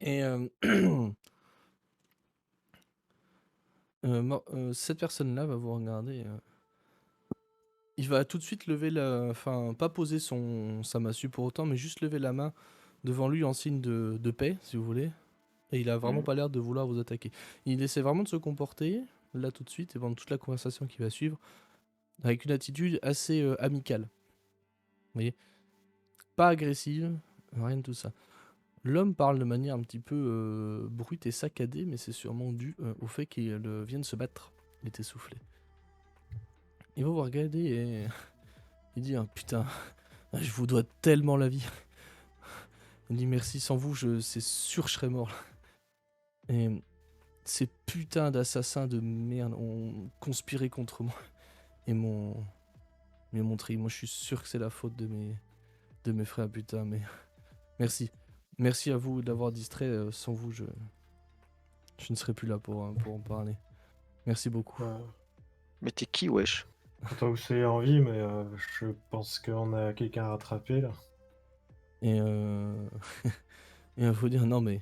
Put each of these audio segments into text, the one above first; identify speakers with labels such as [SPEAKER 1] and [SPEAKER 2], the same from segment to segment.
[SPEAKER 1] Et cette personne-là va vous regarder. Il va tout de suite lever la. Enfin, pas poser sa massue pour autant, mais juste lever la main devant lui en signe de paix, si vous voulez. Et il a vraiment
[SPEAKER 2] Mhm.
[SPEAKER 1] pas l'air de vouloir vous attaquer. Il essaie vraiment de se comporter, là tout de suite, et pendant toute la conversation qui va suivre, avec une attitude assez amicale. Vous voyez? Pas agressive, rien de tout ça. L'homme parle de manière un petit peu brute et saccadée, mais c'est sûrement dû au fait qu'il vient de se battre. Il est essoufflé. Il va vous regarder et il dit putain, je vous dois tellement la vie. Il dit merci, sans vous, c'est sûr que je serais mort. Et ces putains d'assassins de merde ont conspiré contre moi et m'ont montré. Moi, je suis sûr que c'est la faute de mes frères, putain, mais merci. Merci à vous d'avoir distrait. Sans vous, je ne serais plus là pour en parler. Merci beaucoup.
[SPEAKER 3] Euh,
[SPEAKER 2] Mais t'es qui, wesh?
[SPEAKER 3] Content que vous soyez en vie, mais je pense qu'on a quelqu'un à rattraper là.
[SPEAKER 1] Et il faut dire non, mais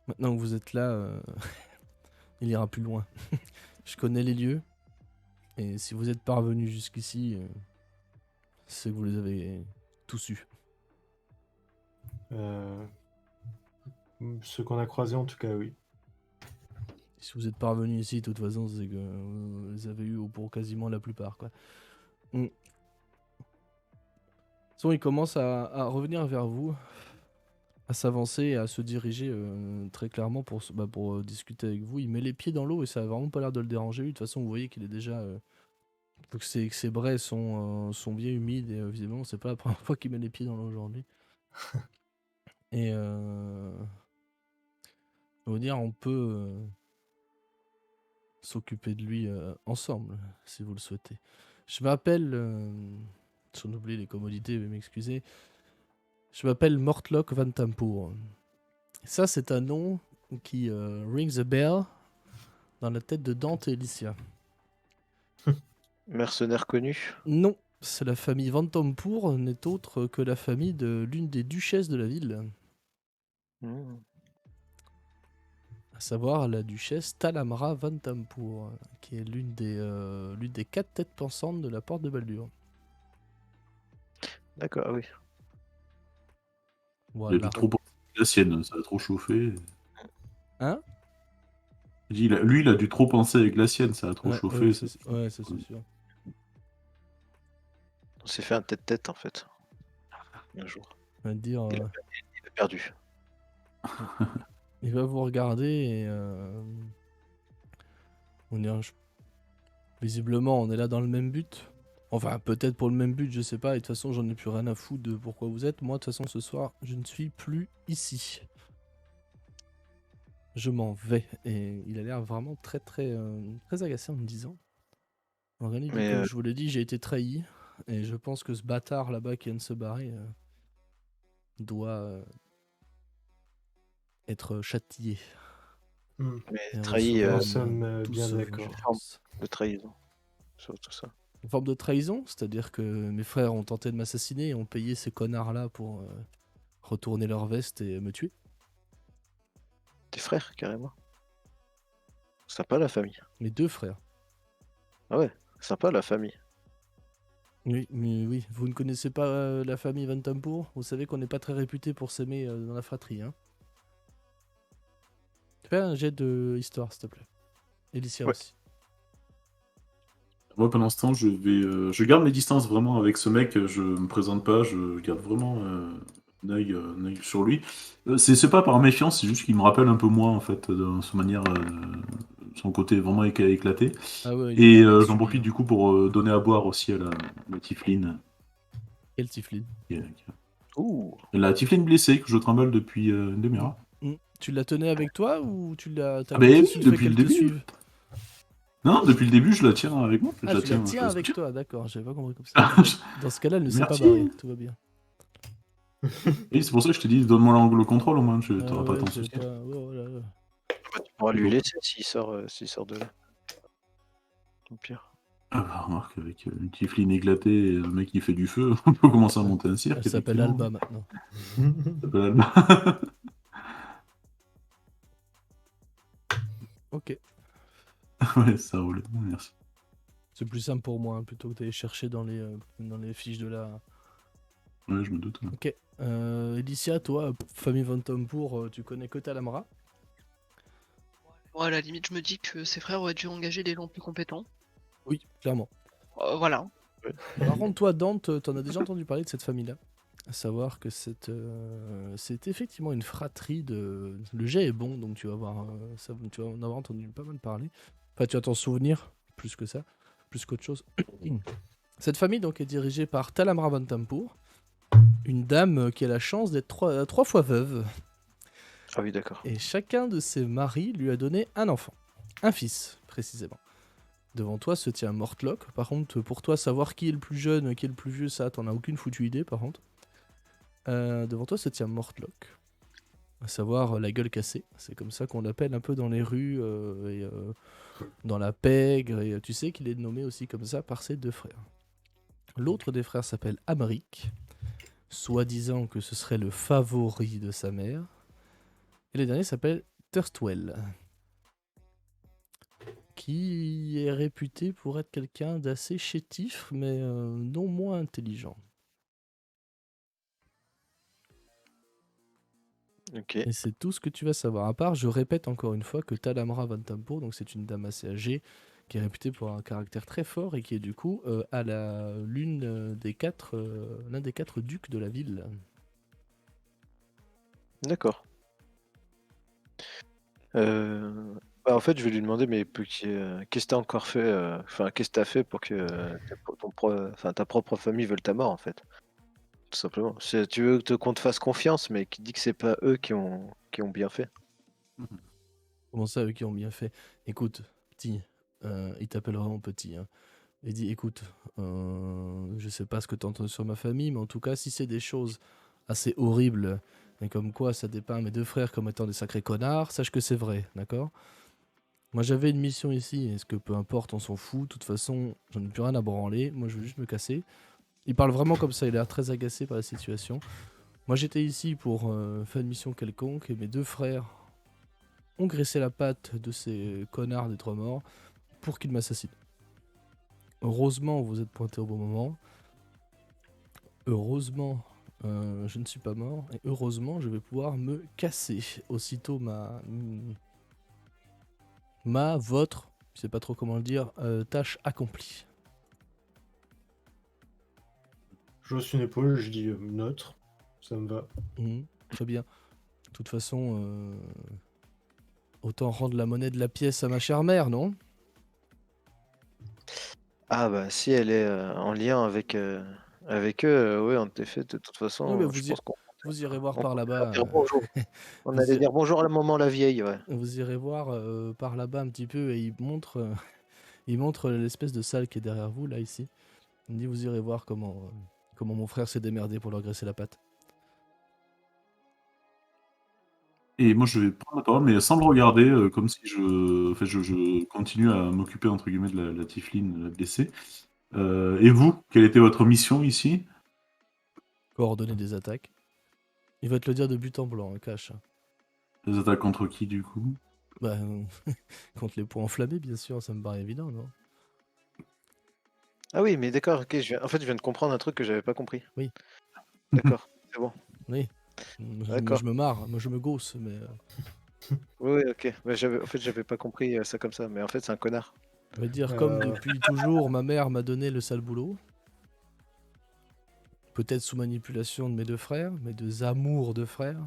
[SPEAKER 1] maintenant que vous êtes là, il ira plus loin. Je connais les lieux. Et si vous êtes parvenu jusqu'ici, c'est que vous les avez tous eus.
[SPEAKER 3] Ceux qu'on a croisés en tout cas, oui.
[SPEAKER 1] Si vous êtes parvenu ici, de toute façon, c'est que vous les avez eus pour quasiment la plupart, quoi. Son, il commence à revenir vers vous, à s'avancer et à se diriger très clairement pour discuter avec vous. Il met les pieds dans l'eau et ça a vraiment pas l'air de le déranger. De toute façon, vous voyez qu'il est déjà... que ses brais sont bien humides et visiblement, c'est pas la première fois qu'il met les pieds dans l'eau aujourd'hui. Et... je veux dire, on peut s'occuper de lui ensemble, si vous le souhaitez. Je m'appelle... j'en oublie les commodités, veuillez m'excuser. Je m'appelle Mortlock Van Tampour. Ça, c'est un nom qui rings a bell dans la tête de Dante et Alicia.
[SPEAKER 2] Mercenaire connu?
[SPEAKER 1] Non, c'est la famille Van Tampour n'est autre que la famille de l'une des duchesses de la ville. À savoir la duchesse Talamra Van Tampour, qui est l'une des 4 têtes pensantes de la porte de Baldur.
[SPEAKER 2] D'accord, ah oui.
[SPEAKER 4] Il a
[SPEAKER 1] Voilà.
[SPEAKER 4] dû trop penser avec la sienne, ça a trop chauffé.
[SPEAKER 1] Hein?
[SPEAKER 4] Lui, il a dû trop penser avec la sienne, ça a trop chauffé.
[SPEAKER 1] Ouais, ça c'est sûr.
[SPEAKER 2] On s'est fait un tête-tête en fait. Un jour.
[SPEAKER 1] On va dire,
[SPEAKER 2] Il a perdu.
[SPEAKER 1] il va vous regarder et on dirait, visiblement, on est là dans le même but. Enfin, peut-être pour le même but, je sais pas. Et de toute façon, j'en ai plus rien à foutre de pourquoi vous êtes. Moi, de toute façon, ce soir, je ne suis plus ici. Je m'en vais. Et il a l'air vraiment très, très, très agacé en me disant. En réalité,
[SPEAKER 2] Mais,
[SPEAKER 1] comme je vous l'ai dit, j'ai été trahi. Et je pense que ce bâtard là-bas qui vient de se barrer doit être châtié.
[SPEAKER 2] Mais trahi,
[SPEAKER 3] Nous sommes
[SPEAKER 1] tous
[SPEAKER 3] bien
[SPEAKER 1] ce
[SPEAKER 3] d'accord.
[SPEAKER 1] vengeance.
[SPEAKER 2] de trahison. Sur tout ça.
[SPEAKER 1] Une forme de trahison, c'est-à-dire que mes frères ont tenté de m'assassiner et ont payé ces connards-là pour retourner leur veste et me tuer.
[SPEAKER 2] Tes frères, carrément. Sympa la famille.
[SPEAKER 1] Mes 2 frères.
[SPEAKER 2] Ah ouais, sympa la famille.
[SPEAKER 1] Oui, mais oui, vous ne connaissez pas la famille Van Tampour? Vous savez qu'on n'est pas très réputé pour s'aimer dans la fratrie, hein? Fais un jet de histoire, s'il te plaît. Alicia
[SPEAKER 2] Ouais.
[SPEAKER 1] aussi.
[SPEAKER 4] Moi, pendant ce temps, je garde mes distances vraiment avec ce mec. Je me présente pas, je garde vraiment un œil sur lui. C'est pas par méfiance, c'est juste qu'il me rappelle un peu moi, en fait, dans son manière, son côté vraiment éclaté.
[SPEAKER 1] Ah ouais, il est
[SPEAKER 4] Et
[SPEAKER 1] bien là-dessus,
[SPEAKER 4] j'en
[SPEAKER 1] lui,
[SPEAKER 4] profite
[SPEAKER 1] hein.
[SPEAKER 4] du coup pour donner à boire aussi à la Tifline.
[SPEAKER 1] Quel Tiflin?
[SPEAKER 2] Ouh.
[SPEAKER 4] La Tifline blessée que je trimballe depuis une demi-heure.
[SPEAKER 1] Tu la tenais avec toi ou t'as
[SPEAKER 4] Ah ben
[SPEAKER 1] tout de
[SPEAKER 4] oui,
[SPEAKER 1] suite fait
[SPEAKER 4] depuis le
[SPEAKER 1] qu'elle te
[SPEAKER 4] début.
[SPEAKER 1] suive?
[SPEAKER 4] Non, depuis le début, je la tiens avec moi.
[SPEAKER 1] Ah,
[SPEAKER 4] Je la
[SPEAKER 1] tu la
[SPEAKER 4] tiens,
[SPEAKER 1] tiens
[SPEAKER 4] je la
[SPEAKER 1] avec
[SPEAKER 4] soutiens.
[SPEAKER 1] toi, d'accord, j'avais pas compris comme ça. Dans ce cas-là, elle ne s'est pas
[SPEAKER 4] Merci.
[SPEAKER 1] barrée, tout va bien.
[SPEAKER 4] Oui, c'est pour ça que je te dis, donne-moi le contrôle au moins, tu
[SPEAKER 1] Ah
[SPEAKER 4] n'auras pas
[SPEAKER 1] ouais,
[SPEAKER 4] tant de
[SPEAKER 1] j'ai
[SPEAKER 4] soucis.
[SPEAKER 1] pas... oh là là.
[SPEAKER 2] Bah, tu pourras lui
[SPEAKER 4] Bon.
[SPEAKER 2] laisser s'il sort de là. Au pire.
[SPEAKER 4] Ah bah, remarque, avec une Tifline éclatée et un mec qui fait du feu, on peut commencer à monter un cirque.
[SPEAKER 1] Elle s'appelle
[SPEAKER 4] effectivement.
[SPEAKER 1] Alba maintenant.
[SPEAKER 4] Elle s'appelle Alba. Ouais, ça roule. Merci.
[SPEAKER 1] C'est plus simple pour moi, hein, plutôt que d'aller chercher dans les fiches de la...
[SPEAKER 4] Ouais, je me doute. Ouais.
[SPEAKER 1] Ok. Elicia, toi, famille Von Tompour, tu connais que Talamra?
[SPEAKER 5] Bon, à la limite, je me dis que ses frères auraient dû engager des gens plus compétents.
[SPEAKER 1] Oui, clairement.
[SPEAKER 5] Voilà.
[SPEAKER 1] Par contre, toi, Dante, t'en as déjà entendu parler de cette famille-là? À savoir que c'est effectivement une fratrie de... Le jet est bon, donc tu vas voir, tu vas en avoir entendu pas mal parler. Enfin, tu vas t'en souvenir, plus que ça, plus qu'autre chose. Cette famille donc est dirigée par Talamra Von Tompour, une dame qui a la chance d'être trois fois veuve.
[SPEAKER 2] Ah oui, d'accord.
[SPEAKER 1] Et chacun de ses maris lui a donné un enfant. Un fils, précisément. Devant toi se tient Mortlock. Par contre, pour toi, savoir qui est le plus jeune, qui est le plus vieux, ça, t'en as aucune foutue idée, par contre. Devant toi se tient Mortlock. À savoir la gueule cassée. C'est comme ça qu'on l'appelle un peu dans les rues et dans la pègre. Et tu sais qu'il est nommé aussi comme ça par ses deux frères. L'autre des frères s'appelle Amric, soi-disant que ce serait le favori de sa mère. Et le dernier s'appelle Thirstwell, qui est réputé pour être quelqu'un d'assez chétif, mais non moins intelligent.
[SPEAKER 2] Ok.
[SPEAKER 1] Et c'est tout ce que tu vas savoir. À part, je répète encore une fois que Talamra Von Tompour, donc c'est une dame assez âgée, qui est réputée pour un caractère très fort et qui est du coup l'un des quatre ducs de la ville.
[SPEAKER 2] D'accord. En fait, je vais lui demander, mais qu'est-ce que t'as encore fait, enfin, qu'est-ce que t'as fait pour que ta propre famille veuille ta mort, en fait, tout simplement. Tu veux qu'on te fasse confiance, mais qui dit que c'est pas eux qui ont bien fait.
[SPEAKER 1] Comment ça, eux qui ont bien fait? Écoute, petit, il t'appelle vraiment petit, hein. Il dit, écoute, je sais pas ce que tu entends sur ma famille, mais en tout cas, si c'est des choses assez horribles, et comme quoi ça dépeint mes deux frères comme étant des sacrés connards, sache que c'est vrai, d'accord? Moi, j'avais une mission ici, est-ce que peu importe, on s'en fout, de toute façon, j'en ai plus rien à branler, moi je veux juste me casser. Il parle vraiment comme ça, il a l'air très agacé par la situation. Moi, j'étais ici pour faire une mission quelconque, et mes deux frères ont graissé la patte de ces connards des trois morts pour qu'ils m'assassinent. Heureusement, vous êtes pointé au bon moment. Heureusement, je ne suis pas mort. Et heureusement, je vais pouvoir me casser. Aussitôt votre, je sais pas trop comment le dire, tâche accomplie.
[SPEAKER 3] Je hausse une épaule, je dis neutre, ça me va.
[SPEAKER 1] Très bien. De toute façon, autant rendre la monnaie de la pièce à ma chère mère, non?
[SPEAKER 2] Ah bah si elle est en lien avec eux, oui, en effet, de toute
[SPEAKER 1] Oui,
[SPEAKER 2] façon,
[SPEAKER 1] mais
[SPEAKER 2] je pense qu'on
[SPEAKER 1] vous irez voir
[SPEAKER 2] on
[SPEAKER 1] par
[SPEAKER 2] peut
[SPEAKER 1] là-bas.
[SPEAKER 2] dire bonjour. On
[SPEAKER 1] Vous
[SPEAKER 2] allait
[SPEAKER 1] irez-
[SPEAKER 2] dire bonjour à la maman la vieille, ouais.
[SPEAKER 1] Vous irez voir par là-bas un petit peu et il montre l'espèce de salle qui est derrière vous, là, ici. Il me dit, vous irez voir comment mon frère s'est démerdé pour leur graisser la patte.
[SPEAKER 4] Et moi, je vais prendre la parole, mais sans le regarder, comme si je continue à m'occuper, entre guillemets, de la Tifline, la blessée. Et vous, quelle était votre mission ici?
[SPEAKER 1] Coordonner des attaques. Il va te le dire de but en blanc, hein, cash.
[SPEAKER 4] Les attaques contre qui, du coup?
[SPEAKER 1] Bah, contre les points enflammés, bien sûr, ça me paraît évident, non?
[SPEAKER 2] Ah oui, mais d'accord, ok, en fait, je viens de comprendre un truc que j'avais pas compris.
[SPEAKER 1] Oui.
[SPEAKER 2] D'accord, c'est bon.
[SPEAKER 1] Oui. Moi,
[SPEAKER 2] D'accord.
[SPEAKER 1] je me marre, moi, je me gausse, mais...
[SPEAKER 2] Oui, ok. Mais j'avais pas compris ça comme ça, mais en fait, c'est un connard.
[SPEAKER 1] On va dire, comme
[SPEAKER 3] Euh.
[SPEAKER 1] depuis toujours, ma mère m'a donné le sale boulot. Peut-être sous manipulation de mes deux frères, mes deux amours de frères.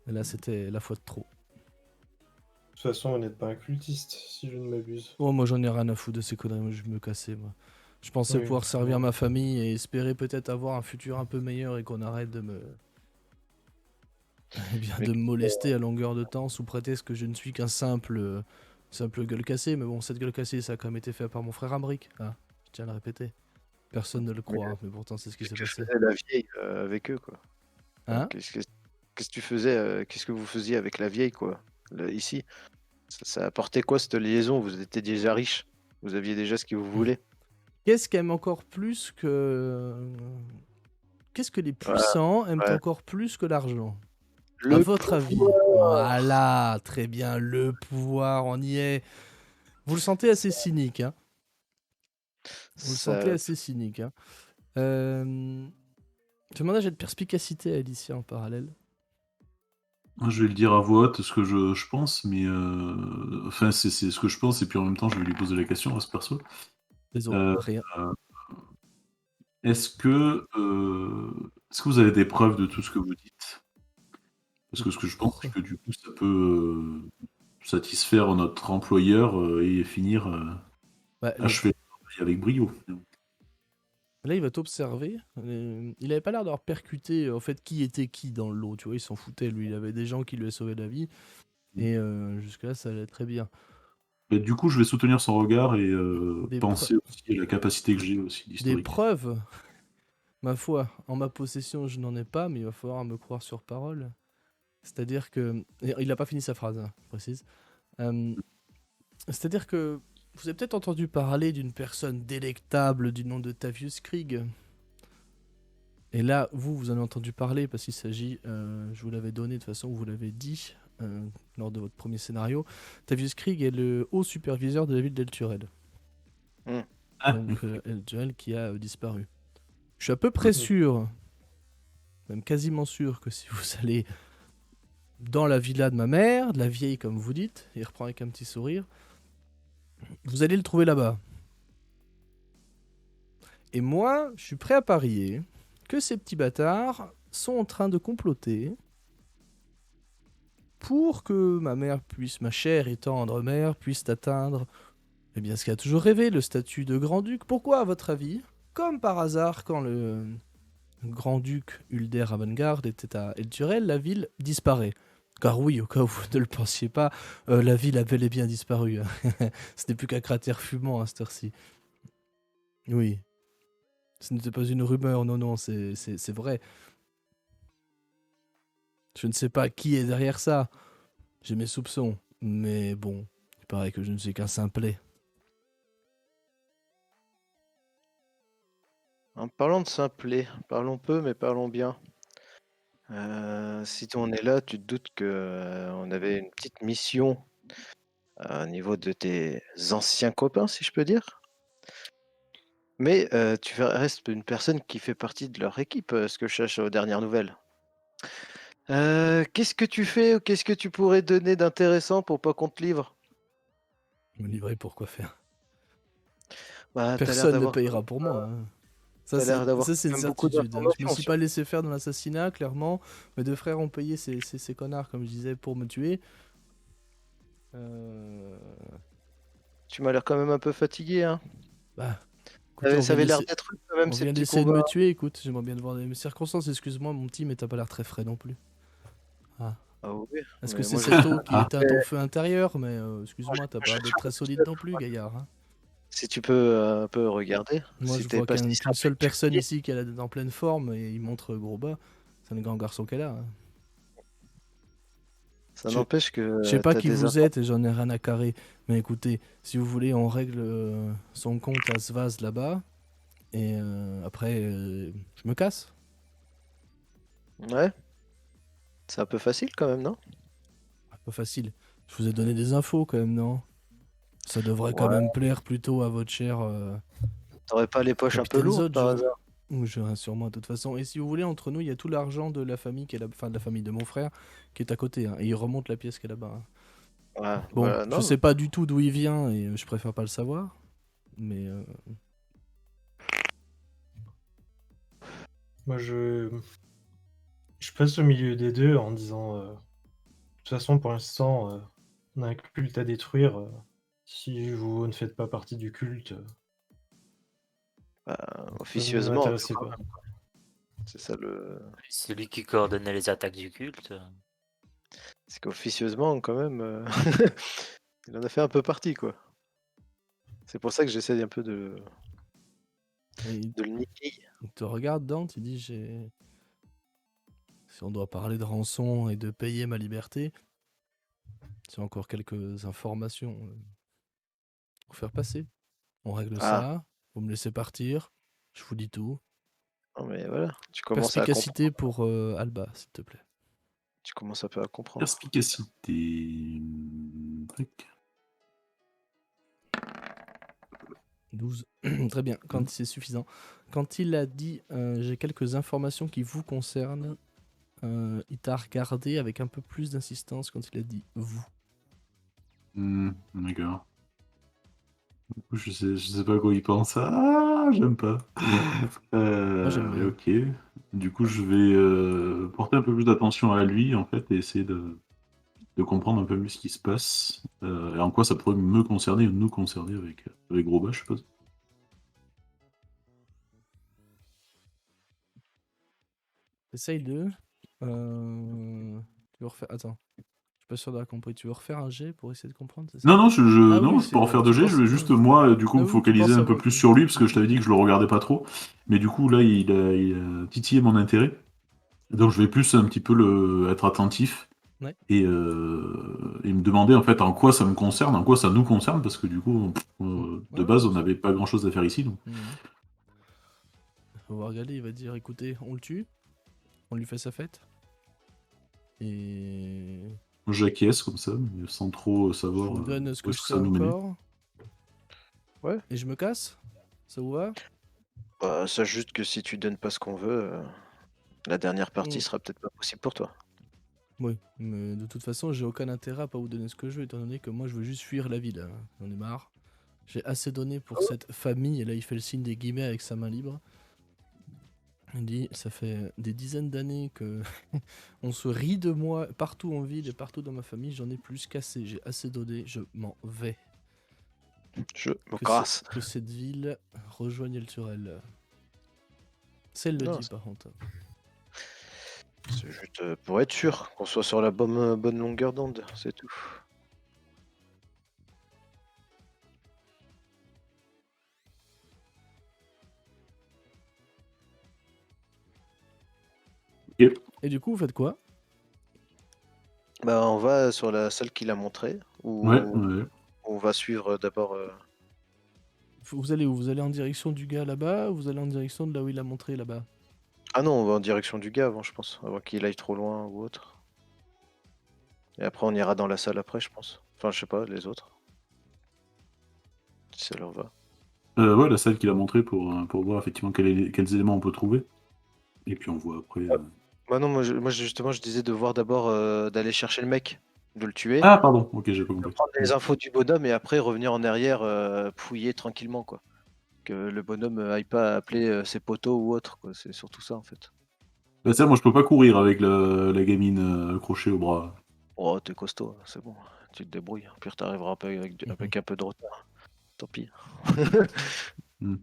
[SPEAKER 1] Et là, c'était la fois de trop.
[SPEAKER 3] De toute façon, vous n'êtes pas un cultiste, si je ne m'abuse.
[SPEAKER 1] Oh, moi, j'en ai rien à foutre de ces conneries, moi, je me cassais, moi. Je pensais
[SPEAKER 3] Oui,
[SPEAKER 1] pouvoir
[SPEAKER 3] très
[SPEAKER 1] servir
[SPEAKER 3] bien.
[SPEAKER 1] ma famille et espérer peut-être avoir un futur un peu meilleur et qu'on arrête de me... Eh bien,
[SPEAKER 2] Mais
[SPEAKER 1] de me molester à longueur de temps sous prétexte que je ne suis qu'un simple gueule cassée. Mais bon, cette gueule cassée, ça a quand même été fait par mon frère Ambric. Hein, je tiens à le répéter. Personne ne le croit, mais pourtant c'est ce qui s'est
[SPEAKER 2] que
[SPEAKER 1] passé.
[SPEAKER 2] faisait la vieille avec eux, quoi.
[SPEAKER 1] Hein?
[SPEAKER 2] Qu'est-ce que tu faisais, qu'est-ce que vous faisiez avec la vieille, quoi, ici? Ça apportait quoi cette liaison? Vous étiez déjà riche, vous aviez déjà ce que vous voulez.
[SPEAKER 1] Qu'est-ce qu'aime encore plus que... Qu'est-ce que les puissants aiment
[SPEAKER 2] ouais.
[SPEAKER 1] encore plus que l'argent? À
[SPEAKER 2] Le
[SPEAKER 1] votre avis?
[SPEAKER 2] pouvoir.
[SPEAKER 1] Voilà, très bien, le pouvoir, on y est. Vous le sentez assez cynique, hein. Vous le sentez
[SPEAKER 2] Ça...
[SPEAKER 1] assez cynique, hein. Je demande un jet de perspicacité à Alicia en parallèle.
[SPEAKER 4] Moi, je vais le dire à voix haute ce que je pense, mais enfin, c'est ce que je pense, et puis en même temps, je vais lui poser la question à ce perso.
[SPEAKER 1] Désolé,
[SPEAKER 4] Euh,
[SPEAKER 1] rien.
[SPEAKER 4] est-ce que vous avez des preuves de tout ce que vous dites? Parce que ce que je pense, c'est que du coup, ça peut satisfaire notre employeur et finir
[SPEAKER 1] Bah,
[SPEAKER 4] achever le travail avec brio.
[SPEAKER 1] là, il va t'observer. Il avait pas l'air d'avoir percuté en fait qui était qui dans le lot. Tu vois, il s'en foutait. Lui, il avait des gens qui lui avaient sauvé la vie. Et jusque-là, ça allait très bien.
[SPEAKER 4] Et du coup, je vais soutenir son regard et
[SPEAKER 1] Des
[SPEAKER 4] penser aussi à la capacité que j'ai aussi
[SPEAKER 1] Des
[SPEAKER 4] d'historique.
[SPEAKER 1] preuves, ma foi, en ma possession, je n'en ai pas, mais il va falloir me croire sur parole. C'est-à-dire que. Il n'a pas fini sa phrase, hein, je précise. C'est-à-dire que vous avez peut-être entendu parler d'une personne délectable du nom de Tavius Krieg. Et là, vous en avez entendu parler parce qu'il s'agit, je vous l'avais donné de toute façon, vous l'avez dit lors de votre premier scénario. Tavius Krieg est le haut superviseur de la ville d'Elturel.
[SPEAKER 4] Ah,
[SPEAKER 1] Donc Elturel qui a disparu. Je suis à peu près sûr, même quasiment sûr, que si vous allez dans la villa de ma mère, de la vieille comme vous dites, il reprend avec un petit sourire, vous allez le trouver là-bas. Et moi, je suis prêt à parier que ces petits bâtards sont en train de comploter pour que ma chère et tendre mère, puisse atteindre, eh bien, ce qu'elle a toujours rêvé, le statut de grand-duc. Pourquoi, à votre avis, comme par hasard, quand le grand-duc Ulder Ravengard était à Elturel, la ville disparaît? Car oui, au cas où vous ne le pensiez pas, la ville a bel et bien disparu. Ce n'est plus qu'un cratère fumant à cette heure-ci. Oui, ce n'était pas une rumeur, non, c'est vrai. Je ne sais pas qui est derrière ça. J'ai mes soupçons, mais bon, il paraît que je ne suis qu'un simplet.
[SPEAKER 2] En parlant de simplet, parlons peu, mais parlons bien. Si on est là, tu te doutes que on avait une petite mission au niveau de tes anciens copains, si je peux dire. Mais tu restes une personne qui fait partie de leur équipe, ce que je cherche aux dernières nouvelles. Qu'est-ce que tu fais ou qu'est-ce que tu pourrais donner d'intéressant pour pas qu'on te livre?
[SPEAKER 1] Me livrer pour quoi faire?
[SPEAKER 2] Bah,
[SPEAKER 1] Personne ne payera pour moi, hein.
[SPEAKER 2] t'as l'air d'avoir
[SPEAKER 1] Ça, c'est
[SPEAKER 2] quand
[SPEAKER 1] une
[SPEAKER 2] même beaucoup
[SPEAKER 1] certitude, hein. Je me
[SPEAKER 2] d'informations
[SPEAKER 1] suis
[SPEAKER 2] sur.
[SPEAKER 1] pas laissé faire dans l'assassinat, clairement. Mes deux frères ont payé ces connards, comme je disais, pour me tuer.
[SPEAKER 2] Tu m'as l'air quand même un peu fatigué, hein.
[SPEAKER 1] Bah, écoutez,
[SPEAKER 2] Ça avait l'air d'être rude quand même
[SPEAKER 1] on
[SPEAKER 2] ces
[SPEAKER 1] vient
[SPEAKER 2] petits
[SPEAKER 1] d'essayer de
[SPEAKER 2] combats.
[SPEAKER 1] me tuer, écoute, j'aimerais bien te voir dans mes circonstances, excuse-moi mon petit, mais t'as pas l'air très frais non plus. Ah.
[SPEAKER 2] Ah oui,
[SPEAKER 1] Est-ce
[SPEAKER 2] mais
[SPEAKER 1] que c'est
[SPEAKER 2] moi,
[SPEAKER 1] cette eau qui
[SPEAKER 4] Ah.
[SPEAKER 1] éteint ton feu intérieur? Mais excuse-moi, t'as pas
[SPEAKER 2] je-
[SPEAKER 1] l'air d'être très solide non plus, gaillard, hein.
[SPEAKER 2] Si tu peux un peu regarder,
[SPEAKER 1] Moi,
[SPEAKER 2] si
[SPEAKER 1] je
[SPEAKER 2] t'es
[SPEAKER 1] vois
[SPEAKER 2] pas si
[SPEAKER 1] qu'une
[SPEAKER 2] simple
[SPEAKER 1] seule
[SPEAKER 2] que tu
[SPEAKER 1] personne
[SPEAKER 2] dis.
[SPEAKER 1] ici qui a la tête en pleine forme et il montre gros bas. C'est un grand garçon qu'elle a, hein.
[SPEAKER 2] Ça
[SPEAKER 1] Je
[SPEAKER 2] n'empêche
[SPEAKER 1] je
[SPEAKER 2] que
[SPEAKER 1] sais pas
[SPEAKER 2] t'as
[SPEAKER 1] qui
[SPEAKER 2] des
[SPEAKER 1] vous
[SPEAKER 2] infos.
[SPEAKER 1] êtes et j'en ai rien à carrer. Mais écoutez, si vous voulez, on règle son compte à ce vase là-bas. Et après, je me casse.
[SPEAKER 2] Ouais, c'est un peu facile quand même, non?
[SPEAKER 1] Pas facile. Je vous ai donné des infos quand même, non? Ça devrait quand
[SPEAKER 2] Ouais.
[SPEAKER 1] même plaire plutôt à votre cher
[SPEAKER 2] T'aurais pas les poches un peu
[SPEAKER 1] capitaine
[SPEAKER 2] lourdes par
[SPEAKER 1] Zodge.
[SPEAKER 2] hasard?
[SPEAKER 1] Ou je sur moi de toute façon. Et si vous voulez, entre nous, il y a tout l'argent de la famille qui est enfin de la famille de mon frère qui est à côté, hein. Et il remonte la pièce qui est là-bas, hein.
[SPEAKER 2] Ouais,
[SPEAKER 1] Bon,
[SPEAKER 2] voilà,
[SPEAKER 1] je
[SPEAKER 2] non.
[SPEAKER 1] sais pas du tout d'où il vient et je préfère pas le savoir. Mais
[SPEAKER 3] Moi, je passe au milieu des deux en disant de toute façon, pour l'instant, on a un culte à détruire. Si vous ne faites pas partie du culte,
[SPEAKER 2] Bah,
[SPEAKER 3] ça ne
[SPEAKER 2] officieusement,
[SPEAKER 3] m'intéressait
[SPEAKER 2] quand
[SPEAKER 3] pas.
[SPEAKER 2] même, quoi. C'est ça le.
[SPEAKER 6] Celui qui coordonnait les attaques du culte.
[SPEAKER 2] C'est qu'officieusement, quand même, il en a fait un peu partie, quoi. C'est pour ça que j'essaie un peu
[SPEAKER 1] il
[SPEAKER 2] de le niquer.
[SPEAKER 1] te regarde, Dante, il dit si on doit parler de rançon et de payer ma liberté, c'est encore quelques informations pour faire passer. On règle
[SPEAKER 2] Ah,
[SPEAKER 1] ça, vous me laissez partir, je vous dis tout.
[SPEAKER 2] non, mais voilà, tu commences à comprendre.
[SPEAKER 1] Perspicacité pour Alba, s'il te plaît.
[SPEAKER 2] Tu commences un peu à comprendre.
[SPEAKER 4] Perspicacité. Tac.
[SPEAKER 1] 12. Très bien, quand c'est suffisant. Quand il a dit j'ai quelques informations qui vous concernent, il t'a regardé avec un peu plus d'insistance quand il a dit vous.
[SPEAKER 4] D'accord. Du coup, je sais pas quoi il pense. Ah, j'aime pas.
[SPEAKER 1] Moi j'aime bien.
[SPEAKER 4] Ok. Du coup, je vais porter un peu plus d'attention à lui, en fait, et essayer de comprendre un peu mieux ce qui se passe, et en quoi ça pourrait me concerner ou nous concerner avec Groba, je suppose.
[SPEAKER 1] Essaye de. Tu veux refaire. Attends, je suis pas sûr d'avoir compris. Tu veux refaire un jet pour essayer de comprendre, c'est ça?
[SPEAKER 4] Non, non,
[SPEAKER 1] Ah
[SPEAKER 4] non,
[SPEAKER 1] oui,
[SPEAKER 4] c'est pas
[SPEAKER 1] c'est.
[SPEAKER 4] refaire de
[SPEAKER 1] Tu
[SPEAKER 4] jet, je
[SPEAKER 1] penses.
[SPEAKER 4] vais juste, moi, du coup,
[SPEAKER 1] Ah
[SPEAKER 4] me
[SPEAKER 1] oui, tu
[SPEAKER 4] focaliser
[SPEAKER 1] penses
[SPEAKER 4] un peu
[SPEAKER 1] savoir.
[SPEAKER 4] plus
[SPEAKER 1] Ok.
[SPEAKER 4] sur lui, parce que je t'avais dit que je le regardais pas trop. Mais du coup, là, il a titillé mon intérêt. Donc, je vais plus un petit peu être attentif
[SPEAKER 1] Ouais.
[SPEAKER 4] et me demander, en fait, en quoi ça me concerne, en quoi ça nous concerne, parce que du coup, de
[SPEAKER 1] Ouais,
[SPEAKER 4] base, on
[SPEAKER 1] bien sûr.
[SPEAKER 4] n'avait pas grand-chose à faire ici. Donc.
[SPEAKER 1] Mhm. On va regarder, il va dire écoutez, on le tue, on lui fait sa fête. Et.
[SPEAKER 4] J'acquiesce comme ça, mais sans trop
[SPEAKER 1] Je
[SPEAKER 4] savoir
[SPEAKER 1] vous donne ce
[SPEAKER 4] où
[SPEAKER 1] que
[SPEAKER 4] est-ce
[SPEAKER 1] je
[SPEAKER 4] que
[SPEAKER 1] sais
[SPEAKER 4] ça va nous mener.
[SPEAKER 1] encore.
[SPEAKER 2] Ouais.
[SPEAKER 1] Et je me casse. Ça vous va?
[SPEAKER 2] Bah, sache juste que si tu donnes pas ce qu'on veut, la dernière partie
[SPEAKER 1] Mm.
[SPEAKER 2] sera peut-être pas possible pour toi.
[SPEAKER 1] Oui, mais de toute façon, j'ai aucun intérêt à pas vous donner ce que je veux, étant donné que moi je veux juste fuir la ville. Hein. J'en ai marre. J'ai assez donné pour cette famille, et là il fait le signe des guillemets avec sa main libre. Il dit ça fait des dizaines d'années que on se rit de moi partout en ville et partout dans ma famille, j'en ai plus qu'assez, j'ai assez donné, je m'en vais.
[SPEAKER 2] Je me casse.
[SPEAKER 1] Que cette ville rejoigne El Turel. Celle le
[SPEAKER 2] Non,
[SPEAKER 1] dit par contre.
[SPEAKER 2] c'est juste pour être sûr qu'on soit sur la bonne longueur d'onde, c'est tout.
[SPEAKER 4] Ok.
[SPEAKER 1] Et du coup, vous faites quoi?
[SPEAKER 2] Bah, on va sur la salle qu'il a montrée,
[SPEAKER 4] Ouais,
[SPEAKER 2] ou
[SPEAKER 4] ouais.
[SPEAKER 2] on va suivre d'abord.
[SPEAKER 1] Vous allez où? Vous allez en direction du gars là-bas ou vous allez en direction de là où il a montré là-bas?
[SPEAKER 2] Ah non, on va en direction du gars avant, je pense, avant qu'il aille trop loin ou autre. Et après, on ira dans la salle après, je pense. Enfin, je sais pas, les autres. Si ça leur va.
[SPEAKER 4] Ouais, la salle qu'il a montrée pour voir effectivement quels éléments on peut trouver. Et puis on voit après.
[SPEAKER 2] Bah non, moi justement, je disais de voir d'abord, d'aller chercher le mec, de le tuer,
[SPEAKER 4] Ah, pardon, ok, j'ai pas
[SPEAKER 2] de
[SPEAKER 4] compris.
[SPEAKER 2] prendre les infos du bonhomme et après revenir en arrière, fouiller tranquillement, quoi. Que le bonhomme aille pas appeler ses potos ou autre, quoi. C'est surtout ça, en fait.
[SPEAKER 4] Bah, ça, moi, je peux pas courir avec la gamine accrochée au bras.
[SPEAKER 2] Oh, t'es costaud, c'est bon, tu te débrouilles. Au pire, t'arriveras pas avec un peu de retard. Tant pis.
[SPEAKER 4] Hmm.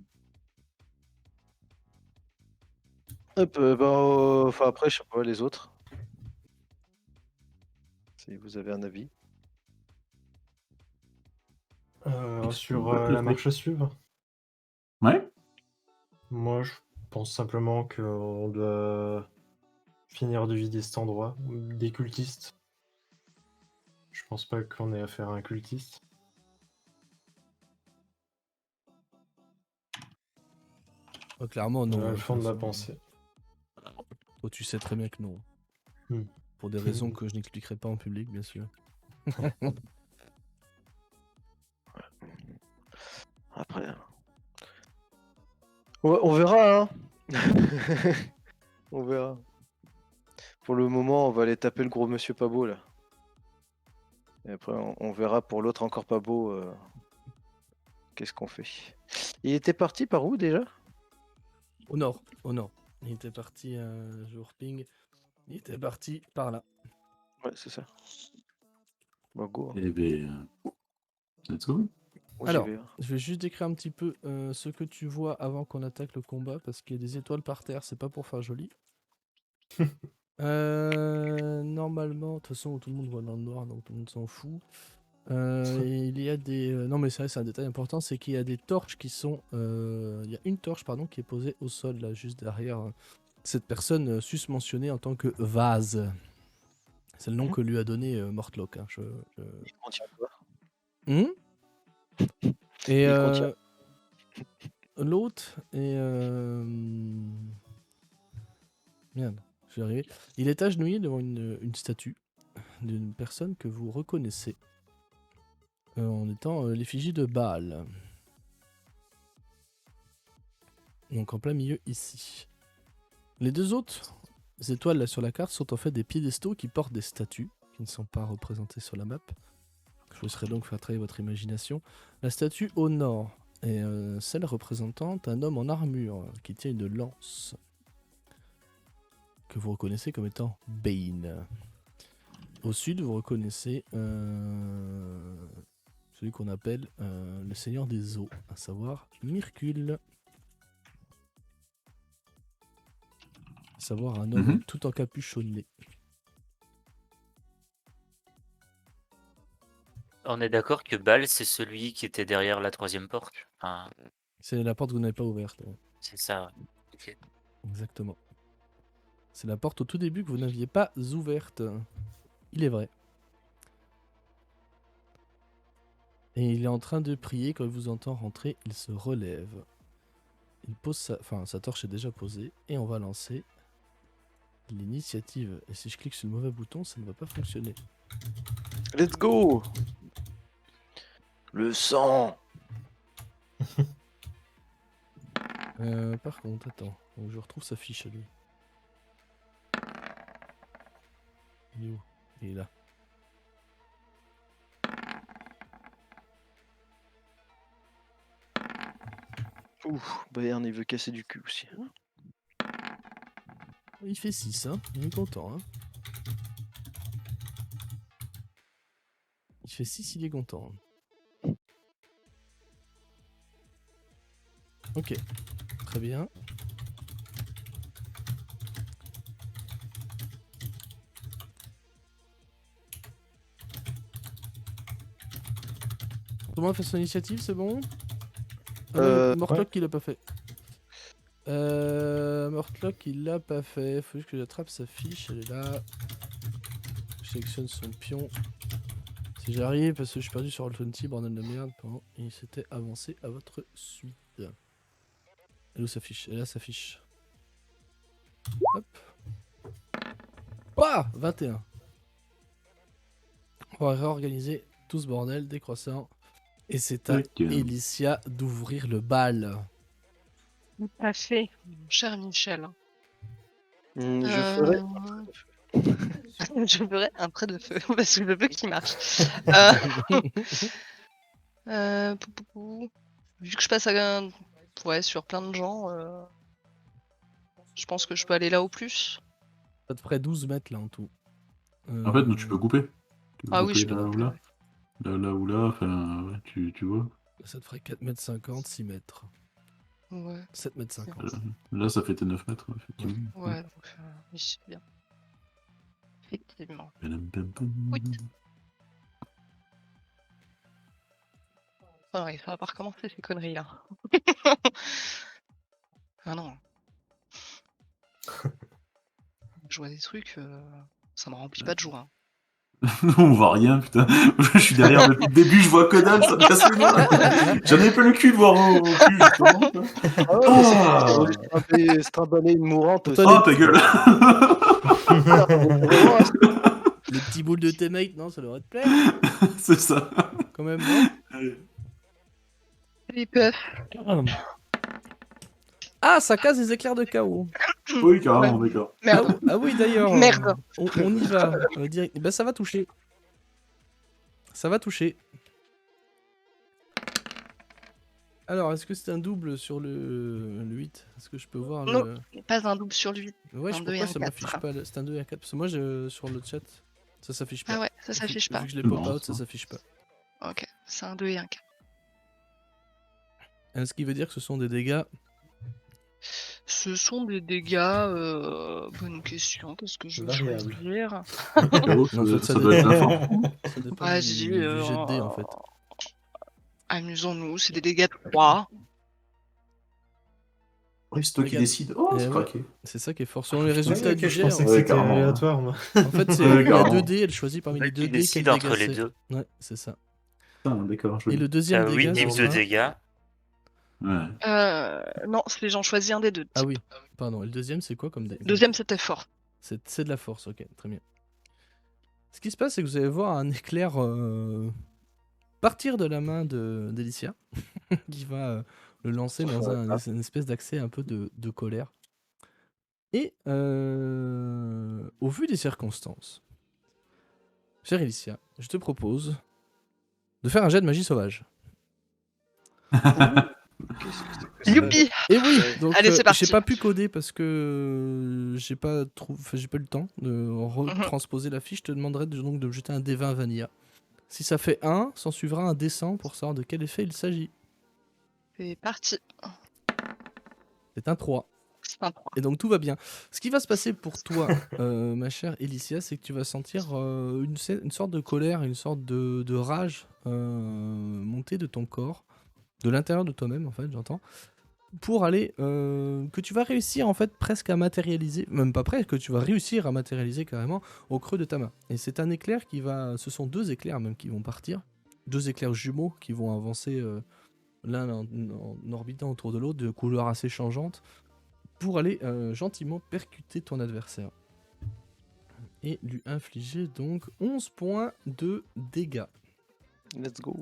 [SPEAKER 2] Hop, bah, enfin après, je sais pas, les autres. Si vous avez un avis.
[SPEAKER 3] Sur
[SPEAKER 4] Bah,
[SPEAKER 3] la marche à suivre,
[SPEAKER 4] Ouais.
[SPEAKER 3] moi je pense simplement qu'on doit finir de vider cet endroit des cultistes. Je pense pas qu'on ait affaire à un cultiste.
[SPEAKER 1] Clairement, non.
[SPEAKER 3] Voilà
[SPEAKER 1] De
[SPEAKER 3] le
[SPEAKER 1] toute
[SPEAKER 3] fond de ma
[SPEAKER 1] façon.
[SPEAKER 3] pensée.
[SPEAKER 1] Toi, tu sais très bien que non.
[SPEAKER 3] Hmm.
[SPEAKER 1] Pour des raisons que je n'expliquerai pas en public, bien sûr.
[SPEAKER 2] Après. On verra, hein. On verra. Pour le moment, on va aller taper le gros monsieur pas beau là. Et après, on verra pour l'autre encore pas beau. Qu'est-ce qu'on fait? Il était parti par où déjà?
[SPEAKER 1] Au nord, au nord. Il était parti, jour ping. Il était parti par là.
[SPEAKER 2] Ouais, c'est ça. Bah, go. Hein.
[SPEAKER 4] Eh ben, let's go.
[SPEAKER 2] Moi, j'y
[SPEAKER 1] Alors,
[SPEAKER 2] vais. Hein.
[SPEAKER 1] je vais juste décrire un petit peu ce que tu vois avant qu'on attaque le combat, parce qu'il y a des étoiles par terre, c'est pas pour faire joli. Normalement, de toute façon, tout le monde voit dans le noir, donc tout le monde s'en fout. Il y a des. Non, mais c'est vrai, c'est un détail important, c'est qu'il y a des torches qui sont. Il y a une torche, pardon, qui est posée au sol, là, juste derrière cette personne susmentionnée en tant que vase. C'est le nom que lui a donné Mortlock. Hein,
[SPEAKER 2] Il contient quoi?
[SPEAKER 1] Hmm. Et
[SPEAKER 2] Il contient.
[SPEAKER 1] l'autre est. Merde, je vais y arriver. Il est agenouillé devant une statue d'une personne que vous reconnaissez en étant l'effigie de Baal. Donc en plein milieu ici. Les deux autres étoiles là sur la carte sont en fait des piédestaux qui portent des statues qui ne sont pas représentées sur la map. Je vous laisserai donc faire travailler votre imagination. La statue au nord est celle représentant un homme en armure qui tient une lance que vous reconnaissez comme étant Bane. Au sud, vous reconnaissez celui qu'on appelle le seigneur des eaux, à savoir Myrcule. À savoir un homme tout encapuchonné.
[SPEAKER 6] On est d'accord que Bal, c'est celui qui était derrière la troisième porte. Enfin,
[SPEAKER 1] C'est la porte que vous n'avez pas ouverte.
[SPEAKER 6] c'est ça, ouais. Ok.
[SPEAKER 1] Exactement. C'est la porte au tout début que vous n'aviez pas ouverte. Il est vrai. Et il est en train de prier. Quand il vous entend rentrer, il se relève. Il pose sa... Enfin, sa torche est déjà posée. Et on va lancer l'initiative. Et si je clique sur le mauvais bouton, ça ne va pas fonctionner.
[SPEAKER 2] Let's go. Le sang.
[SPEAKER 1] Par contre, attends. Faut que je retrouve sa fiche à lui. Il est où? Il est là.
[SPEAKER 2] Ouf, Bayern il veut casser du cul aussi.
[SPEAKER 1] Il fait 6, hein. Il est content, hein. Il fait 6, il est content. Ok. Très bien. Tout le monde fait son initiative, c'est bon? Mortlock il l'a pas fait. Mortlock il l'a pas fait. Faut juste que j'attrape sa fiche, elle est là. Je sélectionne son pion. Si j'arrive, parce que je suis perdu sur Roll20, bordel de merde, pendant il s'était avancé à votre suite. Elle est où sa fiche? Elle a sa fiche. Hop. Ouah 21. On va réorganiser tout ce bordel décroissant. Et c'est à
[SPEAKER 4] Ok.
[SPEAKER 1] Elicia d'ouvrir le bal.
[SPEAKER 5] Tout à fait, mon cher Michel.
[SPEAKER 2] Je ferai.
[SPEAKER 5] Je ferai un trait de feu, parce que je veux qu'il marche. Vu que je passe sur plein de gens, je pense que je peux aller là au plus.
[SPEAKER 1] Ça te ferait 12 mètres là en tout.
[SPEAKER 4] En fait, tu peux couper. Tu peux
[SPEAKER 5] Ah oui,
[SPEAKER 4] couper
[SPEAKER 5] je peux
[SPEAKER 4] là ou
[SPEAKER 5] couper,
[SPEAKER 4] là.
[SPEAKER 5] ouais.
[SPEAKER 4] Là ou là, enfin, ouais, tu vois.
[SPEAKER 1] Ça te ferait 4 mètres 50, 6 mètres.
[SPEAKER 5] Ouais,
[SPEAKER 1] 7 mètres 50.
[SPEAKER 4] Là, ça fait tes 9 mètres, effectivement.
[SPEAKER 5] ouais, donc oui, c'est bien. Effectivement.
[SPEAKER 4] Oui.
[SPEAKER 5] Ah, il va pas recommencer ces conneries là. Ah non. Je vois des trucs, ça me remplit pas de joie. Hein.
[SPEAKER 4] On voit rien, putain. Je suis derrière depuis le début, je vois que dalle, ça me casse les mains. J'en ai pas le cul de voir au cul, justement.
[SPEAKER 2] Se trimballer une mourante aussi.
[SPEAKER 4] Oh, ta gueule.
[SPEAKER 1] Les petits boules de teammate, non, ça devrait te plaire.
[SPEAKER 4] C'est ça.
[SPEAKER 1] Quand même, non?
[SPEAKER 5] Les puffs.
[SPEAKER 1] Ah, ça casse des éclairs de chaos.
[SPEAKER 4] Oui, carrément, d'accord.
[SPEAKER 5] Merde.
[SPEAKER 1] Ah oui, d'ailleurs.
[SPEAKER 5] Merde.
[SPEAKER 1] On y va. Direct. Bah, ça va toucher. Ça va toucher. Alors, est-ce que c'est un double sur le 8? Est-ce que je peux voir
[SPEAKER 5] Non,
[SPEAKER 1] le...
[SPEAKER 5] pas un double sur lui.
[SPEAKER 1] Ouais,
[SPEAKER 5] Un 2 et
[SPEAKER 1] pourquoi
[SPEAKER 5] un
[SPEAKER 1] ça
[SPEAKER 5] 4.
[SPEAKER 1] m'affiche pas C'est un 2 et un 4. Parce que moi, sur le chat, ça s'affiche pas.
[SPEAKER 5] Ah ouais, ça s'affiche pas.
[SPEAKER 1] Vu que je l'ai pop
[SPEAKER 4] Non,
[SPEAKER 1] out, ça
[SPEAKER 4] ça.
[SPEAKER 1] s'affiche pas.
[SPEAKER 5] Ok, c'est un 2 et un 4.
[SPEAKER 1] Ce qui veut dire que ce sont des dégâts.
[SPEAKER 5] Ce sont des dégâts. Bonne question. Qu'est-ce que je veux
[SPEAKER 3] Variable.
[SPEAKER 5] choisir?
[SPEAKER 4] Chaos,
[SPEAKER 1] En fait,
[SPEAKER 4] ça doit être la force.
[SPEAKER 1] Ça dépend
[SPEAKER 5] Vas-y,
[SPEAKER 1] du jet de dés, en fait.
[SPEAKER 5] Amusons-nous, c'est des dégâts de 3.
[SPEAKER 4] Oui, c'est toi qui
[SPEAKER 1] Regarde.
[SPEAKER 4] décides. Oh, c'est
[SPEAKER 1] Ouais.
[SPEAKER 4] craqué.
[SPEAKER 1] C'est ça qui est fort. Selon les résultats
[SPEAKER 3] Ok,
[SPEAKER 1] du
[SPEAKER 3] je
[SPEAKER 1] jet,
[SPEAKER 3] pensais que
[SPEAKER 4] Ouais,
[SPEAKER 3] c'était
[SPEAKER 4] carrément.
[SPEAKER 3] aléatoire, moi.
[SPEAKER 1] en fait, c'est
[SPEAKER 4] Ouais,
[SPEAKER 1] il y a
[SPEAKER 4] carrément.
[SPEAKER 1] 2 dés, elle choisit parmi les
[SPEAKER 6] Tu
[SPEAKER 1] 2 dés quel
[SPEAKER 6] décides entre
[SPEAKER 1] dégât
[SPEAKER 6] les
[SPEAKER 1] c'est.
[SPEAKER 6] deux.
[SPEAKER 1] Ouais, c'est ça.
[SPEAKER 4] Putain, d'accord, je
[SPEAKER 1] Et le deuxième
[SPEAKER 6] T'as 8
[SPEAKER 1] dégât,
[SPEAKER 6] types
[SPEAKER 1] c'est
[SPEAKER 6] de
[SPEAKER 1] quoi?
[SPEAKER 6] dégâts.
[SPEAKER 4] Ouais.
[SPEAKER 5] Non, c'est j'en choisis un des deux.
[SPEAKER 1] Ah oui, pardon. Et le deuxième, c'est quoi comme dégât?
[SPEAKER 5] Deuxième, c'était fort.
[SPEAKER 1] C'est de la force, ok, très bien. Ce qui se passe, c'est que vous allez voir un éclair partir de la main d'Elicia, qui va le lancer dans une espèce d'accès un peu de colère. Et au vu des circonstances, chère Alicia, je te propose de faire un jet de magie sauvage.
[SPEAKER 2] Qu'est-ce que c'est que ça?
[SPEAKER 5] Youpi!
[SPEAKER 1] Et oui,
[SPEAKER 2] Ouais.
[SPEAKER 1] donc
[SPEAKER 5] Allez, c'est parti.
[SPEAKER 1] j'ai pas pu coder parce que j'ai pas eu le temps de retransposer la fiche. Je te demanderai donc de me jeter un D20 vanilla. Si ça fait 1, s'en suivra un D100 pour savoir de quel effet il s'agit.
[SPEAKER 5] C'est parti.
[SPEAKER 1] C'est un 3.
[SPEAKER 5] C'est un 3.
[SPEAKER 1] Et donc tout va bien. Ce qui va se passer pour toi, ma chère Alicia, c'est que tu vas sentir une sorte de colère, une sorte de rage monter de ton corps, de l'intérieur de toi-même en fait, j'entends, pour aller que tu vas réussir en fait presque à matérialiser, même pas presque, que tu vas réussir à matérialiser carrément au creux de ta main. Et c'est un éclair qui va, ce sont 2 éclairs même qui vont partir, 2 éclairs jumeaux qui vont avancer l'un en orbitant autour de l'autre de couleurs assez changeantes, pour aller gentiment percuter ton adversaire. Et lui infliger donc 11 points de dégâts.
[SPEAKER 2] Let's go.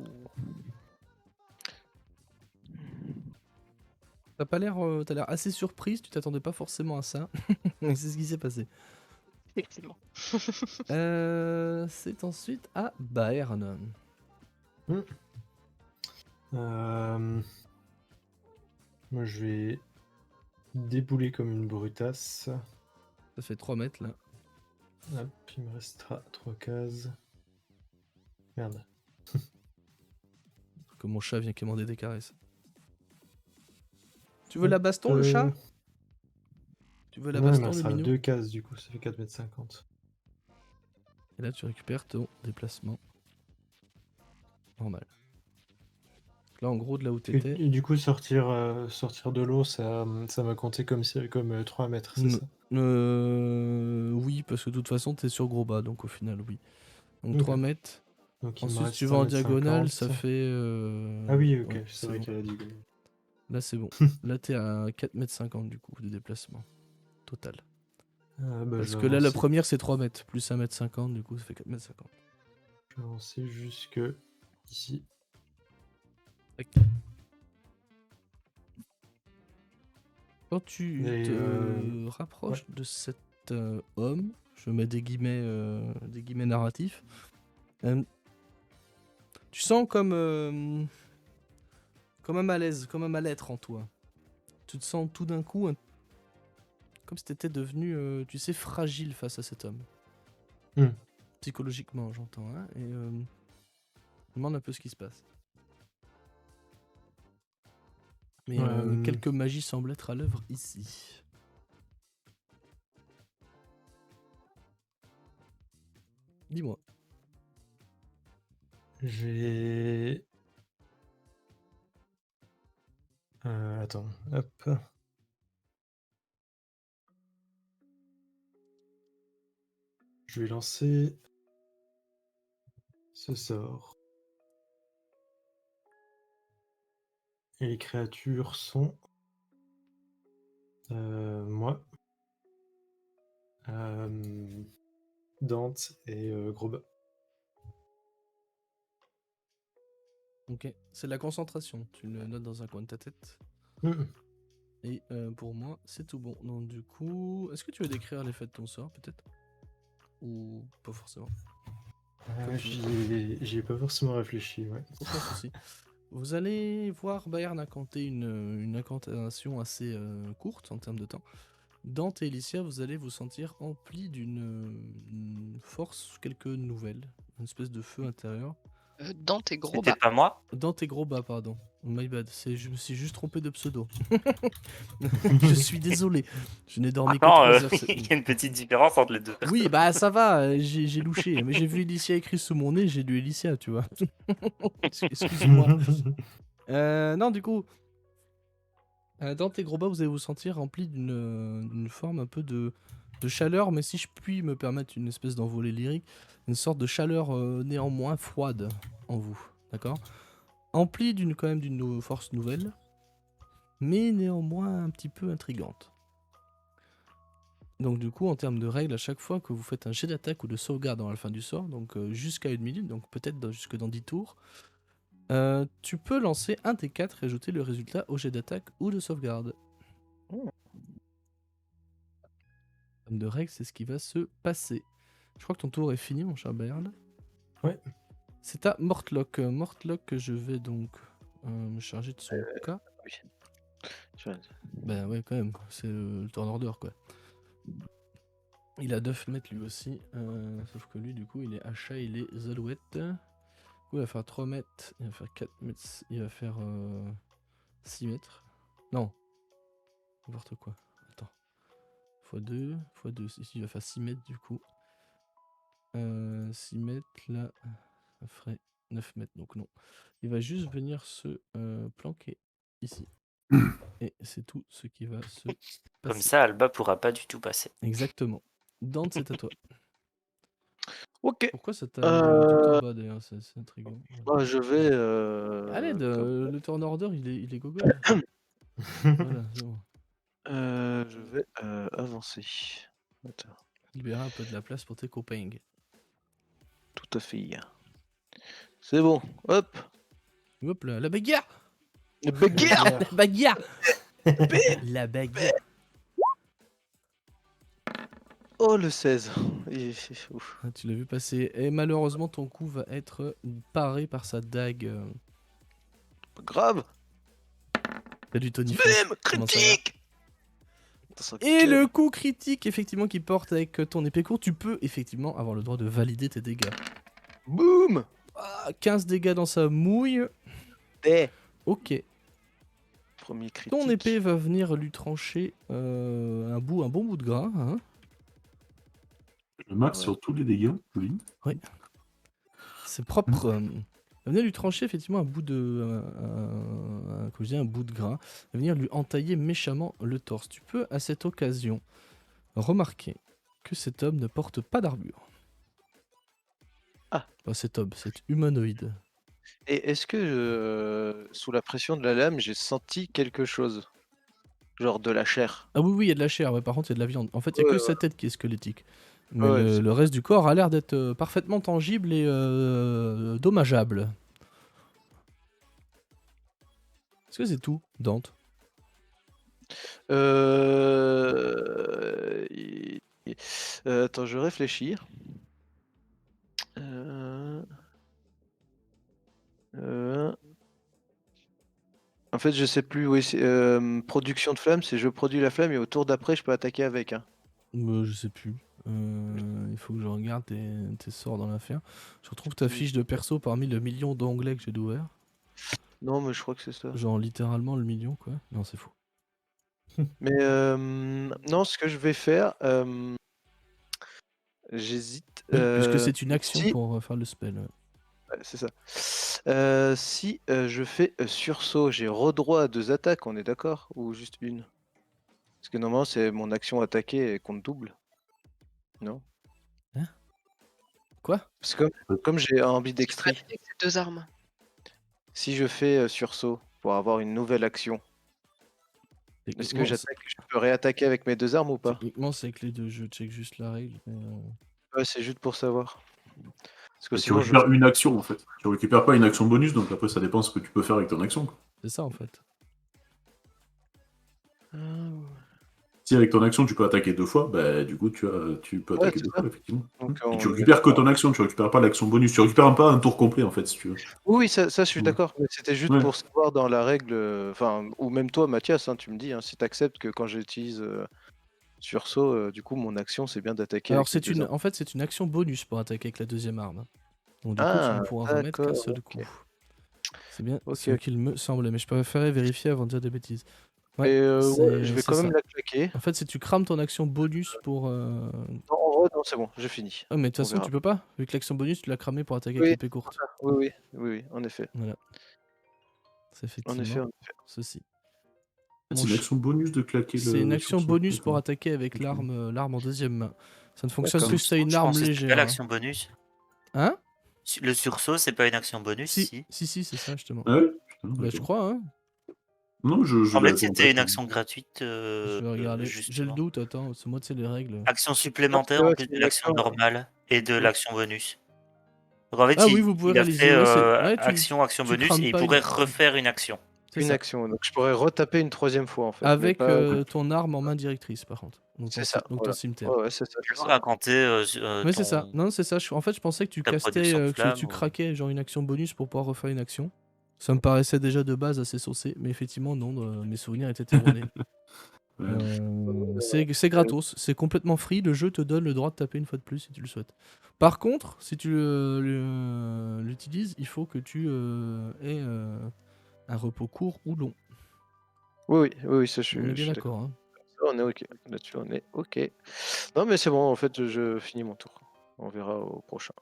[SPEAKER 1] T'as l'air assez surprise, tu t'attendais pas forcément à ça. Mais c'est ce qui s'est passé.
[SPEAKER 5] Effectivement.
[SPEAKER 1] C'est ensuite à Baern.
[SPEAKER 3] Moi, je vais débouler comme une brutasse.
[SPEAKER 1] Ça fait 3 mètres là.
[SPEAKER 3] Hop, il me restera 3 cases. Merde.
[SPEAKER 1] Que mon chat vient quémander des caresses. Tu veux la baston, le chat? Tu veux la
[SPEAKER 3] Ouais, il me
[SPEAKER 1] baston, le
[SPEAKER 3] restera
[SPEAKER 1] minou?
[SPEAKER 3] 2 cases du coup, ça fait 4,50 m.
[SPEAKER 1] Et là, tu récupères ton déplacement. Normal. Là, en gros, de là où t'étais.
[SPEAKER 3] Et du coup, sortir de l'eau, ça m'a compté comme 3 mètres, c'est ça?
[SPEAKER 1] Oui, parce que de toute façon, t'es sur gros bas, donc au final, oui. Donc
[SPEAKER 3] Ok.
[SPEAKER 1] 3 mètres.
[SPEAKER 3] Donc il me
[SPEAKER 1] Ensuite,
[SPEAKER 3] reste
[SPEAKER 1] tu vas en
[SPEAKER 3] 1,50 m.
[SPEAKER 1] diagonale, ça fait.
[SPEAKER 3] Ah oui, ok,
[SPEAKER 1] ouais,
[SPEAKER 3] c'est vrai
[SPEAKER 1] bon.
[SPEAKER 3] qu'elle a dit.
[SPEAKER 1] Là, c'est bon. Là, t'es à 4,50 m du coup de déplacement. Total. Parce que là, la première, c'est 3 mètres. Plus 1,50 m, du coup, ça fait 4,50 m.
[SPEAKER 3] Je vais avancer jusque ici.
[SPEAKER 1] Quand tu te rapproches de cet homme, je mets des guillemets narratifs, tu sens comme un malaise, comme un mal-être en toi. Tu te sens tout d'un coup comme si tu étais devenu, tu sais, fragile face à cet homme. Psychologiquement, j'entends. Hein, et je me demande un peu ce qui se passe. Mais quelques magies semblent être à l'œuvre ici. Dis-moi.
[SPEAKER 3] J'ai... attends, hop. Je vais lancer ce sort. Et les créatures sont... moi. Dante et Groba.
[SPEAKER 1] Ok, c'est la concentration. Tu le notes dans un coin de ta tête. Et pour moi, c'est tout bon. Donc du coup, est-ce que tu veux décrire l'effet de ton sort, peut-être? Ou pas forcément?
[SPEAKER 3] J'y ai pas forcément réfléchi, ouais.
[SPEAKER 1] Aucun souci. Vous allez voir Bayern incanter une incantation assez courte en termes de temps. Dante et Alicia, vous allez vous sentir emplis d'une force, quelque nouvelle. Une espèce de feu intérieur.
[SPEAKER 5] Dante et gros
[SPEAKER 6] C'était
[SPEAKER 5] bas.
[SPEAKER 6] pas moi?
[SPEAKER 1] Dante et gros bas, pardon. My bad. Je me suis juste trompé de pseudo. Je suis désolé. Je n'ai dormi que 3 heures.
[SPEAKER 6] Il y a une petite différence entre les deux.
[SPEAKER 1] Oui, bah ça va, j'ai louché. Mais j'ai vu Alicia écrit sous mon nez, j'ai lu Alicia, tu vois. Excuse-moi. Non, du coup, dans tes gros bas, vous allez vous sentir rempli d'une forme un peu de chaleur, mais si je puis me permettre une espèce d'envolée lyrique, une sorte de chaleur néanmoins froide en vous, d'accord? Empli quand même d'une force nouvelle, mais néanmoins un petit peu intrigante. Donc du coup, en termes de règles, à chaque fois que vous faites un jet d'attaque ou de sauvegarde dans la fin du sort, donc jusqu'à 1 minute, donc peut-être jusque dans 10 tours, Tu peux lancer un des 4 et ajouter le résultat au jet d'attaque ou de sauvegarde.
[SPEAKER 2] Oh.
[SPEAKER 1] Comme de règle, c'est ce qui va se passer. Je crois que ton tour est fini, mon cher Bayard.
[SPEAKER 3] Ouais.
[SPEAKER 1] C'est à Mortlock. Mortlock, je vais donc me charger de son cas.
[SPEAKER 2] Oui. Je-
[SPEAKER 1] Ben ouais, quand même, c'est le turn order, quoi. Il a 9 mètres lui aussi, sauf que lui, du coup, il est achat, il est alouettes. Du coup, il va faire 3 mètres, il va faire 4 mètres, il va faire 6 mètres. Non, n'importe quoi. Attends. x2, ici, il va faire 6 mètres, du coup. 6 mètres, là, ça ferait 9 mètres, donc non. Il va juste venir se planquer ici. Et c'est tout ce qui va se passer.
[SPEAKER 6] Comme ça, Alba pourra pas du tout passer.
[SPEAKER 1] Exactement. Dante, c'est à toi.
[SPEAKER 2] Ok.
[SPEAKER 1] Pourquoi ça t'a mis tout en bas d'ailleurs? C'est intriguant. Voilà.
[SPEAKER 2] Bah, je vais.
[SPEAKER 1] À l'aide,
[SPEAKER 2] comme-
[SPEAKER 1] le turn order il est gogol. Voilà, c'est bon.
[SPEAKER 2] Je vais avancer. Attends,
[SPEAKER 1] Libérer un peu de la place pour tes copains.
[SPEAKER 2] tout à fait. C'est bon. Hop.
[SPEAKER 1] Hop là, la bagarre!
[SPEAKER 2] Bagarre.
[SPEAKER 1] La bagarre! La bagarre!
[SPEAKER 2] Oh, le 16. Ouf.
[SPEAKER 1] Ah, tu l'as vu passer. Et malheureusement, ton coup va être paré par sa dague.
[SPEAKER 2] Grave.
[SPEAKER 1] T'as du Tony
[SPEAKER 2] Bim.
[SPEAKER 1] Comment ça va?
[SPEAKER 2] Critique. Attends,
[SPEAKER 1] Et
[SPEAKER 2] quel-
[SPEAKER 1] le coup critique, effectivement, qui porte avec ton épée courte, tu peux effectivement avoir le droit de valider tes dégâts.
[SPEAKER 2] Boum.
[SPEAKER 1] Ah, 15 dégâts dans sa mouille.
[SPEAKER 2] Eh.
[SPEAKER 1] Ok.
[SPEAKER 2] Premier critique.
[SPEAKER 1] Ton épée va venir lui trancher un bon bout de gras. Hein.
[SPEAKER 4] Le max
[SPEAKER 2] Ouais.
[SPEAKER 4] sur tous les dégâts, oui.
[SPEAKER 1] C'est propre. Elle venir lui trancher effectivement un bout de, comme je disais, un bout de gras. Elle venir lui entailler méchamment le torse. Tu peux à cette occasion remarquer que cet homme ne porte pas d'armure.
[SPEAKER 2] Ah.
[SPEAKER 1] Pas cet homme, cet humanoïde.
[SPEAKER 2] Et est-ce que sous la pression de la lame, j'ai senti quelque chose? Genre de la chair.
[SPEAKER 1] Ah oui, oui, il y a de la chair, ouais, par contre, il y a de la viande. En fait, il n'y a
[SPEAKER 2] Ouais,
[SPEAKER 1] que sa tête qui est squelettique. Mais
[SPEAKER 2] Ouais,
[SPEAKER 1] le reste du corps a l'air d'être parfaitement tangible et dommageable. Est-ce que c'est tout, Dante?
[SPEAKER 2] Attends, je réfléchis. Euh, En fait, je sais plus. Oui, c'est production de flamme, c'est je produis la flamme et au tour d'après, je peux attaquer avec. Hein.
[SPEAKER 1] Je sais plus. Il faut que je regarde tes sorts dans l'affaire. Je retrouve ta fiche de perso parmi le million d'onglets que j'ai d'ouvert.
[SPEAKER 2] Non, mais je crois que c'est ça.
[SPEAKER 1] Genre littéralement le million, quoi. Non, c'est faux.
[SPEAKER 2] Mais non, ce que je vais faire, j'hésite.
[SPEAKER 1] Oui, puisque c'est une action
[SPEAKER 2] si-
[SPEAKER 1] pour faire le spell.
[SPEAKER 2] Ouais, c'est ça. Si je fais sursaut, j'ai redroit à 2 attaques, on est d'accord? Ou juste une? Parce que normalement, c'est mon action attaquée et compte double. Non?
[SPEAKER 1] Quoi?
[SPEAKER 2] Parce que comme j'ai un
[SPEAKER 5] C'est
[SPEAKER 2] ambidextrie,
[SPEAKER 5] pratique avec ces 2 armes.
[SPEAKER 2] si je fais sursaut pour avoir une nouvelle action, est-ce que je peux réattaquer avec mes 2 armes ou pas?
[SPEAKER 1] Techniquement, c'est avec les deux. Je check juste la règle. Mais,
[SPEAKER 2] Ouais, c'est juste pour savoir. Parce que
[SPEAKER 4] Tu
[SPEAKER 2] sinon, je...
[SPEAKER 4] récupères une action en fait. Tu récupères pas une action bonus, donc après ça dépend ce que tu peux faire avec ton action. Quoi.
[SPEAKER 1] c'est ça en fait.
[SPEAKER 4] Si avec ton action tu peux attaquer 2 fois, bah du coup tu peux
[SPEAKER 2] Ouais,
[SPEAKER 4] attaquer
[SPEAKER 2] c'est
[SPEAKER 4] 2
[SPEAKER 2] ça.
[SPEAKER 4] fois effectivement.
[SPEAKER 2] Donc,
[SPEAKER 4] Et
[SPEAKER 2] on
[SPEAKER 4] tu
[SPEAKER 2] est
[SPEAKER 4] récupères que
[SPEAKER 2] d'accord.
[SPEAKER 4] ton action, tu récupères pas l'action bonus. Tu récupères pas un tour complet en fait si tu veux.
[SPEAKER 2] Oui, ça je suis
[SPEAKER 4] Ouais.
[SPEAKER 2] d'accord. Mais c'était juste
[SPEAKER 4] Ouais.
[SPEAKER 2] pour savoir dans la règle, enfin, ou même toi, Mathias, hein, tu me dis, hein, si tu acceptes que quand j'utilise sursaut, du coup, mon action, c'est bien d'attaquer
[SPEAKER 1] Alors
[SPEAKER 2] avec les
[SPEAKER 1] c'est
[SPEAKER 2] 2 armes.
[SPEAKER 1] en fait c'est une action bonus pour attaquer avec la deuxième arme. Donc du coup tu
[SPEAKER 2] Ah,
[SPEAKER 1] ne pourras remettre qu'un
[SPEAKER 2] d'accord,
[SPEAKER 1] seul
[SPEAKER 2] ok.
[SPEAKER 1] coup. C'est bien
[SPEAKER 2] Ok,
[SPEAKER 1] ce
[SPEAKER 2] ok.
[SPEAKER 1] qu'il me semblait, mais je préférais vérifier avant de dire des bêtises. Ouais,
[SPEAKER 2] Et ouais, je vais
[SPEAKER 1] c'est
[SPEAKER 2] quand même
[SPEAKER 1] ça.
[SPEAKER 2] la claquer.
[SPEAKER 1] En fait, c'est tu crames ton action bonus pour.
[SPEAKER 2] Non, en vrai, non, c'est bon, j'ai fini.
[SPEAKER 1] Ah, mais de toute
[SPEAKER 2] On
[SPEAKER 1] façon,
[SPEAKER 2] verra.
[SPEAKER 1] tu peux pas. Vu que l'action bonus, tu l'as cramé pour attaquer avec
[SPEAKER 2] Oui,
[SPEAKER 1] l'épée courte.
[SPEAKER 2] oui, en effet.
[SPEAKER 1] Voilà. C'est
[SPEAKER 2] En
[SPEAKER 1] effectivement
[SPEAKER 2] effet, en effet.
[SPEAKER 1] ceci.
[SPEAKER 4] C'est
[SPEAKER 1] Mon
[SPEAKER 4] une
[SPEAKER 1] ch-
[SPEAKER 4] action bonus de claquer le.
[SPEAKER 1] C'est une action
[SPEAKER 4] sursaut.
[SPEAKER 1] bonus pour
[SPEAKER 4] D'accord.
[SPEAKER 1] attaquer avec
[SPEAKER 4] Ok.
[SPEAKER 1] l'arme en deuxième main. Ça ne fonctionne
[SPEAKER 2] D'accord.
[SPEAKER 1] que si t'as une
[SPEAKER 6] Je
[SPEAKER 1] arme
[SPEAKER 6] pensais que c'était pas
[SPEAKER 1] légère.
[SPEAKER 6] l'action bonus.
[SPEAKER 1] Hein?
[SPEAKER 6] Le sursaut, c'est pas une action bonus,
[SPEAKER 1] Si, c'est ça, justement.
[SPEAKER 4] Ah ouais Putain,
[SPEAKER 1] Bah, je
[SPEAKER 4] d'accord.
[SPEAKER 1] crois, hein.
[SPEAKER 4] Non,
[SPEAKER 6] Il me
[SPEAKER 4] je
[SPEAKER 6] semblait
[SPEAKER 4] l'avais
[SPEAKER 6] que
[SPEAKER 4] pas en
[SPEAKER 6] c'était
[SPEAKER 4] tête,
[SPEAKER 6] une
[SPEAKER 4] mais-
[SPEAKER 6] action gratuite.
[SPEAKER 1] Je vais regarder. J'ai le
[SPEAKER 6] Justement.
[SPEAKER 1] doute, attends. C'est moi, c'est les règles.
[SPEAKER 6] Action supplémentaire
[SPEAKER 2] ouais,
[SPEAKER 6] en plus
[SPEAKER 2] c'est
[SPEAKER 6] de
[SPEAKER 2] une
[SPEAKER 6] l'action
[SPEAKER 2] action, ouais.
[SPEAKER 6] normale et de l'action bonus. Donc en fait,
[SPEAKER 1] Ah oui, vous pouvez
[SPEAKER 6] il a
[SPEAKER 1] réaliser.
[SPEAKER 6] fait
[SPEAKER 1] Ouais, ouais,
[SPEAKER 6] action
[SPEAKER 1] tu
[SPEAKER 6] bonus
[SPEAKER 1] crames
[SPEAKER 6] et il
[SPEAKER 1] pas
[SPEAKER 6] pourrait
[SPEAKER 1] une-
[SPEAKER 6] refaire une action.
[SPEAKER 1] C'est
[SPEAKER 2] Une
[SPEAKER 1] ça.
[SPEAKER 2] action. Donc je pourrais retaper une troisième fois en fait. mais
[SPEAKER 1] Avec
[SPEAKER 2] pas...
[SPEAKER 1] ton arme en main directrice, par contre. Donc
[SPEAKER 2] C'est
[SPEAKER 1] ton,
[SPEAKER 2] ça.
[SPEAKER 1] donc ton
[SPEAKER 2] Voilà.
[SPEAKER 1] cimetière.
[SPEAKER 2] Ouais, c'est ça.
[SPEAKER 6] Tu
[SPEAKER 2] C'est
[SPEAKER 6] peux
[SPEAKER 2] ça.
[SPEAKER 6] raconter
[SPEAKER 1] Oui, c'est ça. Non, c'est ça. En fait, je pensais que tu
[SPEAKER 6] ta
[SPEAKER 1] castais,
[SPEAKER 6] production de
[SPEAKER 1] que
[SPEAKER 6] flammes.
[SPEAKER 1] tu craquais genre une action bonus pour pouvoir refaire une action. Ça me paraissait déjà de base assez saucé, mais effectivement, non, mes souvenirs étaient erronés.
[SPEAKER 4] Ouais.
[SPEAKER 1] C'est gratos, c'est complètement free. Le jeu te donne le droit de taper une fois de plus si tu le souhaites. Par contre, si tu l'utilises, il faut que tu aies un repos court ou long.
[SPEAKER 2] Oui, ça je
[SPEAKER 1] On est
[SPEAKER 2] suis
[SPEAKER 1] bien
[SPEAKER 2] d'accord.
[SPEAKER 1] d'accord. Hein.
[SPEAKER 2] Ça, on est ok. Là-dessus, on est ok. Non, mais c'est bon, en fait, je finis mon tour. On verra au prochain.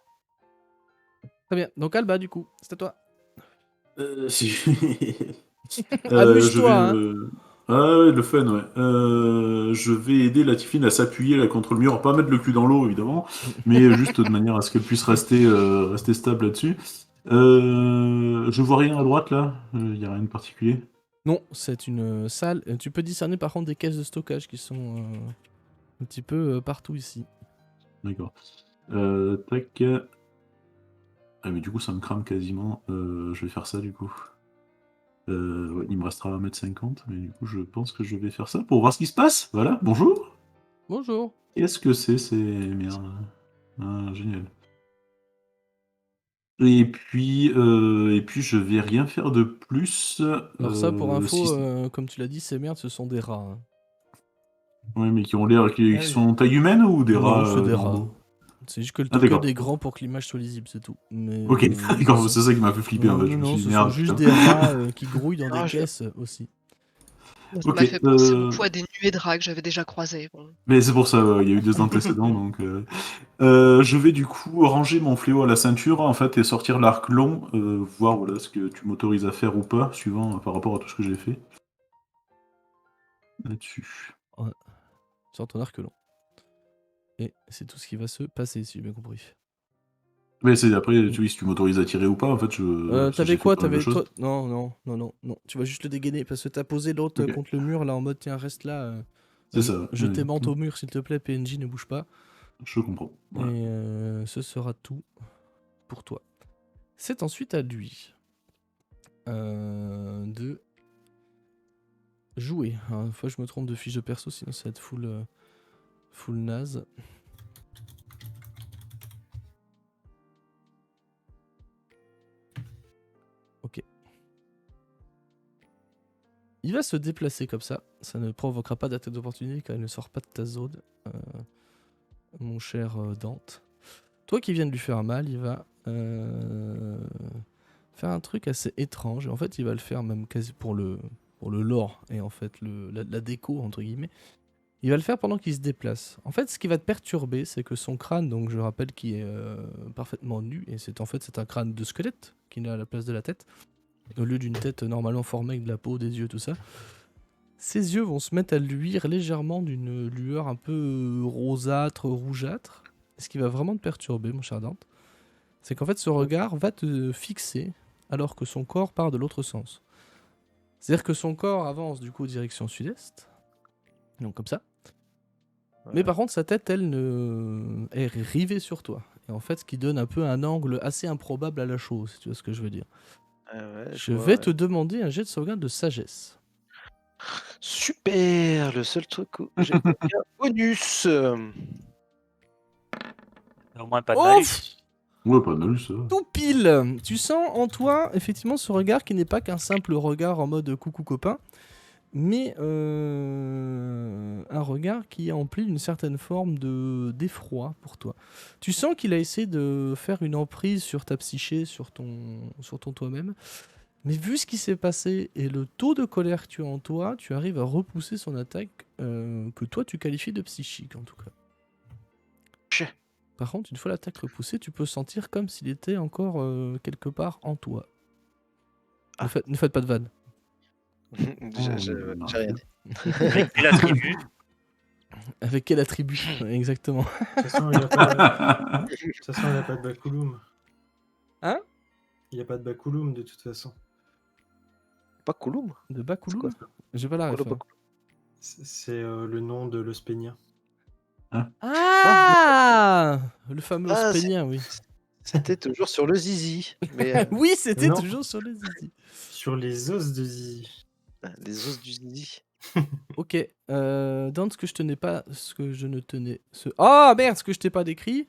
[SPEAKER 1] Très bien. Donc Alba, du coup, c'est à toi.
[SPEAKER 4] Si.
[SPEAKER 1] Amuse-toi,
[SPEAKER 4] Je vais.
[SPEAKER 1] hein.
[SPEAKER 4] Ah ouais, le fun, ouais. Je vais aider la Tiffine à s'appuyer là contre le mur, pas mettre le cul dans l'eau évidemment, mais juste de manière à ce qu'elle puisse rester stable là-dessus. Je vois rien à droite là, il y a rien de particulier.
[SPEAKER 1] Non, c'est une salle. Tu peux discerner par contre des caisses de stockage qui sont un petit peu partout ici.
[SPEAKER 4] D'accord. Tac. Ah mais du coup ça me crame quasiment. Je vais faire ça du coup. Ouais, il me restera 1m50, mais du coup je pense que je vais faire ça pour voir ce qui se passe. Voilà, bonjour.
[SPEAKER 1] Bonjour.
[SPEAKER 4] Qu'est-ce que c'est ces merdes? Ah, génial. Et puis je vais rien faire de plus.
[SPEAKER 1] Alors ça, pour info,
[SPEAKER 4] si-
[SPEAKER 1] comme tu l'as dit, ces merdes, ce sont des rats. Hein.
[SPEAKER 4] Ouais, mais qui ont l'air, qui
[SPEAKER 3] Ah oui.
[SPEAKER 4] sont taille humaine ou des
[SPEAKER 1] Non,
[SPEAKER 4] rats
[SPEAKER 1] c'est des rats.
[SPEAKER 4] normaux?
[SPEAKER 1] C'est juste que le
[SPEAKER 4] Ah,
[SPEAKER 1] token
[SPEAKER 4] d'accord.
[SPEAKER 1] est grand pour que l'image soit lisible, c'est tout. Mais,
[SPEAKER 4] Ok, d'accord,
[SPEAKER 1] c'est
[SPEAKER 4] c'est ça qui m'a fait flipper en fait. Je me
[SPEAKER 1] non,
[SPEAKER 4] suis dit
[SPEAKER 1] ce
[SPEAKER 4] merde.
[SPEAKER 1] sont juste
[SPEAKER 4] Putain.
[SPEAKER 1] des rats qui grouillent dans
[SPEAKER 2] Ah,
[SPEAKER 1] des
[SPEAKER 2] je-
[SPEAKER 1] caisses aussi.
[SPEAKER 5] Ça
[SPEAKER 4] Ok,
[SPEAKER 5] m'a fait penser beaucoup à des nuées de rats que j'avais déjà croisées. Bon.
[SPEAKER 4] mais c'est pour ça, il y a eu des antécédents donc. Je vais du coup ranger mon fléau à la ceinture en fait et sortir l'arc long, voir voilà ce que tu m'autorises à faire ou pas, suivant par rapport à tout ce que j'ai fait. Là-dessus.
[SPEAKER 1] Sur ton arc long. Et c'est tout ce qui va se passer, si j'ai bien compris.
[SPEAKER 4] Mais c'est après, tu vois, si tu m'autorises à tirer ou pas, en fait, voilà,
[SPEAKER 1] T'avais
[SPEAKER 4] j'ai fait
[SPEAKER 1] quoi?
[SPEAKER 4] pas mal de
[SPEAKER 1] T'avais
[SPEAKER 4] choses.
[SPEAKER 1] toi? Non. Tu vas juste le dégainer parce que t'as posé l'autre
[SPEAKER 4] Ok.
[SPEAKER 1] contre le mur là en mode tiens reste là.
[SPEAKER 4] C'est ça.
[SPEAKER 1] Je
[SPEAKER 4] ouais.
[SPEAKER 1] t'aimante au mur s'il te plaît, PNJ ne bouge pas.
[SPEAKER 4] Je comprends. Voilà.
[SPEAKER 1] Et ce sera tout pour toi. C'est ensuite à lui de jouer. Alors, une fois je me trompe de fiche de perso, sinon ça va être full naze. Ok. Il va se déplacer comme ça. Ça ne provoquera pas d'attaque d'opportunité car il ne sort pas de ta zone, mon cher Dante. Toi qui viens de lui faire mal, il va faire un truc assez étrange. En fait, il va le faire même quasi pour le lore et en fait la déco entre guillemets. Il va le faire pendant qu'il se déplace. En fait, ce qui va te perturber, c'est que son crâne, donc je rappelle qu'il est parfaitement nu, et c'est un crâne de squelette qui est à la place de la tête, au lieu d'une tête normalement formée avec de la peau, des yeux, tout ça. Ses yeux vont se mettre à luire légèrement d'une lueur un peu rosâtre, rougeâtre. Ce qui va vraiment te perturber, mon cher Dante, c'est qu'en fait, ce regard va te fixer alors que son corps part de l'autre sens. C'est-à-dire que son corps avance du coup direction sud-est, donc comme ça. Mais par contre, sa tête, elle, est rivée sur toi. Et en fait, ce qui donne un peu un angle assez improbable à la chose, si tu vois ce que je veux dire.
[SPEAKER 2] Ouais,
[SPEAKER 1] Je
[SPEAKER 2] vois,
[SPEAKER 1] vais
[SPEAKER 2] ouais.
[SPEAKER 1] te demander un jet de sauvegarde de sagesse.
[SPEAKER 2] Super, le seul truc où j'ai pas bien bonus.
[SPEAKER 6] Au moins pas de
[SPEAKER 1] Oh,
[SPEAKER 6] malus.
[SPEAKER 4] Ouais, pas mal, ça.
[SPEAKER 1] Tout pile. Tu sens en toi, effectivement, ce regard qui n'est pas qu'un simple regard en mode coucou copain, mais un regard qui est empli d'une certaine forme d'effroi pour toi. Tu sens qu'il a essayé de faire une emprise sur ta psyché, sur ton toi-même, mais vu ce qui s'est passé et le taux de colère que tu as en toi, tu arrives à repousser son attaque que toi tu qualifies de psychique en tout cas.
[SPEAKER 2] Chais.
[SPEAKER 1] Par contre, une fois l'attaque repoussée, tu peux sentir comme s'il était encore quelque part en toi.
[SPEAKER 2] Ah.
[SPEAKER 1] Ne faites pas de vanne.
[SPEAKER 2] J'ai rien dit.
[SPEAKER 6] Avec quel attribut?
[SPEAKER 1] Avec quel attribut exactement?
[SPEAKER 3] De toute façon, il n'y a pas de Bakuloum.
[SPEAKER 1] Hein?
[SPEAKER 3] Il n'y a pas de Bakuloum de toute façon.
[SPEAKER 2] Pas Kouloum.
[SPEAKER 1] De
[SPEAKER 2] C'est
[SPEAKER 1] Bakuloum?
[SPEAKER 2] quoi ça?
[SPEAKER 1] J'ai pas la
[SPEAKER 2] Quoi, le
[SPEAKER 1] ref.
[SPEAKER 2] Bakuloum
[SPEAKER 3] C'est le nom de l'Ospénien.
[SPEAKER 1] Ah, le fameux
[SPEAKER 2] Ah,
[SPEAKER 1] Ospénien, oui.
[SPEAKER 2] C'était toujours sur le zizi. Mais
[SPEAKER 1] Oui, c'était
[SPEAKER 3] Non.
[SPEAKER 1] toujours sur le zizi.
[SPEAKER 3] Sur les os de Zizi.
[SPEAKER 2] les os du zizi.
[SPEAKER 1] Ok. Dans ce que je tenais pas, ce que je ne tenais, ah merde, ce que je t'ai pas décrit,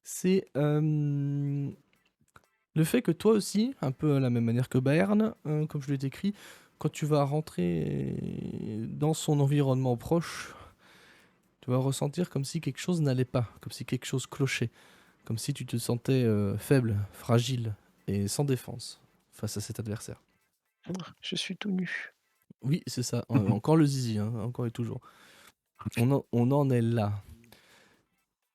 [SPEAKER 1] c'est le fait que toi aussi, un peu à la même manière que Bayern, comme je l'ai décrit, quand tu vas rentrer dans son environnement proche, tu vas ressentir comme si quelque chose n'allait pas, comme si quelque chose clochait, comme si tu te sentais faible, fragile et sans défense face à cet adversaire.
[SPEAKER 2] Je suis tout nu.
[SPEAKER 1] Oui, c'est ça. Encore le zizi, hein, encore et toujours. On en est là.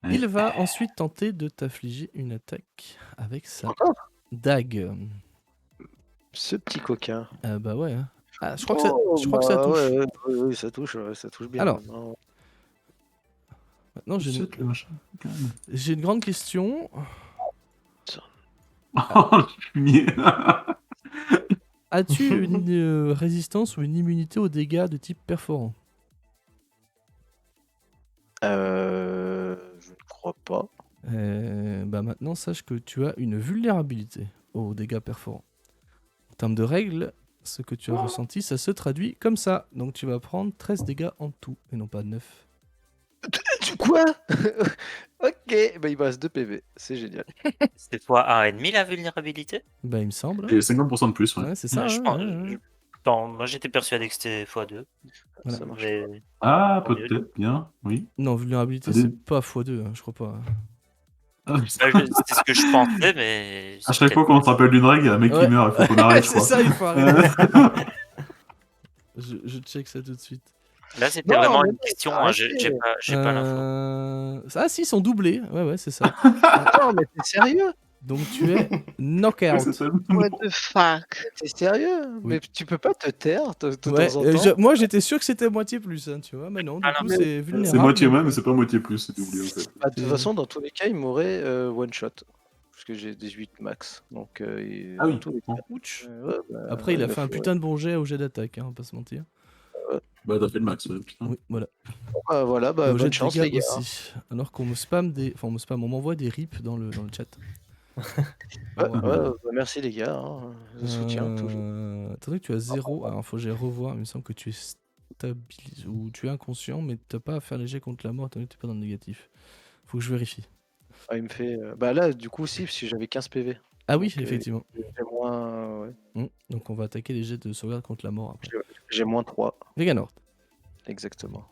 [SPEAKER 4] Ouais.
[SPEAKER 1] Il va ensuite tenter de t'affliger une attaque avec sa
[SPEAKER 2] Encore
[SPEAKER 1] dague.
[SPEAKER 2] Ce petit coquin.
[SPEAKER 1] Bah ouais. Hein. Ah, je crois que ça
[SPEAKER 2] bah
[SPEAKER 1] touche.
[SPEAKER 2] ouais, oui, ça touche bien.
[SPEAKER 1] Alors.
[SPEAKER 2] maintenant.
[SPEAKER 1] Maintenant, j'ai
[SPEAKER 4] C'est le machin, quand même.
[SPEAKER 1] une grande question.
[SPEAKER 4] Oh, fumier.
[SPEAKER 1] As-tu une résistance ou une immunité aux dégâts de type perforant?
[SPEAKER 2] Je ne crois pas.
[SPEAKER 1] Bah maintenant, sache que tu as une vulnérabilité aux dégâts perforants. En termes de règles, ce que tu as ressenti, ça se traduit comme ça. Donc tu vas prendre 13 dégâts en tout, et non pas 9.
[SPEAKER 2] Quoi? Ok, bah il me reste 2 PV. C'est génial.
[SPEAKER 6] C'est fois 1,5 la vulnérabilité?
[SPEAKER 1] Bah il me semble.
[SPEAKER 4] Et 50% de plus, ouais.
[SPEAKER 1] Ouais, c'est ça.
[SPEAKER 6] Je
[SPEAKER 1] hein,
[SPEAKER 6] pense-
[SPEAKER 1] ouais, ouais.
[SPEAKER 6] je- Non, moi j'étais persuadé que c'était x2.
[SPEAKER 1] Voilà.
[SPEAKER 2] Ça marche.
[SPEAKER 6] Mais...
[SPEAKER 4] Ah,
[SPEAKER 6] Tant mieux.
[SPEAKER 4] peut-être, bien, oui.
[SPEAKER 1] Non, vulnérabilité,
[SPEAKER 4] Des-
[SPEAKER 1] c'est pas x2, hein, je crois pas.
[SPEAKER 4] Ah,
[SPEAKER 6] C'était ce que je pensais, mais...
[SPEAKER 4] à
[SPEAKER 6] c'est
[SPEAKER 4] chaque fois
[SPEAKER 6] peut-être-
[SPEAKER 4] qu'on se rappelle d'une règle, il y a un mec
[SPEAKER 1] Ouais.
[SPEAKER 4] qui meurt, il faut qu'on arrête, je
[SPEAKER 1] C'est
[SPEAKER 4] crois.
[SPEAKER 1] ça, il faut arrêter. Je check ça tout de suite.
[SPEAKER 6] Là, c'était
[SPEAKER 2] Non,
[SPEAKER 6] vraiment
[SPEAKER 2] mais
[SPEAKER 6] une
[SPEAKER 2] non,
[SPEAKER 6] question,
[SPEAKER 2] arrêtez.
[SPEAKER 6] j'ai pas l'info.
[SPEAKER 1] Ah si, ils sont doublés. Ouais, c'est ça.
[SPEAKER 2] Non, mais t'es sérieux?
[SPEAKER 1] Donc tu es
[SPEAKER 4] Ouais,
[SPEAKER 1] knockout.
[SPEAKER 4] c'est tellement
[SPEAKER 5] What
[SPEAKER 4] bon.
[SPEAKER 5] the fuck?
[SPEAKER 2] T'es sérieux?
[SPEAKER 1] Oui.
[SPEAKER 2] Mais tu peux pas te taire de
[SPEAKER 1] Ouais,
[SPEAKER 2] temps en temps?
[SPEAKER 1] moi j'étais sûr que c'était moitié plus, hein, tu vois, mais non, du
[SPEAKER 6] Ah non,
[SPEAKER 1] coup
[SPEAKER 2] mais-
[SPEAKER 1] c'est vulnérable.
[SPEAKER 4] C'est moitié
[SPEAKER 1] donc,
[SPEAKER 4] moins, mais c'est pas moitié plus, c'est doublé en fait.
[SPEAKER 2] Bah, de toute
[SPEAKER 1] C'est-
[SPEAKER 2] façon, dans tous les cas, il m'aurait one shot. Parce que j'ai 18 max. Donc,
[SPEAKER 4] Ah
[SPEAKER 2] dans
[SPEAKER 4] oui,
[SPEAKER 2] tous les
[SPEAKER 4] bon.
[SPEAKER 2] cas.
[SPEAKER 1] Ouch.
[SPEAKER 2] Ouais, bah,
[SPEAKER 1] Après, il a
[SPEAKER 2] me
[SPEAKER 1] fait un
[SPEAKER 2] faut,
[SPEAKER 1] putain de bon jet au jet d'attaque, hein, on va pas se mentir.
[SPEAKER 4] Bah t'as fait le max, ouais, putain.
[SPEAKER 1] Oui, voilà.
[SPEAKER 2] ouais. Voilà,
[SPEAKER 1] Et
[SPEAKER 2] bah,
[SPEAKER 1] au jet
[SPEAKER 2] bonne
[SPEAKER 1] de
[SPEAKER 2] chance,
[SPEAKER 1] dégâts
[SPEAKER 2] les gars.
[SPEAKER 1] aussi. Alors qu'on me spam on m'envoie des rips dans le chat.
[SPEAKER 2] Ouais,
[SPEAKER 1] Bon,
[SPEAKER 2] ouais, bah, merci, les gars. Hein, le soutien, toujours.
[SPEAKER 1] Attendez, que tu as 0. Alors, faut que j'aille revoir. Il me semble que tu es stabilisé ou tu es inconscient, mais t'as pas à faire les jets contre la mort. Attendez, t'es pas dans le négatif. Faut que je vérifie.
[SPEAKER 2] Ah, il me fait. Bah là, du coup, si, parce que j'avais 15 PV.
[SPEAKER 1] Ah oui,
[SPEAKER 2] Donc,
[SPEAKER 1] effectivement.
[SPEAKER 2] J'ai moins, ouais,
[SPEAKER 1] Donc, on va attaquer les jets de sauvegarde contre la mort après.
[SPEAKER 2] j'ai moins 3,
[SPEAKER 1] Veganord,
[SPEAKER 2] exactement.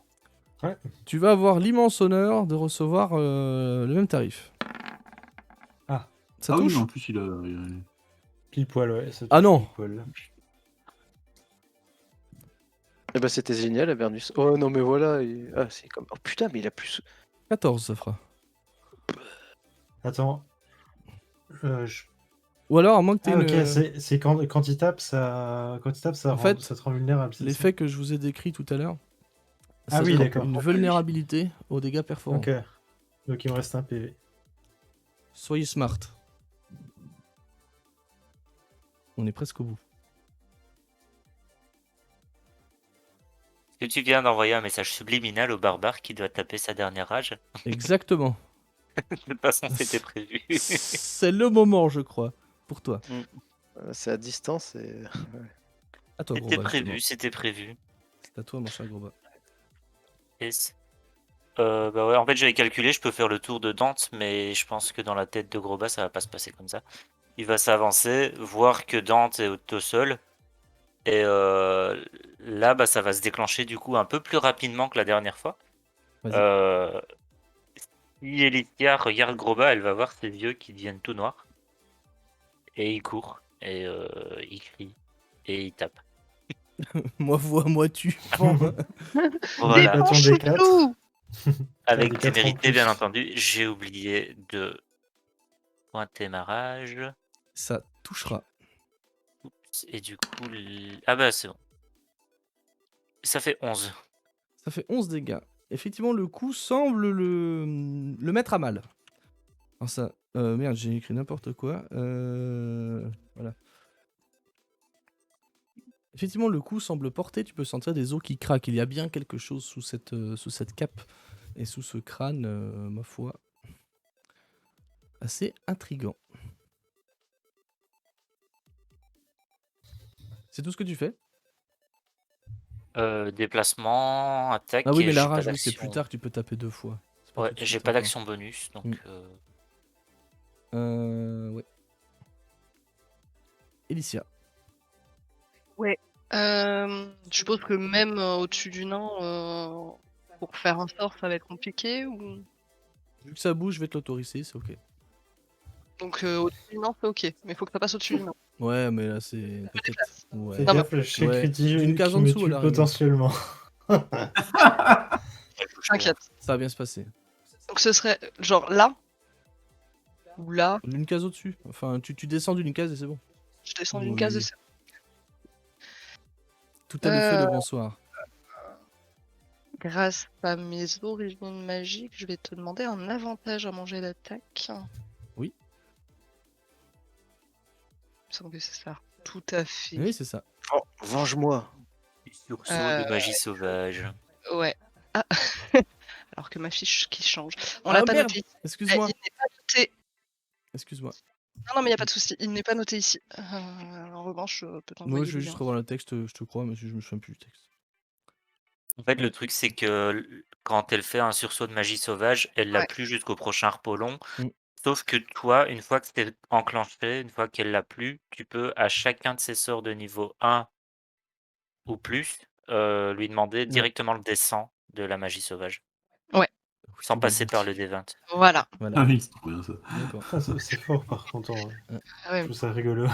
[SPEAKER 1] tu vas avoir l'immense honneur de recevoir le même tarif.
[SPEAKER 3] Ah.
[SPEAKER 1] Ça
[SPEAKER 4] Ah oui,
[SPEAKER 1] touche
[SPEAKER 4] en plus il a.
[SPEAKER 3] Pile poil, ouais. ça
[SPEAKER 1] Ah
[SPEAKER 3] touche
[SPEAKER 1] non.
[SPEAKER 3] pile poil.
[SPEAKER 2] Eh bah, c'était génial, Avernus. Oh non, mais voilà. Ah, c'est comme. Oh putain, mais il a plus.
[SPEAKER 1] 14, ça fera.
[SPEAKER 3] Attends.
[SPEAKER 1] Ou alors, à moins que tu
[SPEAKER 3] Ah ok,
[SPEAKER 1] une...
[SPEAKER 3] c'est quand il tape, ça
[SPEAKER 1] En fait,
[SPEAKER 3] ça te rend vulnérable. c'est ça
[SPEAKER 1] l'effet que je vous ai décrit tout à l'heure.
[SPEAKER 3] Ah
[SPEAKER 1] ça
[SPEAKER 3] oui,
[SPEAKER 1] donne
[SPEAKER 3] d'accord.
[SPEAKER 1] Une vulnérabilité aux dégâts perforants.
[SPEAKER 3] Ok. Donc il me reste un PV.
[SPEAKER 1] Soyez smart. On est presque au bout.
[SPEAKER 6] Est-ce que tu viens d'envoyer un message subliminal au barbare qui doit taper sa dernière rage?
[SPEAKER 1] Exactement.
[SPEAKER 6] De toute façon, c'était prévu.
[SPEAKER 1] C'est le moment, je crois, pour toi.
[SPEAKER 2] C'est à distance et.
[SPEAKER 1] À toi,
[SPEAKER 6] C'était
[SPEAKER 1] Groba.
[SPEAKER 6] prévu, c'était prévu.
[SPEAKER 1] C'est à toi, mon cher Groba.
[SPEAKER 6] Yes. Bah ouais, en fait, j'avais calculé, je peux faire le tour de Dante, mais je pense que dans la tête de Groba, ça va pas se passer comme ça. Il va s'avancer, voir que Dante est au sol. Et là, bah, ça va se déclencher du coup un peu plus rapidement que la dernière fois.
[SPEAKER 1] Vas-y.
[SPEAKER 6] Si Elicia regarde Groba, elle va voir ses yeux qui deviennent tout noirs. Et il court, et il crie, et il tape.
[SPEAKER 1] Moi vois, moi tu.
[SPEAKER 6] Voilà.
[SPEAKER 3] Bâton des 4.
[SPEAKER 6] Avec
[SPEAKER 3] des 4 en
[SPEAKER 6] témérité,
[SPEAKER 3] plus.
[SPEAKER 6] bien entendu. J'ai oublié de pointer ma rage.
[SPEAKER 1] Ça touchera.
[SPEAKER 6] Oups, et du coup... Ah bah c'est bon. Ça fait 11.
[SPEAKER 1] Ça fait 11 dégâts. Effectivement, le coup semble le mettre à mal. Alors ça... merde, j'ai écrit n'importe quoi. Voilà. Effectivement, le coup semble porter. Tu peux sentir des os qui craquent. Il y a bien quelque chose sous cette cape et sous ce crâne, ma foi. assez intriguant. C'est tout ce que tu fais?
[SPEAKER 6] Déplacement, attaque.
[SPEAKER 1] Ah oui,
[SPEAKER 6] et
[SPEAKER 1] mais la
[SPEAKER 6] j'ai pas
[SPEAKER 1] rage, oui, c'est plus
[SPEAKER 6] d'action.
[SPEAKER 1] tard que tu peux taper 2 fois. C'est pas
[SPEAKER 6] Ouais,
[SPEAKER 1] tout de
[SPEAKER 6] j'ai
[SPEAKER 1] suite
[SPEAKER 6] pas
[SPEAKER 1] encore.
[SPEAKER 6] d'action bonus, donc
[SPEAKER 1] Ouais. Elicia.
[SPEAKER 5] Je suppose que même au-dessus du nain, pour faire un sort, ça va être compliqué ou...
[SPEAKER 1] Vu que ça bouge, je vais te l'autoriser, c'est ok.
[SPEAKER 5] Donc au-dessus du nain, c'est ok. Mais il faut que ça passe au-dessus du nain.
[SPEAKER 1] Ouais, mais là, c'est
[SPEAKER 5] Je me
[SPEAKER 1] peut-être.
[SPEAKER 5] déplace.
[SPEAKER 1] Ouais.
[SPEAKER 3] Fais
[SPEAKER 5] Non,
[SPEAKER 3] gaffe, le chien
[SPEAKER 1] ouais,
[SPEAKER 3] critique
[SPEAKER 1] d'une case
[SPEAKER 3] qui
[SPEAKER 1] en
[SPEAKER 3] me
[SPEAKER 1] dessous, à
[SPEAKER 3] tue
[SPEAKER 1] la rigueur.
[SPEAKER 3] potentiellement.
[SPEAKER 5] T'inquiète.
[SPEAKER 1] Ça va bien se passer.
[SPEAKER 5] Donc ce serait genre là ou là.
[SPEAKER 1] D'une case au-dessus. Enfin, tu descends d'une case et c'est bon.
[SPEAKER 5] Je descends d'une case et
[SPEAKER 1] Oui.
[SPEAKER 5] c'est...
[SPEAKER 1] Tout a le fait le bonsoir.
[SPEAKER 5] Grâce à mes origines magiques, je vais te demander un avantage à manger d'attaque.
[SPEAKER 1] Oui.
[SPEAKER 5] Il me semble que c'est ça. Tout à fait.
[SPEAKER 1] Oui, c'est ça.
[SPEAKER 2] Oh, venge-moi.
[SPEAKER 6] sursaut de magie sauvage.
[SPEAKER 5] Ouais. Ah. Alors que ma fiche qui change. On
[SPEAKER 1] Ah,
[SPEAKER 5] l'a pas
[SPEAKER 1] merde.
[SPEAKER 5] noté.
[SPEAKER 1] Excuse-moi.
[SPEAKER 5] Il n'est pas noté.
[SPEAKER 1] Excuse-moi.
[SPEAKER 5] Non, mais il n'y a pas de souci. Il n'est pas noté ici. En revanche, peut-être
[SPEAKER 1] Moi, je vais juste revoir le texte, je te crois, mais je me souviens plus du texte.
[SPEAKER 6] En fait, le truc, c'est que quand elle fait un sursaut de magie sauvage, elle l'a
[SPEAKER 5] Ouais.
[SPEAKER 6] plus jusqu'au prochain repos long.
[SPEAKER 1] Mm.
[SPEAKER 6] Sauf que toi, une fois que c'est enclenché, une fois qu'elle l'a plus, tu peux à chacun de ses sorts de niveau 1 ou plus lui demander directement le descend de la magie sauvage.
[SPEAKER 5] Ouais.
[SPEAKER 6] Sans passer par le D20.
[SPEAKER 5] Voilà.
[SPEAKER 4] Ah oui, c'est trop bien ça.
[SPEAKER 1] D'accord.
[SPEAKER 3] Ah, c'est fort par contre.
[SPEAKER 5] Ah ouais.
[SPEAKER 3] Je trouve ça rigolo.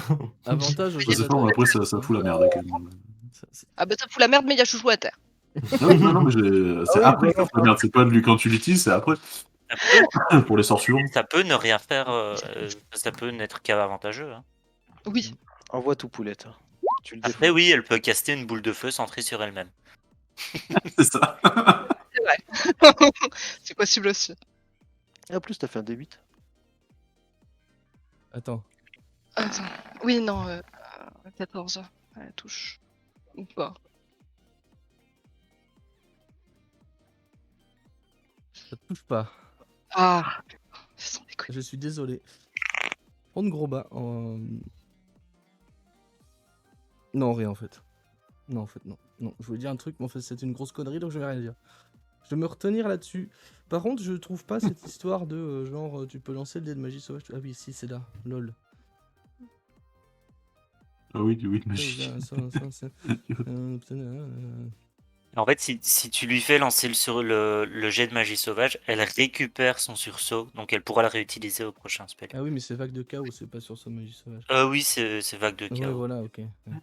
[SPEAKER 1] Avantage aux
[SPEAKER 4] Ouais, c'est fort, mais après ça fout la merde quand même.
[SPEAKER 5] Ah bah ça fout la merde, mais il y a chouchou à terre.
[SPEAKER 4] Ah oui, non, mais c'est
[SPEAKER 2] oui,
[SPEAKER 4] après que
[SPEAKER 2] voilà.
[SPEAKER 4] ça fout la merde, c'est pas lui quand tu l'utilises, c'est après. Pour les sorts suivants.
[SPEAKER 6] Ça peut ne rien faire, ça peut n'être qu'avantageux. Hein.
[SPEAKER 5] Oui.
[SPEAKER 2] Envoie tout poulette. Tu le
[SPEAKER 6] Après, oui, elle peut caster une boule de feu centrée sur elle-même.
[SPEAKER 4] C'est ça.
[SPEAKER 5] C'est vrai. C'est possible aussi.
[SPEAKER 2] Et en plus, t'as fait un D8.
[SPEAKER 1] Attends.
[SPEAKER 5] Attends. Oui, non. 14. Elle touche. Ou pas.
[SPEAKER 1] Ça te touche pas.
[SPEAKER 5] Ah. Sans déconner.
[SPEAKER 1] Je suis désolé. Prendre gros bas. Non, rien en fait. Non, en fait, non. Non, je voulais dire un truc, mais en fait, c'est une grosse connerie, donc je vais rien dire. Je vais me retenir là-dessus. Par contre, je trouve pas cette histoire de genre, tu peux lancer le dé de magie sauvage. Ah oui, si, c'est là. Lol.
[SPEAKER 4] Ah oui, du 8 magie.
[SPEAKER 6] En fait, si tu lui fais lancer le jet de magie sauvage, elle récupère son sursaut, donc elle pourra le réutiliser au prochain spell.
[SPEAKER 1] Ah oui, mais c'est vague de chaos, c'est pas sur son magie sauvage.
[SPEAKER 6] Oui, c'est vague de chaos.
[SPEAKER 1] Ouais, voilà, ok. Ouais.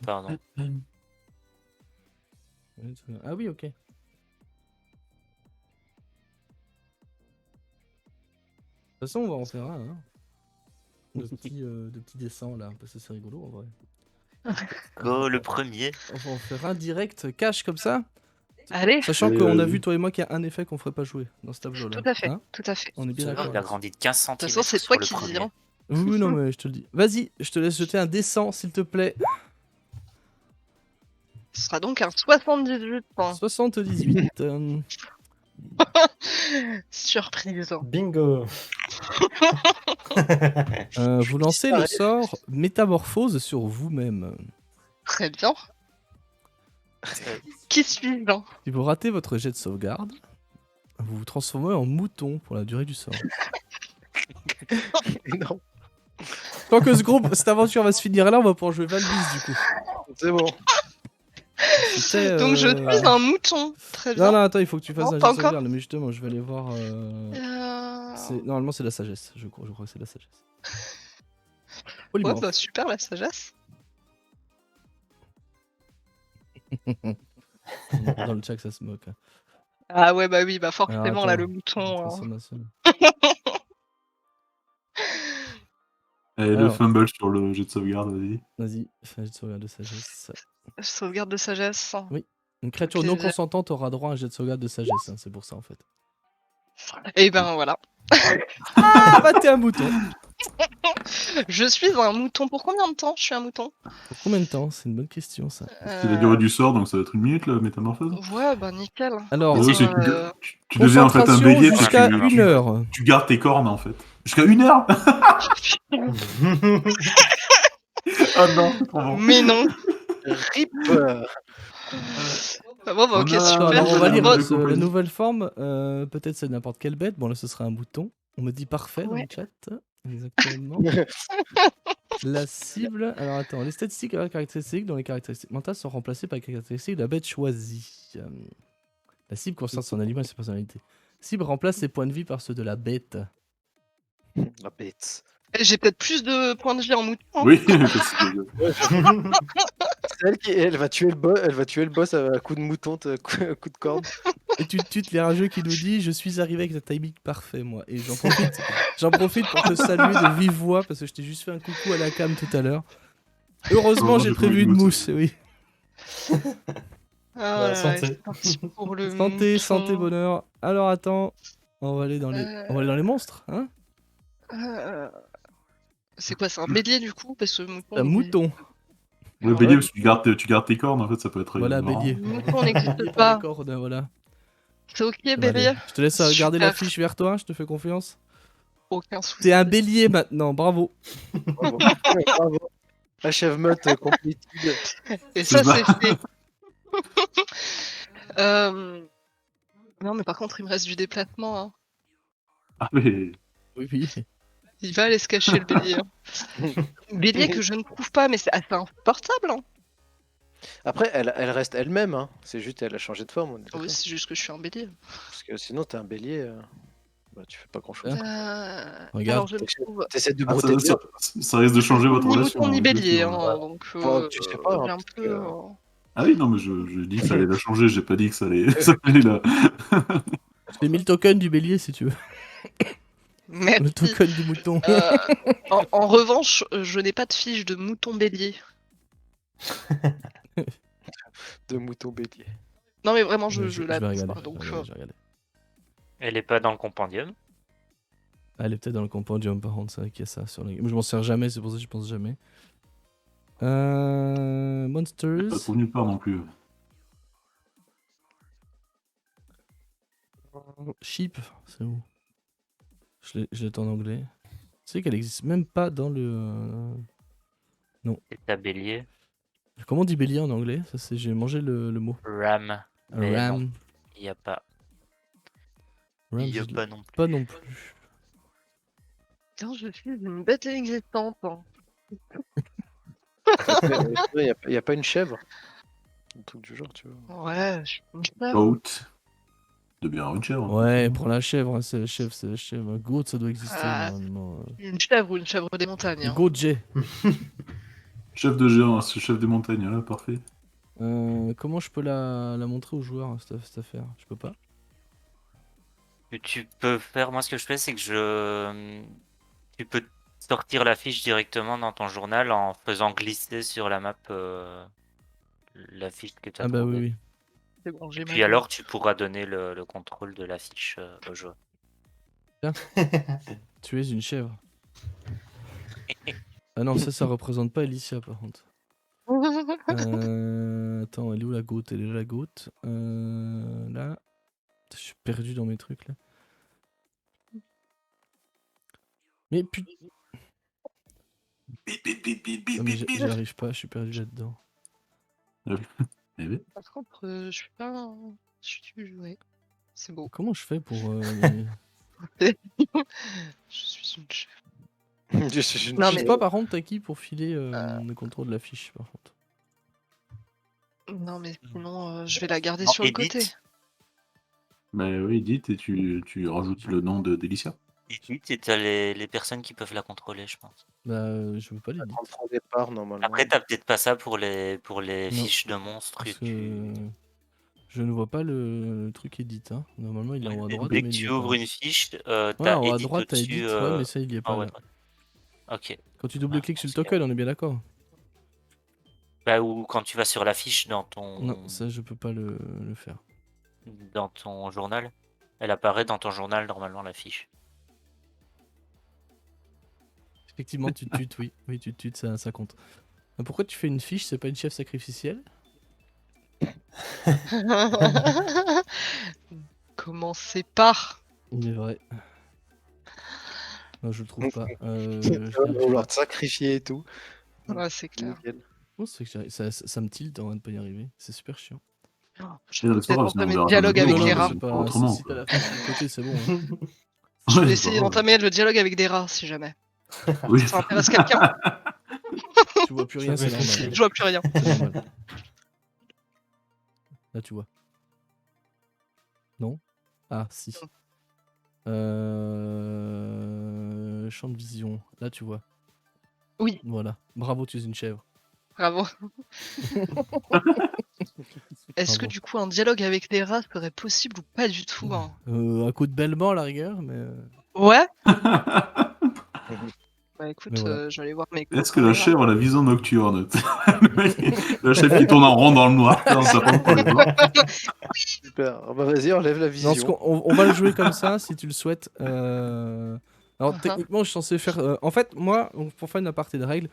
[SPEAKER 6] Pardon.
[SPEAKER 1] Ah oui, ok. De toute façon, on va en faire un, hein. De petits dessins là, parce que c'est rigolo en vrai.
[SPEAKER 6] Go, le premier.
[SPEAKER 1] On va en faire un direct, cash comme ça.
[SPEAKER 5] Allez.
[SPEAKER 1] Sachant qu'on a vu, toi et moi, qu'il y a un effet qu'on ferait pas jouer dans ce tableau là.
[SPEAKER 5] Tout à fait.
[SPEAKER 1] Hein,
[SPEAKER 5] Tout à fait.
[SPEAKER 1] on est bien
[SPEAKER 6] Il
[SPEAKER 1] d'accord.
[SPEAKER 6] a grandi de 15 cm.
[SPEAKER 5] De toute façon, c'est toi qui dis. Hein.
[SPEAKER 1] Oui, non, mais je te le dis. Vas-y, je te laisse jeter un dessin, s'il te plaît.
[SPEAKER 5] Ce sera donc un 78 points.
[SPEAKER 1] 78.
[SPEAKER 5] Surprise.
[SPEAKER 3] Bingo.
[SPEAKER 1] Vous lancez le sort Métamorphose sur vous-même.
[SPEAKER 5] Très bien. Qui suivant?
[SPEAKER 1] Si vous ratez votre jet de sauvegarde, vous vous transformez en mouton pour la durée du sort.
[SPEAKER 2] Non,
[SPEAKER 1] Tant que cette aventure va se finir là, on va pouvoir jouer Valbis du coup.
[SPEAKER 2] c'est bon.
[SPEAKER 1] C'était,
[SPEAKER 5] Donc je suis un mouton. Très bien.
[SPEAKER 1] Non, non, attends, il faut que tu fasses
[SPEAKER 5] Non,
[SPEAKER 1] un jet
[SPEAKER 5] pas
[SPEAKER 1] de
[SPEAKER 5] encore.
[SPEAKER 1] sauvegarde. Mais justement, je vais aller voir. Normalement, c'est la sagesse. Je crois que c'est la sagesse.
[SPEAKER 5] Ouais,
[SPEAKER 1] Polymorphe.
[SPEAKER 5] bah super la sagesse.
[SPEAKER 1] Dans le chat, ça se moque. Hein.
[SPEAKER 5] Ah ouais, bah oui, bah
[SPEAKER 1] Alors,
[SPEAKER 5] forcément là
[SPEAKER 1] attends,
[SPEAKER 5] le mouton.
[SPEAKER 1] transformation.
[SPEAKER 4] Et le
[SPEAKER 1] Alors.
[SPEAKER 4] fumble sur le jet de sauvegarde, vas-y.
[SPEAKER 1] Vas-y, fais un jet de sauvegarde de sagesse.
[SPEAKER 5] Sauvegarde de sagesse.
[SPEAKER 1] Oui. Une créature
[SPEAKER 5] Ok,
[SPEAKER 1] non
[SPEAKER 5] j'ai-
[SPEAKER 1] consentante aura droit à un jet de sauvegarde de sagesse. Hein, c'est pour ça en fait.
[SPEAKER 5] Et ben voilà.
[SPEAKER 1] Ah bah t'es un mouton.
[SPEAKER 5] Je suis un mouton. Pour combien de temps je suis un mouton?
[SPEAKER 1] Pour combien de temps? C'est une bonne question ça.
[SPEAKER 4] C'est la durée du sort, donc ça va être une minute, la métamorphose.
[SPEAKER 5] Ouais, bah nickel.
[SPEAKER 1] Alors,
[SPEAKER 4] Ouais,
[SPEAKER 5] Vas-y,
[SPEAKER 4] c'est- tu deviens en fait un
[SPEAKER 1] concentration
[SPEAKER 4] bélier,
[SPEAKER 1] jusqu'à
[SPEAKER 6] tu-
[SPEAKER 1] 1 heure.
[SPEAKER 4] tu gardes tes cornes en fait. Jusqu'à 1 heure. Ah non, c'est trop bon.
[SPEAKER 5] Mais non.
[SPEAKER 2] RIP
[SPEAKER 5] Bon, bah, ok,
[SPEAKER 4] On a-
[SPEAKER 5] super.
[SPEAKER 1] Alors on va
[SPEAKER 4] Super.
[SPEAKER 1] lire
[SPEAKER 4] Bonne
[SPEAKER 1] la
[SPEAKER 4] compagnie.
[SPEAKER 1] nouvelle forme. Peut-être c'est n'importe quelle bête. Bon là ce sera un bouton. On me dit parfait dans
[SPEAKER 5] Ouais.
[SPEAKER 1] le chat. Exactement. La cible. Alors attends, les statistiques et les caractéristiques dont les caractéristiques mentales sont remplacées par les caractéristiques de la bête choisie. La cible concerne son aliment et sa personnalité. La cible remplace ses points de vie par ceux de la bête.
[SPEAKER 2] La bête.
[SPEAKER 5] J'ai peut-être plus de points de vie en mouton. Hein.
[SPEAKER 4] Oui, parce que-
[SPEAKER 2] C'est elle qui elle va tuer le boss à coup de mouton, coup de corde.
[SPEAKER 1] Et tu tweets les rageux qui nous dit je suis arrivé avec le timing parfait moi. Et j'en profite pour te saluer de vive voix parce que je t'ai juste fait un coucou à la cam tout à l'heure. Heureusement j'ai
[SPEAKER 4] j'ai
[SPEAKER 1] prévu une mousse, oui.
[SPEAKER 5] Ah, là là,
[SPEAKER 3] santé.
[SPEAKER 5] c'est parti pour le
[SPEAKER 1] Santé,
[SPEAKER 5] mouton.
[SPEAKER 1] santé, bonheur. Alors attends, on va aller dans les monstres, hein.
[SPEAKER 5] C'est quoi, c'est un bélier du coup? Parce que mouton.
[SPEAKER 1] Un mouton.
[SPEAKER 4] Le bélier, parce que tu gardes tes cornes, en fait, ça peut être.
[SPEAKER 1] Voilà,
[SPEAKER 4] marrant.
[SPEAKER 1] bélier.
[SPEAKER 5] Mouton n'existe
[SPEAKER 1] Bélier
[SPEAKER 5] pas.
[SPEAKER 1] par les cordes, voilà.
[SPEAKER 5] C'est ok,
[SPEAKER 1] Ça va
[SPEAKER 5] bélier?
[SPEAKER 1] aller. Je te laisse regarder la
[SPEAKER 5] Super.
[SPEAKER 1] fiche vers toi, je te fais confiance.
[SPEAKER 5] Aucun souci.
[SPEAKER 1] T'es un bélier maintenant, bravo.
[SPEAKER 2] Bravo. Bravo. Achievement completed.
[SPEAKER 5] Et ça,
[SPEAKER 4] ça.
[SPEAKER 5] c'est fait. Non, mais par contre, il me reste du déplacement. Hein.
[SPEAKER 4] Ah, mais.
[SPEAKER 1] Oui, oui.
[SPEAKER 5] Il va aller se cacher, le bélier. Hein. Bélier que je ne trouve pas, mais c'est assez insupportable. Hein.
[SPEAKER 2] Après, elle reste elle-même, hein. C'est juste elle a changé de forme. On est d'accord.
[SPEAKER 5] Oui, c'est juste que je suis un bélier.
[SPEAKER 2] Parce que sinon, t'es un bélier, bah, tu fais pas grand-chose.
[SPEAKER 1] Regarde.
[SPEAKER 5] Alors, je me trouve
[SPEAKER 2] T'essaies de
[SPEAKER 4] Ah,
[SPEAKER 2] brouter le
[SPEAKER 4] ça risque de changer votre
[SPEAKER 5] ni
[SPEAKER 4] relation.
[SPEAKER 5] mouton ni
[SPEAKER 4] hein,
[SPEAKER 5] bélier.
[SPEAKER 4] effectivement.
[SPEAKER 5] Hein, donc,
[SPEAKER 2] Bon, tu sais pas, hein,
[SPEAKER 5] j'ai un
[SPEAKER 2] parce
[SPEAKER 5] peu.
[SPEAKER 2] que-
[SPEAKER 4] Ah oui, non, mais je dis que ça allait la changer, j'ai pas dit que ça allait, ça allait la.
[SPEAKER 1] Je t'ai mis le token du bélier si tu veux.
[SPEAKER 5] Merci.
[SPEAKER 1] Le token du mouton.
[SPEAKER 5] En revanche, je n'ai pas de fiche de mouton bélier.
[SPEAKER 2] de mouton bélier.
[SPEAKER 5] Non, mais vraiment, je
[SPEAKER 1] je
[SPEAKER 5] la
[SPEAKER 1] vais
[SPEAKER 5] trouve
[SPEAKER 1] regarder.
[SPEAKER 5] pas. Donc,
[SPEAKER 1] je vais regarder.
[SPEAKER 6] Elle est pas dans le compendium.
[SPEAKER 1] Ah, elle est peut-être dans le compendium par contre, c'est vrai qu'il y a ça sur le. Je m'en sers jamais, c'est pour ça que je pense jamais.
[SPEAKER 4] Pas
[SPEAKER 1] Monsters.
[SPEAKER 4] trop nulle part non plus.
[SPEAKER 1] Sheep, c'est où? Je l'ai en anglais. Tu sais qu'elle existe même pas dans le.
[SPEAKER 6] C'est ta bélier.
[SPEAKER 1] Comment on dit bélier en anglais? Ça, c'est j'ai mangé le mot.
[SPEAKER 6] Ram. Mais non,
[SPEAKER 1] Ram.
[SPEAKER 6] il y a pas.
[SPEAKER 1] Ram,
[SPEAKER 6] Il y a
[SPEAKER 1] je l'ai
[SPEAKER 6] pas non plus.
[SPEAKER 1] pas non plus.
[SPEAKER 5] putain, je suis une bête existante. Hein.
[SPEAKER 2] Il y a pas une chèvre. Un truc du genre, tu vois.
[SPEAKER 5] Ouais, je suis une chèvre.
[SPEAKER 4] Goat. De bien une chèvre.
[SPEAKER 1] Ouais, prends la chèvre, hein, c'est la chèvre, c'est la chèvre. Goat, ça doit exister
[SPEAKER 5] Ah,
[SPEAKER 1] normalement.
[SPEAKER 5] Une chèvre ou une chèvre des montagnes. Hein.
[SPEAKER 1] Goat J.
[SPEAKER 4] Chef de géant, c'est chef des montagnes, là, parfait.
[SPEAKER 1] Comment je peux la montrer aux joueurs, cette affaire? Je peux pas.
[SPEAKER 6] Tu peux faire, moi ce que je fais, c'est que tu peux sortir la fiche directement dans ton journal en faisant glisser sur la map la fiche que tu as
[SPEAKER 1] Ah bah oui, oui.
[SPEAKER 5] C'est bon, j'ai ma
[SPEAKER 6] Puis alors tu pourras donner le contrôle de la fiche au joueur.
[SPEAKER 1] Tu es une chèvre. Ah non, ça représente pas Alicia par contre. Attends, elle est où la goat? Elle est là la goat. Là. Je suis perdu dans mes trucs là. Mais putain. Non, mais j'y arrive pas, je suis perdu là-dedans.
[SPEAKER 4] Eh ben,
[SPEAKER 5] Par contre, je suis pas. Je suis joué. C'est beau.
[SPEAKER 1] Comment je fais pour.
[SPEAKER 5] Je suis une chèvre.
[SPEAKER 2] Je suis une
[SPEAKER 5] Non,
[SPEAKER 1] Je
[SPEAKER 5] mais-
[SPEAKER 1] sais pas par contre, t'as qui pour filer le contrôle de la fiche par contre.
[SPEAKER 5] Non, mais sinon, je vais la garder
[SPEAKER 6] Non,
[SPEAKER 5] sur le
[SPEAKER 6] edit.
[SPEAKER 5] côté.
[SPEAKER 4] bah oui, dites et tu rajoutes le nom d'Elicia.
[SPEAKER 6] Et t'as les personnes qui peuvent la contrôler, je pense.
[SPEAKER 1] Bah, je veux pas les
[SPEAKER 2] Prendre son départ, normalement.
[SPEAKER 6] Après, t'as peut-être pas ça pour les
[SPEAKER 1] Non,
[SPEAKER 6] fiches de monstres.
[SPEAKER 1] parce
[SPEAKER 6] que
[SPEAKER 1] que je ne vois pas le truc edit. Hein. Normalement, il est en haut à droite.
[SPEAKER 6] Dès
[SPEAKER 1] mais
[SPEAKER 6] que
[SPEAKER 1] il y
[SPEAKER 6] tu
[SPEAKER 1] est pas.
[SPEAKER 6] ouvres une fiche,
[SPEAKER 1] Ouais,
[SPEAKER 6] t'as
[SPEAKER 1] en haut à
[SPEAKER 6] edit
[SPEAKER 1] droite, t'as edit.
[SPEAKER 6] au-dessus.
[SPEAKER 1] Ouais, mais ça, il y est
[SPEAKER 6] en
[SPEAKER 1] pas
[SPEAKER 6] haut à
[SPEAKER 1] là.
[SPEAKER 6] droite. Ok.
[SPEAKER 1] Quand tu double-cliques sur le
[SPEAKER 6] c'est
[SPEAKER 1] token, on est bien d'accord.
[SPEAKER 6] Bah, ou quand tu vas sur la fiche dans
[SPEAKER 1] Non, ça, je peux pas le faire.
[SPEAKER 6] dans ton journal, elle apparaît dans ton journal normalement la fiche.
[SPEAKER 1] Effectivement, tu tweets, oui. Oui, tu tweets, ça compte. Pourquoi tu fais une fiche? C'est pas une chef sacrificielle?
[SPEAKER 5] Commencez par.
[SPEAKER 1] Il est vrai. Non, je le trouve pas.
[SPEAKER 2] Tu vas
[SPEAKER 1] je
[SPEAKER 2] vouloir te sacrifier et tout.
[SPEAKER 5] Ouais, c'est clair.
[SPEAKER 2] Nickel.
[SPEAKER 1] Oh, c'est que ça me tilte en de pas y arriver. C'est super chiant.
[SPEAKER 5] Je
[SPEAKER 4] Et
[SPEAKER 5] peux
[SPEAKER 4] c'est pas
[SPEAKER 5] peut-être
[SPEAKER 4] grave, sinon on
[SPEAKER 5] entamer le
[SPEAKER 4] verra
[SPEAKER 5] dialogue
[SPEAKER 4] jamais.
[SPEAKER 5] avec
[SPEAKER 1] non,
[SPEAKER 5] les
[SPEAKER 1] non,
[SPEAKER 5] rats.
[SPEAKER 1] c'est
[SPEAKER 4] Pas
[SPEAKER 1] pas.
[SPEAKER 4] autrement,
[SPEAKER 1] Si t'as
[SPEAKER 4] quoi.
[SPEAKER 1] la facile de côté, c'est bon. Hein.
[SPEAKER 5] Je peux
[SPEAKER 4] Ouais,
[SPEAKER 5] essayer
[SPEAKER 4] bah,
[SPEAKER 5] d'entamer le dialogue avec des rats si jamais.
[SPEAKER 4] Oui.
[SPEAKER 5] Ça intéresse quelqu'un.
[SPEAKER 1] Tu vois plus
[SPEAKER 3] Ça
[SPEAKER 1] rien,
[SPEAKER 3] peut
[SPEAKER 1] c'est
[SPEAKER 3] être
[SPEAKER 1] normal.
[SPEAKER 3] utile.
[SPEAKER 5] Je vois plus rien.
[SPEAKER 1] C'est normal. Là, tu vois. Non? Ah, si. Champ de vision. Là, tu vois.
[SPEAKER 5] Oui.
[SPEAKER 1] Voilà. Bravo, tu es une chèvre.
[SPEAKER 5] Bravo. Est-ce que
[SPEAKER 1] Bravo.
[SPEAKER 5] du coup un dialogue avec des rats serait possible ou pas du tout hein?
[SPEAKER 1] Un coup de bêlement à la rigueur, mais.
[SPEAKER 5] Ouais. Bah
[SPEAKER 1] Mais
[SPEAKER 5] écoute,
[SPEAKER 1] voilà.
[SPEAKER 5] je vais aller voir mes
[SPEAKER 4] Est-ce que
[SPEAKER 5] copains
[SPEAKER 4] la
[SPEAKER 5] les rats.
[SPEAKER 4] chèvre a la vision nocturne? Le mec, la chèvre qui tourne en rond dans le noir, dans sa pompe pour les voir.
[SPEAKER 2] Super. Ah bah vas-y, enlève la
[SPEAKER 1] Non,
[SPEAKER 2] vision.
[SPEAKER 1] on va le jouer comme ça si tu le souhaites. Alors
[SPEAKER 5] Uh-huh.
[SPEAKER 1] techniquement, je suis censé faire. En fait, moi, pour faire une aparté de règles,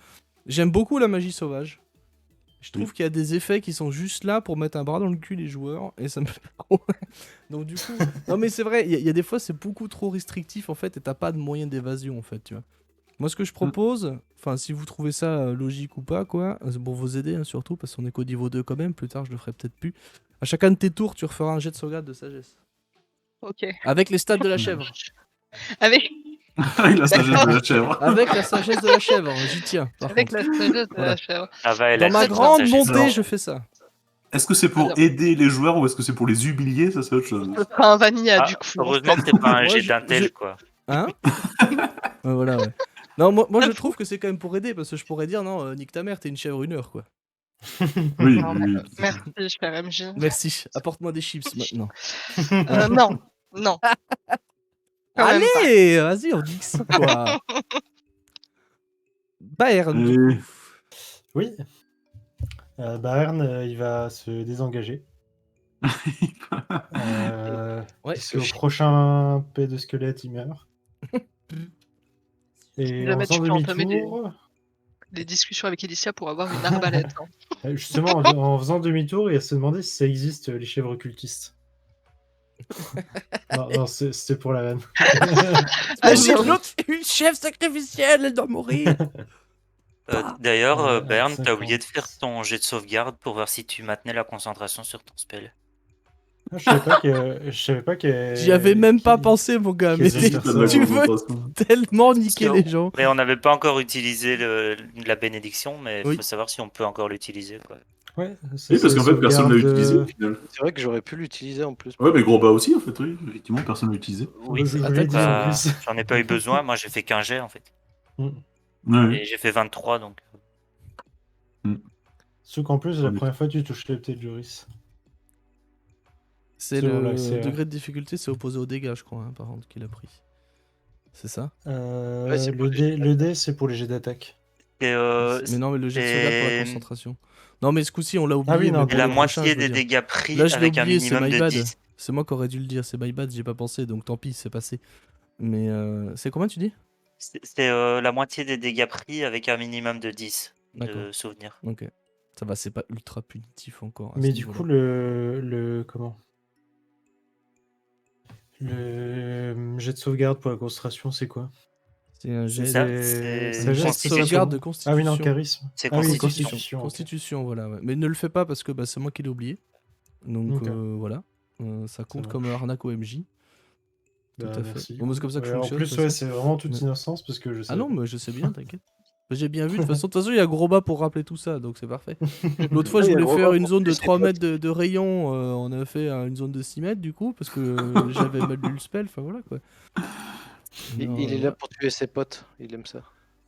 [SPEAKER 1] j'aime beaucoup la magie sauvage. Je trouve
[SPEAKER 4] Oui.
[SPEAKER 1] qu'il y a des effets qui sont juste là pour mettre un bras dans le cul des joueurs et ça me fait trop. Donc du coup, non mais c'est vrai, il y a des fois c'est beaucoup trop restrictif en fait et t'as pas de moyen d'évasion en fait, tu vois. Moi ce que je propose, enfin si vous trouvez ça logique ou pas quoi, c'est pour vous aider hein, surtout parce qu'on est qu'au niveau 2 quand même, plus tard je le ferai peut-être plus. À chacun de tes tours, tu referas un jet de sauvegarde de sagesse.
[SPEAKER 5] Ok.
[SPEAKER 1] Avec les stats de la chèvre.
[SPEAKER 5] Avec,
[SPEAKER 4] Avec la sagesse de la chèvre.
[SPEAKER 1] Avec la sagesse de la chèvre, j'y tiens par
[SPEAKER 5] avec
[SPEAKER 1] contre.
[SPEAKER 5] la sagesse de
[SPEAKER 1] Voilà.
[SPEAKER 5] la chèvre.
[SPEAKER 6] Ah va, elle
[SPEAKER 1] Dans ma
[SPEAKER 6] accepte la
[SPEAKER 1] grande
[SPEAKER 6] sagesse.
[SPEAKER 1] bonté,
[SPEAKER 4] Alors-
[SPEAKER 1] je fais ça.
[SPEAKER 4] Est-ce que c'est pour
[SPEAKER 5] Alors.
[SPEAKER 4] aider les joueurs ou est-ce que c'est pour les humilier? Ça, c'est autre chose.
[SPEAKER 5] Ce sera un vanilla
[SPEAKER 6] Ah,
[SPEAKER 5] du coup.
[SPEAKER 6] heureusement que c'est pas un
[SPEAKER 1] Moi,
[SPEAKER 6] jet
[SPEAKER 1] je-
[SPEAKER 6] d'intel, quoi.
[SPEAKER 1] Hein voilà, ouais. Non, moi je trouve que c'est quand même pour aider, parce que je pourrais dire, non, nique ta mère, t'es une chèvre 1 heure, quoi.
[SPEAKER 4] Oui,
[SPEAKER 5] Non,
[SPEAKER 4] oui.
[SPEAKER 5] Merci, cher MJ.
[SPEAKER 1] Merci, apporte-moi des chips maintenant.
[SPEAKER 5] Non, non. Quand même pas.
[SPEAKER 1] Allez, vas-y, on dit que ça, quoi. Bayern, du
[SPEAKER 4] Allez.
[SPEAKER 1] coup.
[SPEAKER 3] Oui. Bayern, il va se désengager.
[SPEAKER 1] Ouais.
[SPEAKER 3] Parce qu'au prochain paix de squelette, il meurt.
[SPEAKER 5] Si
[SPEAKER 3] Et en
[SPEAKER 5] jamais tu
[SPEAKER 3] faisant
[SPEAKER 5] peux entamer
[SPEAKER 3] demi-tour,
[SPEAKER 5] des discussions avec Elicia pour avoir une arbalète. hein.
[SPEAKER 3] justement, en faisant demi-tour, il va se demander si ça existe les chèvres occultistes. Non, c'était pour la vanne.
[SPEAKER 1] Imagine
[SPEAKER 5] j'avoue.
[SPEAKER 1] l'autre, une chèvre sacrificielle, elle doit mourir.
[SPEAKER 6] D'ailleurs, Bern, t'as
[SPEAKER 3] 50.
[SPEAKER 6] oublié de faire ton jet de sauvegarde pour voir si tu maintenais la concentration sur ton spell.
[SPEAKER 3] Ah, je savais pas que.
[SPEAKER 1] J'y avais même pas pensé, mon gars, mais
[SPEAKER 3] qu'ils allaient faire
[SPEAKER 4] T'as
[SPEAKER 3] ça.
[SPEAKER 4] de la
[SPEAKER 1] tu veux
[SPEAKER 4] concentration.
[SPEAKER 1] tellement niquer les gens.
[SPEAKER 6] Mais on n'avait pas encore utilisé la bénédiction, mais il
[SPEAKER 1] Oui.
[SPEAKER 6] faut savoir si on peut encore l'utiliser, quoi.
[SPEAKER 3] Ouais,
[SPEAKER 4] Oui, parce qu'en fait, personne l'a utilisé au
[SPEAKER 3] sauvegarde,
[SPEAKER 4] final.
[SPEAKER 2] C'est vrai que j'aurais pu l'utiliser en plus.
[SPEAKER 4] Ouais, mais gros bas aussi, en fait, oui. Effectivement, personne l'a utilisé.
[SPEAKER 6] Oui,
[SPEAKER 3] je
[SPEAKER 1] Attaque
[SPEAKER 3] voulais dire en
[SPEAKER 6] bah,
[SPEAKER 3] plus.
[SPEAKER 6] j'en ai pas eu besoin. Moi, j'ai fait qu'un jet, en fait.
[SPEAKER 3] Mm.
[SPEAKER 4] Ouais.
[SPEAKER 6] Et j'ai fait 23, donc.
[SPEAKER 3] Sauf qu'en plus, la
[SPEAKER 4] Oui.
[SPEAKER 3] première fois, tu touches les petits Joris.
[SPEAKER 1] C'est
[SPEAKER 3] Selon
[SPEAKER 1] le
[SPEAKER 3] l'accès,
[SPEAKER 1] degré de difficulté, c'est opposé au dégâts, je crois, hein, par contre, qu'il a pris. C'est ça
[SPEAKER 2] c'est pour
[SPEAKER 3] Le dé, c'est pour les jets d'attaque.
[SPEAKER 6] Et,
[SPEAKER 1] Mais non, mais le jet de sauvegarde pour la
[SPEAKER 6] c'est-
[SPEAKER 1] concentration. Non, mais ce coup-ci, on l'a oublié.
[SPEAKER 3] Ah oui, non,
[SPEAKER 1] mais
[SPEAKER 3] et
[SPEAKER 6] c'est
[SPEAKER 1] pour
[SPEAKER 6] la
[SPEAKER 1] le prochain,
[SPEAKER 6] moitié
[SPEAKER 1] je veux
[SPEAKER 6] des
[SPEAKER 1] dire.
[SPEAKER 6] dégâts pris
[SPEAKER 1] Là, je l'ai
[SPEAKER 6] avec un
[SPEAKER 1] oublié, c'est
[SPEAKER 6] minimum
[SPEAKER 1] my
[SPEAKER 6] de
[SPEAKER 1] bad.
[SPEAKER 6] 10.
[SPEAKER 1] C'est moi qui aurais dû le dire, c'est my bad, j'y ai pas pensé, donc tant pis, c'est passé. Mais c'est combien tu dis
[SPEAKER 6] C'est la moitié des dégâts pris avec un minimum de 10 de
[SPEAKER 1] D'accord.
[SPEAKER 6] souvenirs.
[SPEAKER 1] Ok. Ça va, c'est pas ultra punitif encore. à
[SPEAKER 3] Mais
[SPEAKER 1] ce
[SPEAKER 3] du
[SPEAKER 1] niveau-là.
[SPEAKER 3] coup, le comment? Le jet de sauvegarde pour la concentration, c'est quoi?
[SPEAKER 1] C'est un jet
[SPEAKER 6] ça,
[SPEAKER 1] de...
[SPEAKER 6] c'est
[SPEAKER 1] un jet de
[SPEAKER 6] constitution.
[SPEAKER 1] sauvegarde de
[SPEAKER 3] Ah
[SPEAKER 1] constitution.
[SPEAKER 3] oui, non, charisme.
[SPEAKER 6] C'est
[SPEAKER 3] Ah oui,
[SPEAKER 6] constitution.
[SPEAKER 3] constitution. ok.
[SPEAKER 1] Constitution, voilà. Ouais. Mais ne le fais pas parce que bah, c'est moi qui l'ai oublié. Donc
[SPEAKER 3] Ok.
[SPEAKER 1] voilà. Ça compte
[SPEAKER 3] marche.
[SPEAKER 1] comme arnaque au MJ. Tout
[SPEAKER 3] Bah,
[SPEAKER 1] à fait.
[SPEAKER 3] merci.
[SPEAKER 1] Bon, moi, c'est comme ça que je
[SPEAKER 3] Ouais,
[SPEAKER 1] fonctionne.
[SPEAKER 3] En
[SPEAKER 1] de
[SPEAKER 3] plus,
[SPEAKER 1] toute
[SPEAKER 3] ouais,
[SPEAKER 1] façon.
[SPEAKER 3] c'est vraiment toute
[SPEAKER 1] Ouais.
[SPEAKER 3] innocence parce que je sais.
[SPEAKER 1] Ah non, mais je sais bien, t'inquiète. J'ai bien vu. De toute façon, il y a gros bas pour rappeler tout ça, donc c'est parfait. L'autre fois,
[SPEAKER 2] Ah,
[SPEAKER 1] je
[SPEAKER 2] il y a
[SPEAKER 1] voulais
[SPEAKER 2] gros
[SPEAKER 1] faire
[SPEAKER 2] bas
[SPEAKER 1] une
[SPEAKER 2] pour
[SPEAKER 1] zone de
[SPEAKER 2] laisser
[SPEAKER 1] 3
[SPEAKER 2] potes.
[SPEAKER 1] mètres de rayon. On a fait une zone de 6 mètres, du coup, parce que j'avais mal lu le spell. Enfin, voilà, quoi. Non,
[SPEAKER 2] Il est là
[SPEAKER 1] voilà.
[SPEAKER 2] pour tuer ses potes. Il aime ça.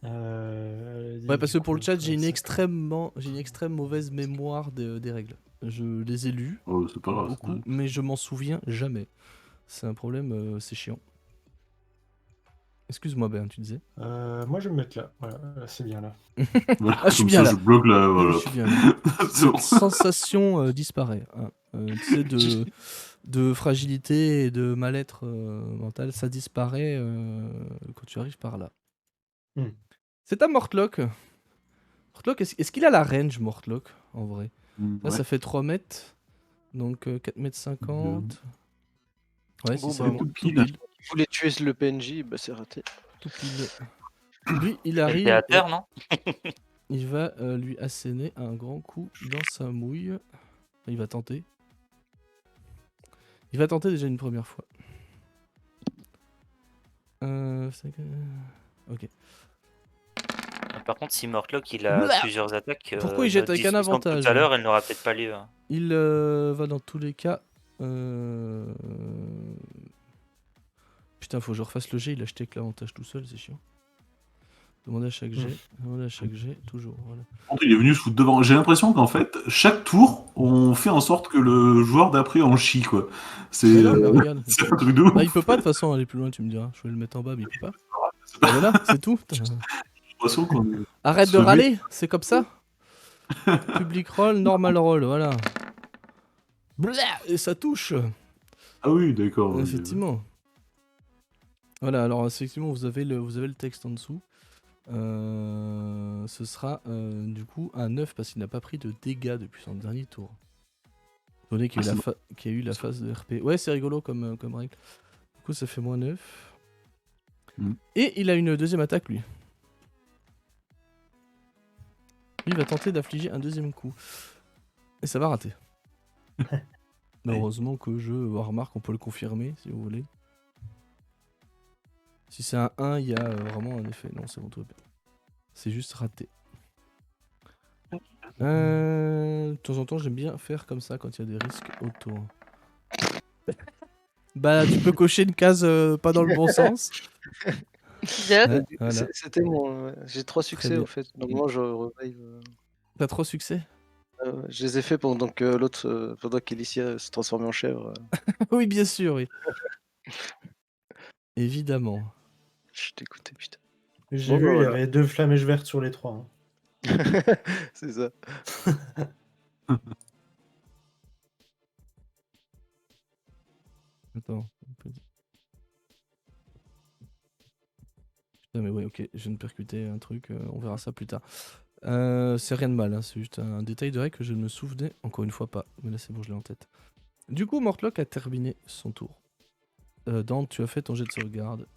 [SPEAKER 1] Ouais, parce que pour le chat, j'ai une extrême mauvaise mémoire des règles. Je les ai lues,
[SPEAKER 4] Oh, c'est pas grave.
[SPEAKER 1] beaucoup,
[SPEAKER 4] ouais.
[SPEAKER 1] mais je m'en souviens jamais. C'est un problème, c'est chiant. Excuse-moi, Ben, tu disais.
[SPEAKER 3] Moi, je vais me mettre là. Voilà, c'est bien là.
[SPEAKER 4] Voilà,
[SPEAKER 1] Ah, je suis
[SPEAKER 4] comme
[SPEAKER 1] bien
[SPEAKER 4] ça,
[SPEAKER 1] là.
[SPEAKER 4] Je bloque là, voilà.
[SPEAKER 1] Je suis bien là.
[SPEAKER 4] C'est bon.
[SPEAKER 1] Sensation disparaît. Hein. Tu sais, de fragilité et de mal-être mental, ça disparaît quand tu arrives par là.
[SPEAKER 3] Hmm.
[SPEAKER 1] C'est à Mortlock. Mortlock, est-ce qu'il a la range, Mortlock, en vrai? Là,
[SPEAKER 4] Ouais.
[SPEAKER 1] ça fait 3 mètres. Donc 4 mètres 50. Ouais,
[SPEAKER 2] Bon,
[SPEAKER 1] si c'est
[SPEAKER 2] bah,
[SPEAKER 1] bon.
[SPEAKER 4] tout
[SPEAKER 1] Tout
[SPEAKER 4] pile.
[SPEAKER 1] pile.
[SPEAKER 2] Il voulait tuer le PNJ, bah c'est raté.
[SPEAKER 1] tout pile. Lui, il
[SPEAKER 6] Elle
[SPEAKER 1] arrive.
[SPEAKER 6] était à
[SPEAKER 1] et
[SPEAKER 6] terre, non?
[SPEAKER 1] il va lui asséner un grand coup dans sa mouille. Il va tenter. Il va tenter déjà une première fois. Ok.
[SPEAKER 6] Par contre, si Mortlock il a
[SPEAKER 1] Blah
[SPEAKER 6] plusieurs attaques,
[SPEAKER 1] Pourquoi il jette
[SPEAKER 6] notre
[SPEAKER 1] avec un
[SPEAKER 6] discussion de
[SPEAKER 1] avantage?
[SPEAKER 6] tout à l'heure, elle n'aura peut-être pas lieu. Hein.
[SPEAKER 1] Il va dans tous les cas. Putain, faut que je refasse le jet. Il a acheté avec l'avantage tout seul, c'est chiant. Demandez à chaque jet. Demandez à chaque jet, toujours. Voilà.
[SPEAKER 4] Il est venu se foutre devant. J'ai l'impression qu'en fait, chaque tour, on fait en sorte que le joueur d'après en chie, quoi. C'est
[SPEAKER 1] Mais non, mais regarde.
[SPEAKER 4] c'est un truc de ouf.
[SPEAKER 1] Bah, il peut pas de toute façon aller plus loin, tu me diras. Je vais le mettre en bas, mais il peut pas.
[SPEAKER 4] C'est
[SPEAKER 1] Bah
[SPEAKER 4] pas-
[SPEAKER 1] voilà, c'est tout.
[SPEAKER 4] J'ai l'impression qu'on est-
[SPEAKER 1] Arrête de
[SPEAKER 4] Se met-
[SPEAKER 1] râler, c'est comme ça. Public roll, normal roll, voilà. Blah et ça touche.
[SPEAKER 4] Ah oui, d'accord. oui.
[SPEAKER 1] Effectivement. Voilà, alors effectivement, vous avez le texte en dessous. Ce sera du coup un 9 parce qu'il n'a pas pris de dégâts depuis son dernier tour. Donné qu'il y a eu la phase de RP. Ouais, c'est rigolo comme règle. Du coup, ça fait moins 9.
[SPEAKER 4] Mm.
[SPEAKER 1] Et il a une deuxième attaque, lui. Lui, il va tenter d'affliger un deuxième coup. Et ça va rater. Mais heureusement que je remarque, on peut le confirmer si vous voulez. Si c'est un 1, il y a vraiment un effet. Non, c'est bon, tout va bien. C'est juste raté. De temps en temps, j'aime bien faire comme ça quand il y a des risques autour. Bah, tu peux cocher une case pas dans le bon sens.
[SPEAKER 5] Yann,
[SPEAKER 1] Ouais, voilà.
[SPEAKER 2] C'était mon. J'ai 3 succès
[SPEAKER 1] bien.
[SPEAKER 2] au fait. Normalement, je revive.
[SPEAKER 1] T'as 3 succès?
[SPEAKER 2] Je les ai fait pendant que l'autre, pendant qu'Elicia se transformait en chèvre.
[SPEAKER 1] Oui, bien sûr, oui. Évidemment.
[SPEAKER 2] Je t'écoutais, putain.
[SPEAKER 3] J'ai
[SPEAKER 2] Bon,
[SPEAKER 3] vu,
[SPEAKER 2] bah,
[SPEAKER 3] il y
[SPEAKER 2] voilà.
[SPEAKER 3] avait 2 flamèches vertes sur les 3.
[SPEAKER 2] C'est ça.
[SPEAKER 1] Attends. Putain, mais ouais, ok, je viens de percuter un truc, on verra ça plus tard. C'est rien de mal, hein, c'est juste un détail de règle que je ne me souvenais encore une fois pas. Mais là, c'est bon, je l'ai en tête. Du coup, Mortlock a terminé son tour. Dante, tu as fait ton jet de sauvegarde.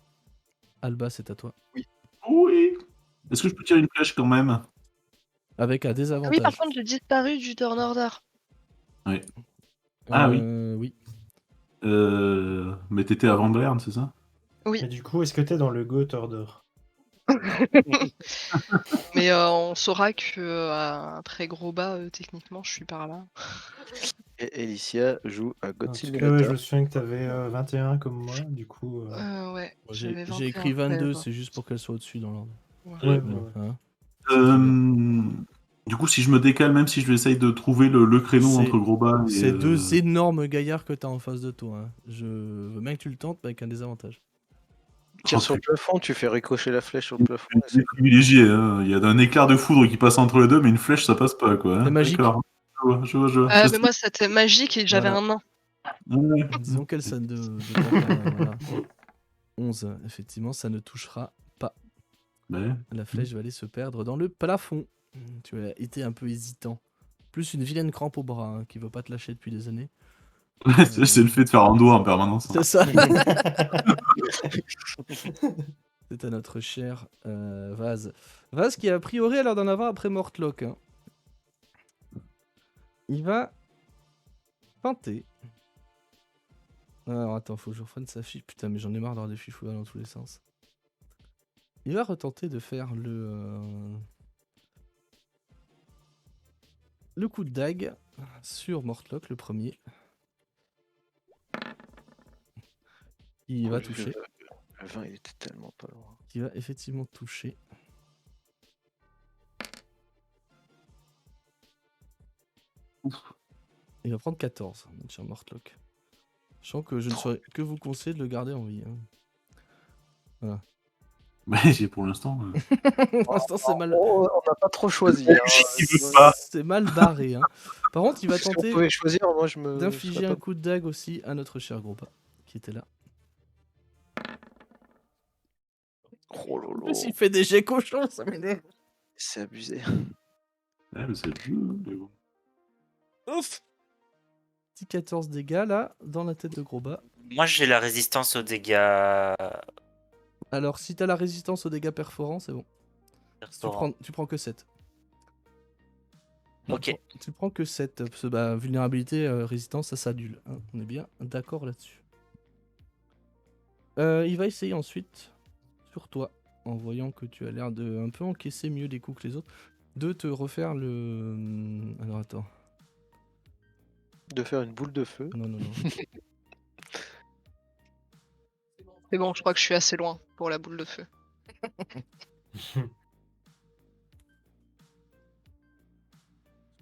[SPEAKER 1] Alba, c'est à toi.
[SPEAKER 4] Oui. Est-ce que je peux tirer une flèche quand même?
[SPEAKER 1] Avec un
[SPEAKER 5] oui,
[SPEAKER 1] désavantage.
[SPEAKER 5] par contre, j'ai disparu du turn order.
[SPEAKER 4] Oui. Ah oui.
[SPEAKER 1] Oui.
[SPEAKER 4] Mais t'étais avant Bern, c'est ça?
[SPEAKER 5] Oui.
[SPEAKER 3] Et du coup, est-ce que t'es dans le Goat Order?
[SPEAKER 5] Mais on saura que après gros bas, techniquement, je suis par là.
[SPEAKER 2] Et Elicia joue à
[SPEAKER 3] En
[SPEAKER 2] God
[SPEAKER 3] tout cas,
[SPEAKER 2] Simulator.
[SPEAKER 3] ouais, je me souviens que t'avais 21 comme moi, du coup.
[SPEAKER 5] Ouais,
[SPEAKER 1] J'ai
[SPEAKER 5] j'avais
[SPEAKER 1] j'ai écrit
[SPEAKER 5] 21,
[SPEAKER 1] 22,
[SPEAKER 5] ouais.
[SPEAKER 1] c'est juste pour qu'elle soit au-dessus dans l'ordre.
[SPEAKER 3] Ouais,
[SPEAKER 1] Mais,
[SPEAKER 3] ouais.
[SPEAKER 1] hein.
[SPEAKER 4] Du coup, si je me décale, même si je vais essayer de trouver le créneau
[SPEAKER 1] C'est-
[SPEAKER 4] entre gros bas et.
[SPEAKER 1] C'est deux énormes gaillards que t'as en face de toi. Hein. Je veux bien que tu le tentes, mais avec un désavantage.
[SPEAKER 2] Tire
[SPEAKER 4] Oh,
[SPEAKER 2] sur le plafond, tu fais ricocher la flèche sur le plafond. et
[SPEAKER 4] C'est privilégié, hein. Il y a un éclair de foudre qui passe entre les deux, mais une flèche ça passe pas, quoi. Hein.
[SPEAKER 1] C'est magique.
[SPEAKER 4] D'accord. Je vois.
[SPEAKER 5] Mais moi, c'était magique et j'avais
[SPEAKER 1] Voilà.
[SPEAKER 5] un nain.
[SPEAKER 4] Ouais.
[SPEAKER 1] Disons qu'elle sonne de campagne, voilà. 11, effectivement, ça ne touchera pas.
[SPEAKER 4] Ouais.
[SPEAKER 1] La flèche va aller se perdre dans le plafond. Tu as été un peu hésitant. Plus une vilaine crampe au bras hein, qui veut pas te lâcher depuis des années.
[SPEAKER 4] C'est le fait de faire un doigt en permanence. Hein.
[SPEAKER 1] C'est ça. C'est à notre cher Vaz. Vaz qui a priori a l'air d'en avoir après Mortlock. Hein. Il va tenter. Alors attends, faut que je reprenne sa fiche. Putain, mais j'en ai marre d'avoir des fiches ouvertes dans tous les sens. Il va retenter de faire le coup de dague sur Mortlock, le premier. Il va toucher.
[SPEAKER 2] Le 20, il était tellement pas loin.
[SPEAKER 1] Qui va effectivement toucher. Il va prendre 14, mon cher Mortlock. Je sens que je ne saurais que vous conseiller de le garder en vie. Hein. Voilà.
[SPEAKER 4] Mais j'ai pour l'instant.
[SPEAKER 1] Pour l'instant, c'est mal.
[SPEAKER 2] Oh, on n'a pas trop choisi. Hein.
[SPEAKER 4] Il veut pas.
[SPEAKER 1] C'est mal barré. Hein. Par contre, il va
[SPEAKER 2] Si on
[SPEAKER 1] tenter
[SPEAKER 2] pouvait choisir, moi je me.
[SPEAKER 1] d'infliger
[SPEAKER 2] je serais
[SPEAKER 1] un coup de dague aussi à notre cher Gropa, qui était là.
[SPEAKER 2] pas- Oh lolo.
[SPEAKER 1] En plus, il fait des jets cochons, ça m'énerve.
[SPEAKER 2] C'est abusé.
[SPEAKER 4] Ouais, mais c'est le jeu, mais bon.
[SPEAKER 1] Ouf. Petit 14 dégâts là, dans la tête de Groba.
[SPEAKER 6] Moi, j'ai la résistance aux dégâts
[SPEAKER 1] Alors, si t'as la résistance aux dégâts perforants, c'est bon.
[SPEAKER 6] Restaurant.
[SPEAKER 1] Tu prends que 7.
[SPEAKER 6] Ok.
[SPEAKER 1] Tu prends que 7. Parce que bah, vulnérabilité, résistance, ça s'annule. Hein. On est bien d'accord là-dessus. Il va essayer ensuite, sur toi, en voyant que tu as l'air de un peu encaisser mieux les coups que les autres, de te refaire le... Alors attends.
[SPEAKER 2] De faire une boule de feu.
[SPEAKER 1] Non.
[SPEAKER 5] C'est bon, je crois que je suis assez loin pour la boule de feu.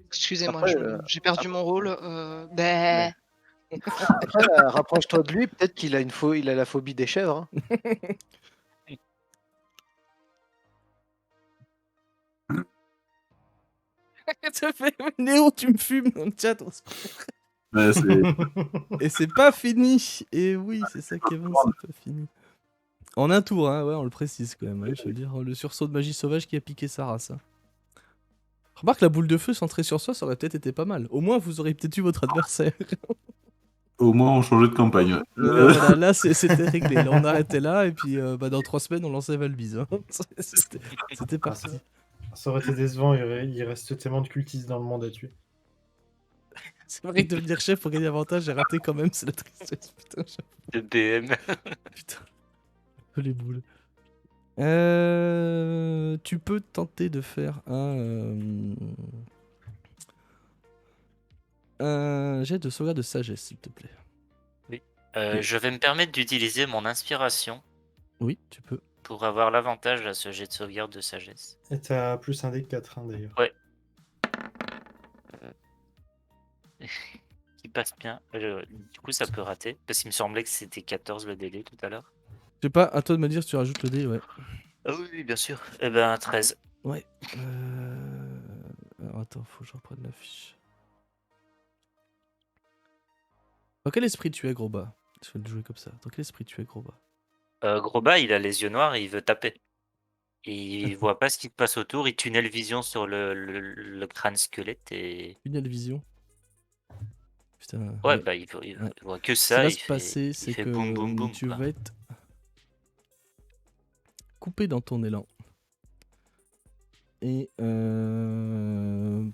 [SPEAKER 5] Excusez-moi,
[SPEAKER 2] Après,
[SPEAKER 5] j'ai perdu mon rôle.
[SPEAKER 2] Après, rapproche-toi de lui, peut-être qu'il a il a la phobie des chèvres. Hein.
[SPEAKER 1] Ça fait Néo, tu me fumes dans le chat.
[SPEAKER 4] Ouais,
[SPEAKER 1] Et c'est pas fini. Et oui, c'est ça qui est bon, c'est pas fini. En un tour, hein, ouais, on le précise quand même. Hein, je veux dire, le sursaut de magie sauvage qui a piqué sa race. Hein. Remarque, la boule de feu centrée sur soi, ça aurait peut-être été pas mal. Au moins, vous auriez peut-être eu votre adversaire.
[SPEAKER 4] Au moins, on changeait de campagne. Ouais.
[SPEAKER 1] Voilà, là, c'était réglé. Là, on arrêtait là, et puis dans 3 semaines, on lançait Valbise. Hein. C'était parti.
[SPEAKER 3] Ça aurait été décevant, il reste tellement de cultistes dans le monde à tuer.
[SPEAKER 1] C'est vrai que devenir chef pour gagner avantage, j'ai raté quand même, c'est la tristesse. Putain,
[SPEAKER 6] Le BM.
[SPEAKER 1] putain. Les boules. Tu peux tenter de faire un jet de sauvegarde de sagesse, s'il te plaît.
[SPEAKER 6] Oui. Je vais me permettre d'utiliser mon inspiration
[SPEAKER 1] Oui, tu peux.
[SPEAKER 6] pour avoir l'avantage à ce jet de sauvegarde de sagesse.
[SPEAKER 3] Et t'as plus un dé 4 hein, d'ailleurs.
[SPEAKER 6] Ouais. Qui passe bien. Du coup, ça peut rater. Parce qu'il me semblait que c'était 14 le délai tout à l'heure.
[SPEAKER 1] Je sais pas, à toi de me dire si tu rajoutes le dé, ouais.
[SPEAKER 6] Ah oui, bien sûr. Eh ben, 13.
[SPEAKER 1] Ouais. Alors attends, faut que je reprenne la fiche. Dans quel esprit tu es, gros bas? Je vais le jouer comme ça. Dans quel esprit tu es, gros bas?
[SPEAKER 6] Gros il a les yeux noirs et il veut taper. Il voit pas ce qui se passe autour. Il tunnel vision sur le crâne squelette et.
[SPEAKER 1] Tunnel vision. Putain.
[SPEAKER 6] Ouais,
[SPEAKER 1] mais
[SPEAKER 6] bah il voit que
[SPEAKER 1] ce qui
[SPEAKER 6] ça.
[SPEAKER 1] va
[SPEAKER 6] Il
[SPEAKER 1] se passer, c'est
[SPEAKER 6] fait
[SPEAKER 1] que
[SPEAKER 6] boum boum boum.
[SPEAKER 1] tu
[SPEAKER 6] quoi.
[SPEAKER 1] vas être coupé dans ton élan. Et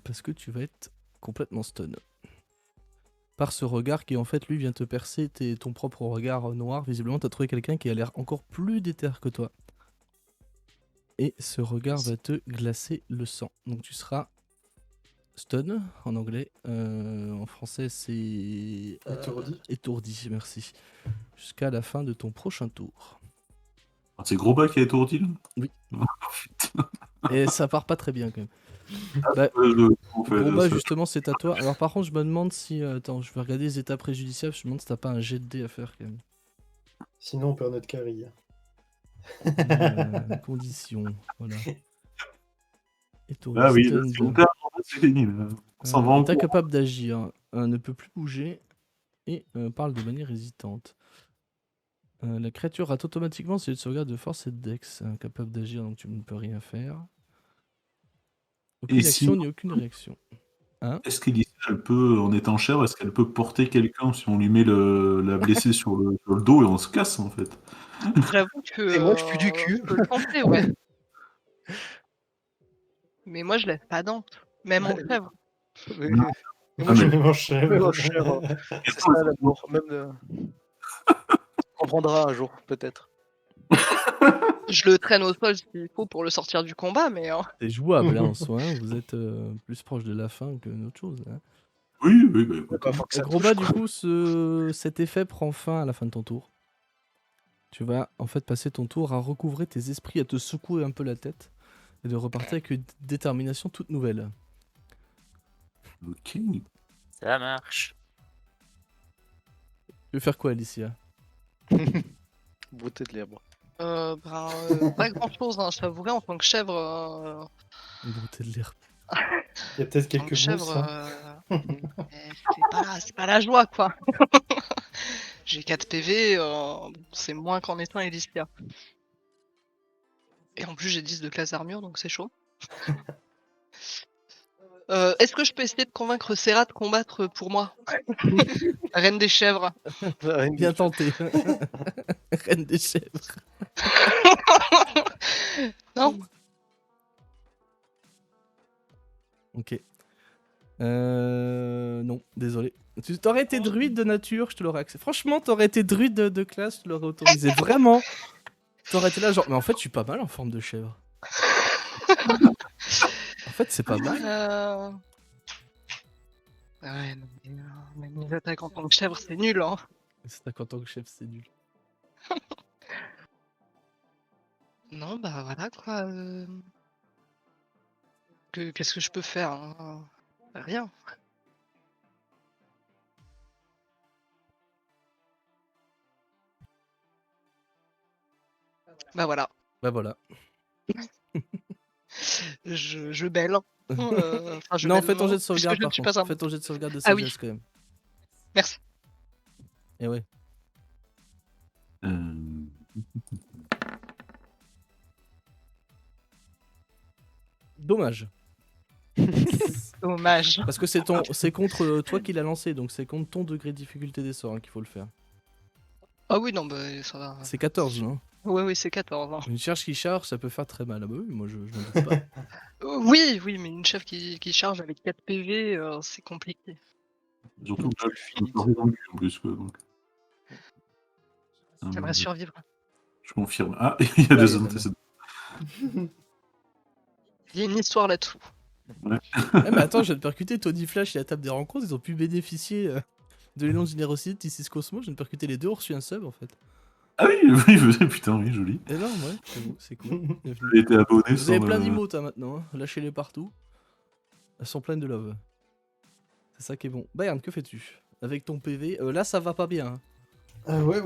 [SPEAKER 1] parce que tu vas être complètement stun. Par ce regard qui en fait lui vient te percer ton propre regard noir. Visiblement t'as trouvé quelqu'un qui a l'air encore plus déter que toi. Et ce regard va te glacer le sang. Donc tu seras stun en anglais. En français c'est...
[SPEAKER 3] Étourdi.
[SPEAKER 1] Étourdi, merci. Jusqu'à la fin de ton prochain tour.
[SPEAKER 4] C'est Gros qui est étourdi là.
[SPEAKER 1] Oui.
[SPEAKER 4] Oh, putain.
[SPEAKER 1] Et ça part pas très bien quand même.
[SPEAKER 4] On fait
[SPEAKER 1] Gros
[SPEAKER 4] le
[SPEAKER 1] bas,
[SPEAKER 4] seul.
[SPEAKER 1] justement, c'est à toi. Alors, par contre, je me demande si. Attends, je vais regarder les états préjudiciables. Je me demande si t'as pas un jet de dés à faire quand même.
[SPEAKER 3] Sinon, on perd notre carry.
[SPEAKER 1] Conditions. Voilà.
[SPEAKER 4] Ah oui,
[SPEAKER 1] stun
[SPEAKER 4] là, si
[SPEAKER 1] de-
[SPEAKER 4] on perd, c'est fini. Là. On s'en va en
[SPEAKER 1] T'es
[SPEAKER 4] cours.
[SPEAKER 1] capable d'agir. Ne peut plus bouger. Et parle de manière hésitante. La créature rate automatiquement ses jets de sauvegarde de force et de dex. Incapable d'agir, donc tu ne peux rien faire. Aucune
[SPEAKER 4] Et
[SPEAKER 1] action
[SPEAKER 4] si-
[SPEAKER 1] ni aucune réaction.
[SPEAKER 4] Est-ce qu'elle peut, en étant chère, est-ce qu'elle peut porter quelqu'un si on lui met la blessée sur le dos et on se casse en fait?
[SPEAKER 5] J'avoue que.
[SPEAKER 2] Et moi, je pue du cul.
[SPEAKER 5] Je peux le tenter, ouais. Mais moi, je laisse pas Dante. Même en crève.
[SPEAKER 2] Mais-
[SPEAKER 4] Non.
[SPEAKER 2] mais
[SPEAKER 4] Ah,
[SPEAKER 2] moi, je
[SPEAKER 4] mais-
[SPEAKER 2] suis
[SPEAKER 3] Mon chèvre.
[SPEAKER 2] chèvre. C'est ça l'amour. Même on comprendra un jour, peut-être.
[SPEAKER 5] Je le traîne au sol s'il faut pour le sortir du combat, mais.
[SPEAKER 1] C'est jouable hein, en soi. Hein. Vous êtes plus proche de la fin que d'autre chose. Hein.
[SPEAKER 4] Oui, bah écoute.
[SPEAKER 2] Pas faut que ça
[SPEAKER 1] Gros
[SPEAKER 2] touche,
[SPEAKER 1] bas, du
[SPEAKER 2] quoi.
[SPEAKER 1] coup, cet effet prend fin à la fin de ton tour. Tu vas en fait passer ton tour à recouvrer tes esprits, à te secouer un peu la tête et de repartir avec une détermination toute nouvelle.
[SPEAKER 4] Ok.
[SPEAKER 6] Ça marche.
[SPEAKER 1] Tu veux faire quoi, Alicia?
[SPEAKER 2] Brouter de l'herbe.
[SPEAKER 5] Pas grand chose, hein, je t'avouerai, en tant que chèvre.
[SPEAKER 1] Brouter de l'herbe.
[SPEAKER 3] Il y a peut-être
[SPEAKER 5] En tant
[SPEAKER 3] quelques
[SPEAKER 5] que chèvre,
[SPEAKER 3] mousses.
[SPEAKER 5] c'est pas la joie, quoi. J'ai 4 PV, c'est moins qu'en étant Elysia. Et en plus, j'ai 10 de classe armure, donc c'est chaud. Est-ce que je peux essayer de convaincre Serra de combattre pour moi? Reine des chèvres.
[SPEAKER 1] Bien tenté. Reine des chèvres.
[SPEAKER 5] Non.
[SPEAKER 1] Ok. Non, désolé. Tu t'aurais été druide de nature, je te l'aurais accepté. Franchement, t'aurais été druide de classe, je te l'aurais autorisé. Vraiment. T'aurais été là, genre, mais en fait, je suis pas mal en forme de chèvre. En fait, c'est pas mal.
[SPEAKER 5] Ouais, non, mais les attaques en tant que chèvre, c'est nul, hein.
[SPEAKER 1] C'est en tant que chef, c'est nul.
[SPEAKER 5] Non, bah voilà quoi. Qu'est-ce que je peux faire, hein? Rien. Bah voilà.
[SPEAKER 1] Bah voilà.
[SPEAKER 5] Je bêle. Enfin, je
[SPEAKER 1] Non,
[SPEAKER 5] bêle,
[SPEAKER 1] fais ton jet de
[SPEAKER 5] puisque
[SPEAKER 1] sauvegarde
[SPEAKER 5] je ne
[SPEAKER 1] par
[SPEAKER 5] suis
[SPEAKER 1] contre.
[SPEAKER 5] pas un...
[SPEAKER 1] Fais ton jet de sauvegarde de
[SPEAKER 5] Ah oui.
[SPEAKER 1] sagesse quand même.
[SPEAKER 5] Merci.
[SPEAKER 1] Et ouais.
[SPEAKER 4] Euh,
[SPEAKER 1] Dommage.
[SPEAKER 5] Dommage.
[SPEAKER 1] Parce que c'est contre toi qui l'a lancé, donc c'est contre ton degré de difficulté des sorts hein, qu'il faut le faire.
[SPEAKER 5] Ah oui, non, bah ça va.
[SPEAKER 1] C'est 14, non?
[SPEAKER 5] Ouais, oui, c'est 14. Hein.
[SPEAKER 1] Une charge qui charge, ça peut faire très mal. Ah bah oui, moi je n'en doute pas.
[SPEAKER 5] Oui, mais une chef qui charge avec 4 PV, c'est compliqué.
[SPEAKER 4] Surtout que
[SPEAKER 2] Tu
[SPEAKER 4] là,
[SPEAKER 2] le
[SPEAKER 4] je me
[SPEAKER 2] finis.
[SPEAKER 4] pleurais dans le cul en plus. Quoi, donc.
[SPEAKER 5] J'aimerais survivre.
[SPEAKER 4] Je confirme. Ah, il y a
[SPEAKER 1] Ah,
[SPEAKER 4] des
[SPEAKER 1] il y a
[SPEAKER 4] antécédents.
[SPEAKER 5] Il y a une histoire là-dessous.
[SPEAKER 1] Eh mais attends, je viens de percuter Tony Flash et la table des rencontres, ils ont pu bénéficier de l'élan de générosité de Tissis Cosmo. Je viens de percuter les deux, ont reçu un sub en fait.
[SPEAKER 4] Ah oui, oui, putain, oui, joli.
[SPEAKER 1] Énorme, ouais, j'avoue, c'est cool. Bienvenue.
[SPEAKER 4] J'ai été abonné
[SPEAKER 1] Vous avez
[SPEAKER 4] sans
[SPEAKER 1] plein
[SPEAKER 4] le-
[SPEAKER 1] d'emotes hein, maintenant, hein. Lâchez-les partout. Elles sont pleines de love. C'est ça qui est bon. Bayern, que fais-tu? Avec ton PV, là ça va pas bien. Hein.
[SPEAKER 3] Ouais.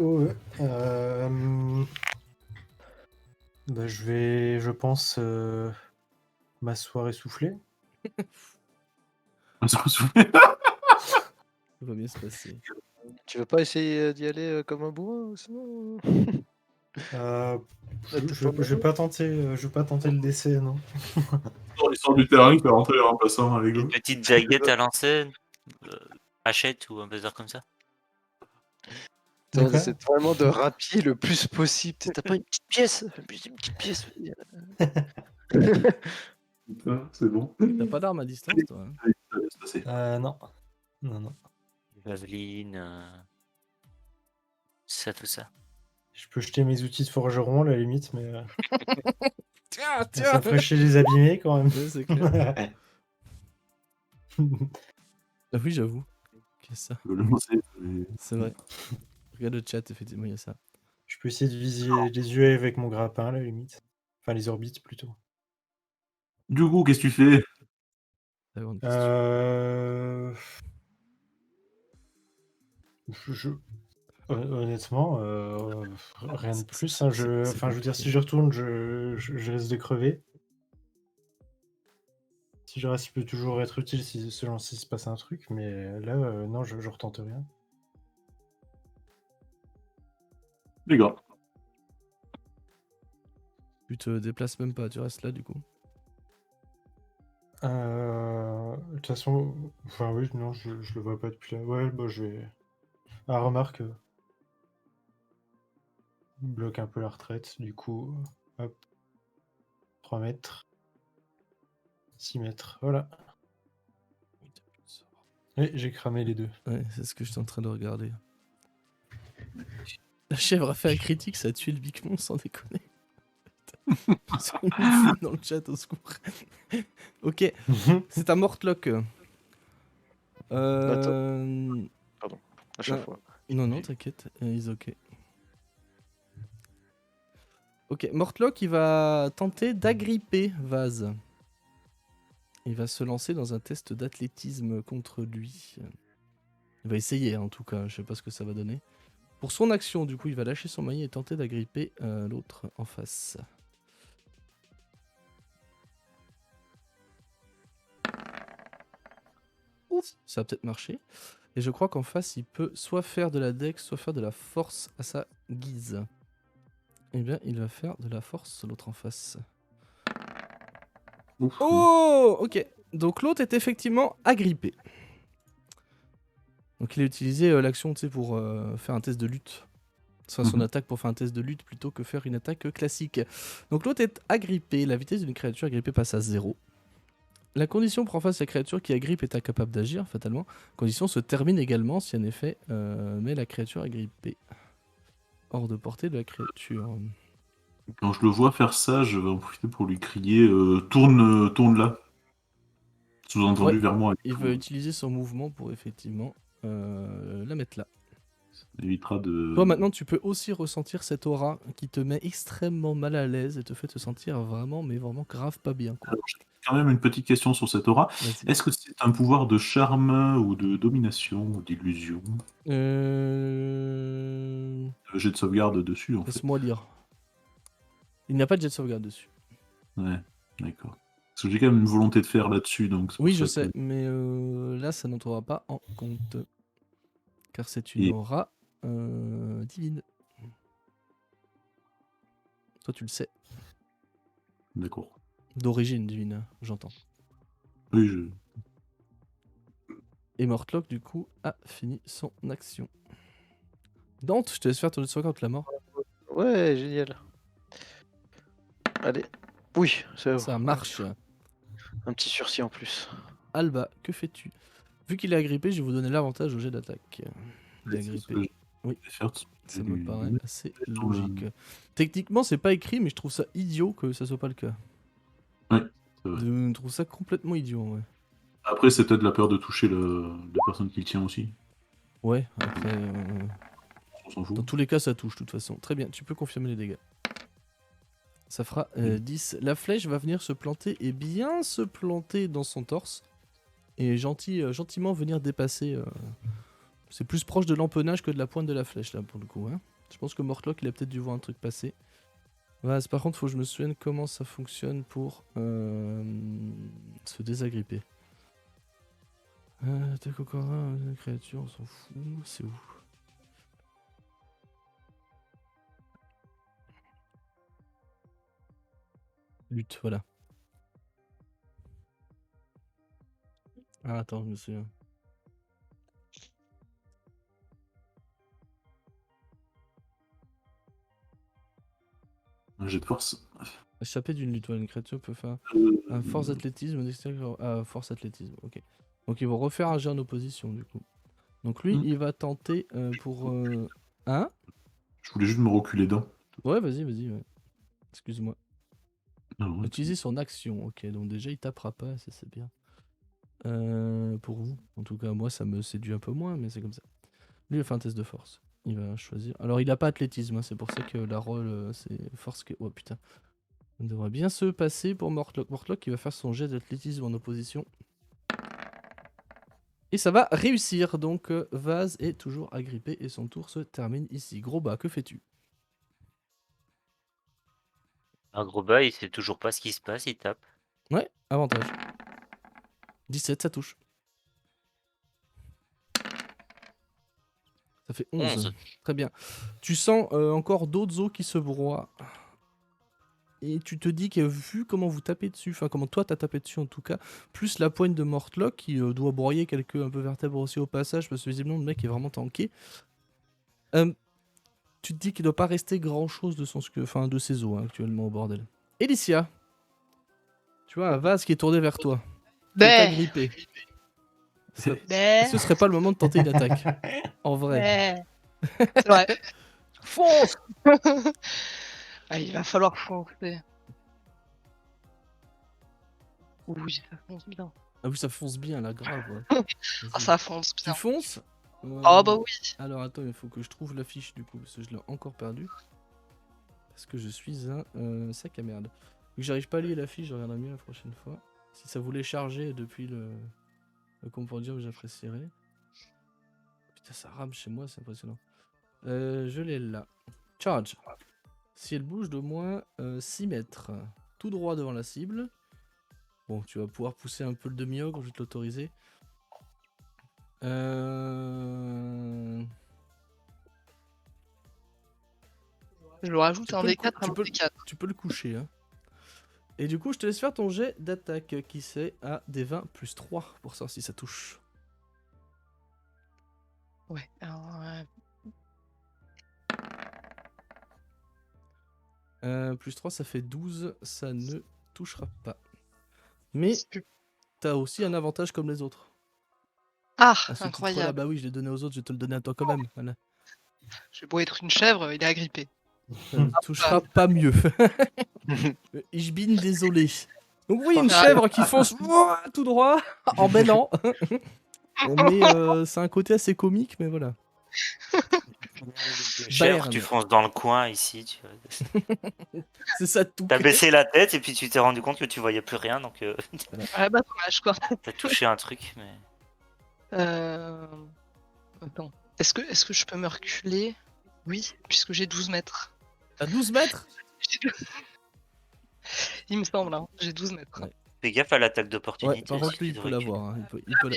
[SPEAKER 3] Bah, je pense, m'asseoir et souffler.
[SPEAKER 4] On se retrouve-
[SPEAKER 1] Ça va bien se passer.
[SPEAKER 2] Tu veux pas essayer d'y aller comme un bourrin sinon
[SPEAKER 3] Je vais pas tenter le décès, non.
[SPEAKER 4] Il sort du terrain, il fait rentrer les remplaçants avec
[SPEAKER 6] Une
[SPEAKER 4] eux.
[SPEAKER 6] petite baguette à lancer, hachette ou un buzzer comme ça.
[SPEAKER 3] De quoi
[SPEAKER 2] C'est vraiment de rapier le plus possible. T'as pas une petite pièce? Une petite pièce.
[SPEAKER 4] Putain, c'est bon.
[SPEAKER 1] T'as pas d'arme à distance toi hein?
[SPEAKER 4] Allez, ça va se passer.
[SPEAKER 3] Non. Non.
[SPEAKER 6] Vaseline, ça, tout ça.
[SPEAKER 3] Je peux jeter mes outils de forgeron, à la limite, mais
[SPEAKER 1] Tiens,
[SPEAKER 3] ça ferait chier les abîmer, quand même.
[SPEAKER 1] Ouais, c'est clair. Ah oui, j'avoue. Qu'est-ce que ça?
[SPEAKER 4] Le lancer, mais-
[SPEAKER 1] C'est vrai. Regarde le chat, effectivement, il y a ça.
[SPEAKER 3] Je peux essayer de viser les yeux avec mon grappin, à la limite. Enfin, les orbites, plutôt.
[SPEAKER 4] Du coup, qu'est-ce que tu fais?
[SPEAKER 1] La grande question.
[SPEAKER 3] Honnêtement, rien de
[SPEAKER 1] C'est-
[SPEAKER 3] plus. Hein.
[SPEAKER 1] c'est
[SPEAKER 3] Enfin, je veux dire,
[SPEAKER 1] compliqué.
[SPEAKER 3] si je retourne, je risque de crever. Si je reste, il peut toujours être utile si se passe un truc, mais là, non, je retente rien.
[SPEAKER 4] Les gars.
[SPEAKER 1] Tu te déplaces même pas, tu restes là du coup.
[SPEAKER 3] De toute façon, enfin oui, non, je le vois pas depuis là. Ouais, bah je vais. Ah, remarque, bloque un peu la retraite, du coup, hop, 3 mètres, 6 mètres, voilà. Et j'ai cramé les deux.
[SPEAKER 1] Ouais, c'est ce que je suis en train de regarder. La chèvre a fait un critique, ça a tué le Bicmon sans déconner. Putain. Une foule dans le chat, au secours. Ok, c'est un Mortlock.
[SPEAKER 2] À chaque
[SPEAKER 1] Ah.
[SPEAKER 2] fois.
[SPEAKER 1] Non, t'inquiète, he's ok. Ok, Mortlock, il va tenter d'agripper Vaz. Il va se lancer dans un test d'athlétisme contre lui. Il va essayer, en tout cas, je sais pas ce que ça va donner. Pour son action, du coup, il va lâcher son maillet et tenter d'agripper l'autre en face. Ouf, ça va peut-être marcher. Et je crois qu'en face, il peut soit faire de la dex, soit faire de la force à sa guise. Eh bien, il va faire de la force, l'autre en face.
[SPEAKER 4] Ouf.
[SPEAKER 1] Oh, ok. Donc l'autre est effectivement agrippé. Donc il a utilisé l'action, tu sais, pour faire un test de lutte. Ce sera son attaque pour faire un test de lutte plutôt que faire une attaque classique. Donc l'autre est agrippé. La vitesse d'une créature agrippée passe à 0. La condition pour en face la créature qui agrippe est incapable d'agir, fatalement. La condition se termine également si en effet met la créature agrippée hors de portée de la créature.
[SPEAKER 4] Quand je le vois faire ça, je vais en profiter pour lui crier tourne là. Sous-entendu
[SPEAKER 1] Ouais,
[SPEAKER 4] vers moi.
[SPEAKER 1] Il va utiliser son mouvement pour effectivement la mettre là.
[SPEAKER 4] Ça évitera de.
[SPEAKER 1] Toi maintenant tu peux aussi ressentir cette aura qui te met extrêmement mal à l'aise et te fait te sentir vraiment mais vraiment grave pas bien quoi.
[SPEAKER 4] Alors, j'ai quand même une petite question sur cette aura.
[SPEAKER 1] Vas-y.
[SPEAKER 4] Est-ce que c'est un pouvoir de charme ou de domination ou d'illusion? Jet de sauvegarde dessus en fait.
[SPEAKER 1] Laisse-moi lire. Il n'y a pas de jet de sauvegarde dessus.
[SPEAKER 4] Ouais, d'accord. Parce que j'ai quand même une volonté de faire là-dessus, donc. c'est
[SPEAKER 1] Oui
[SPEAKER 4] pour
[SPEAKER 1] je
[SPEAKER 4] ça
[SPEAKER 1] sais,
[SPEAKER 4] que-
[SPEAKER 1] mais là ça n'entrera pas en compte. Car c'est une
[SPEAKER 4] Et-
[SPEAKER 1] aura divine. Toi tu le sais.
[SPEAKER 4] D'accord.
[SPEAKER 1] D'origine divine, hein, j'entends.
[SPEAKER 4] Oui, je.
[SPEAKER 1] Et Mortlock, du coup, a fini son action. Dante, je te laisse faire ton jet de sauvegarde contre la mort.
[SPEAKER 2] Ouais, génial. Allez. Oui, c'est bon.
[SPEAKER 1] Ça marche.
[SPEAKER 2] Un petit sursis en plus.
[SPEAKER 1] Alba, que fais-tu? Vu qu'il est agrippé, je vais vous donner l'avantage au jet d'attaque. Il est
[SPEAKER 4] C'est ce
[SPEAKER 1] agrippé.
[SPEAKER 4] que je
[SPEAKER 1] Oui.
[SPEAKER 4] vais faire.
[SPEAKER 1] Ça me paraît assez
[SPEAKER 4] dans le-
[SPEAKER 1] logique. Techniquement, c'est pas écrit, mais je trouve ça idiot que ça soit pas le cas.
[SPEAKER 4] Ouais, c'est vrai.
[SPEAKER 1] Je trouve ça complètement idiot, ouais.
[SPEAKER 4] Après, c'est peut-être la peur de toucher la personne qui le tient aussi.
[SPEAKER 1] Ouais, après,
[SPEAKER 4] On s'en fout.
[SPEAKER 1] dans tous les cas, ça touche, de toute façon. Très bien, tu peux confirmer les dégâts. Ça fera 10. La flèche va venir se planter et bien se planter dans son torse. Et gentiment venir dépasser. C'est plus proche de l'empennage que de la pointe de la flèche, là, pour le coup. Hein. Je pense que Mortlock, il a peut-être dû voir un truc passer. Voilà, par contre, faut que je me souvienne comment ça fonctionne pour se désagripper. Attaque au corps, une créature, on s'en fout. C'est où? Lutte, voilà. Ah, attends, je me souviens.
[SPEAKER 4] Un jet de force.
[SPEAKER 1] Échapper d'une lutte, ouais, une créature peut faire un force athlétisme, force athlétisme, ok. Donc ils vont refaire un jet en opposition du coup. Donc lui, il va tenter pour... Hein?
[SPEAKER 4] Je voulais juste me reculer d'un.
[SPEAKER 1] Ouais, vas-y, ouais. Excuse-moi.
[SPEAKER 4] Non,
[SPEAKER 1] Utiliser son action, ok. Donc déjà, il tapera pas, ça c'est bien. Pour vous, en tout cas, moi ça me séduit un peu moins, mais c'est comme ça. Lui, il va faire un test de force. Il va choisir. Alors, il a pas athlétisme, hein, c'est pour ça que la roll, c'est force que. Oh putain. Ça devrait bien se passer pour Mortlock. Mortlock, il va faire son jet d'athlétisme en opposition. Et ça va réussir. Donc, Vaz est toujours agrippé et son tour se termine ici. Gros bas, que fais-tu?
[SPEAKER 6] Un gros bas, il sait toujours pas ce qui se passe, il tape.
[SPEAKER 1] Ouais, avantage. 17, ça touche. Ça fait 11.
[SPEAKER 6] 11.
[SPEAKER 1] Très bien. Tu sens encore d'autres os qui se broient. Et tu te dis que vu comment vous tapez dessus, enfin comment toi t'as tapé dessus en tout cas, plus la poigne de Mortlock qui doit broyer quelques un peu vertèbres aussi au passage parce que visiblement le mec est vraiment tanké. Tu te dis qu'il doit pas rester grand chose de de ses os hein, actuellement au bordel. Elicia, tu vois un vase qui est tourné vers toi, qui est agrippé. Ce serait pas le moment de tenter une attaque, en vrai.
[SPEAKER 5] C'est vrai.
[SPEAKER 2] Fonce!
[SPEAKER 5] Ah, il va falloir foncer. Oui, ça fonce bien.
[SPEAKER 1] Ah oui, ça fonce bien là, grave. Ouais.
[SPEAKER 5] Ah, ça fonce
[SPEAKER 1] Tu
[SPEAKER 5] bien.
[SPEAKER 1] fonces
[SPEAKER 5] Ah bah oui.
[SPEAKER 1] Alors attends, il faut que je trouve l'affiche du coup, parce que je l'ai encore perdu. Parce que je suis un sac à merde. Vu que j'arrive pas à lire l'affiche, je regarderai mieux la prochaine fois. Si ça voulait charger depuis le dire j'apprécierais. Putain, ça rame chez moi, c'est impressionnant. Je l'ai là. Charge. Si elle bouge d'au moins 6 mètres, tout droit devant la cible. Bon, tu vas pouvoir pousser un peu le demi-ogre, je vais te l'autoriser.
[SPEAKER 5] Je le rajoute
[SPEAKER 1] Tu
[SPEAKER 5] un
[SPEAKER 1] peux le
[SPEAKER 5] D4
[SPEAKER 1] cou-
[SPEAKER 5] à
[SPEAKER 1] tu
[SPEAKER 5] mon
[SPEAKER 1] peux-
[SPEAKER 5] D4.
[SPEAKER 1] Tu peux le coucher. Hein. Et du coup, je te laisse faire ton jet d'attaque qui c'est à des 20 plus 3 pour savoir si ça touche.
[SPEAKER 5] Ouais, alors,
[SPEAKER 1] Plus 3, ça fait 12. Ça ne touchera pas. Mais t'as aussi un avantage comme les autres.
[SPEAKER 5] Ah,
[SPEAKER 1] À ce titre-là,
[SPEAKER 5] incroyable.
[SPEAKER 1] bah oui, je l'ai donné aux autres, je vais te le donner à toi quand même. Voilà.
[SPEAKER 5] J'ai beau être une chèvre, il est agrippé.
[SPEAKER 1] Ça ne touchera pas mieux. Ich bin désolé. Donc oui, une
[SPEAKER 5] Ah.
[SPEAKER 1] chèvre qui fonce ouah, tout droit en bêlant. Mais c'est un côté assez comique, mais voilà.
[SPEAKER 6] Chèvre,
[SPEAKER 1] Bern.
[SPEAKER 6] tu fonces dans le coin ici.
[SPEAKER 1] C'est ça tout.
[SPEAKER 6] T'as baissé la tête et puis tu t'es rendu compte que tu voyais plus rien, donc
[SPEAKER 5] Ah bah dommage quoi.
[SPEAKER 6] t'as touché un truc. Mais...
[SPEAKER 5] Attends. Est-ce que je peux me reculer? Oui, puisque j'ai 12 mètres.
[SPEAKER 1] À 12 mètres.
[SPEAKER 5] Il me semble, hein. J'ai 12 mètres.
[SPEAKER 1] Ouais.
[SPEAKER 6] Fais gaffe à l'attaque d'opportunité.
[SPEAKER 1] Ouais, par contre,
[SPEAKER 6] si
[SPEAKER 1] lui,
[SPEAKER 6] tu
[SPEAKER 1] il peut
[SPEAKER 6] te recules.
[SPEAKER 1] l'avoir. Hein.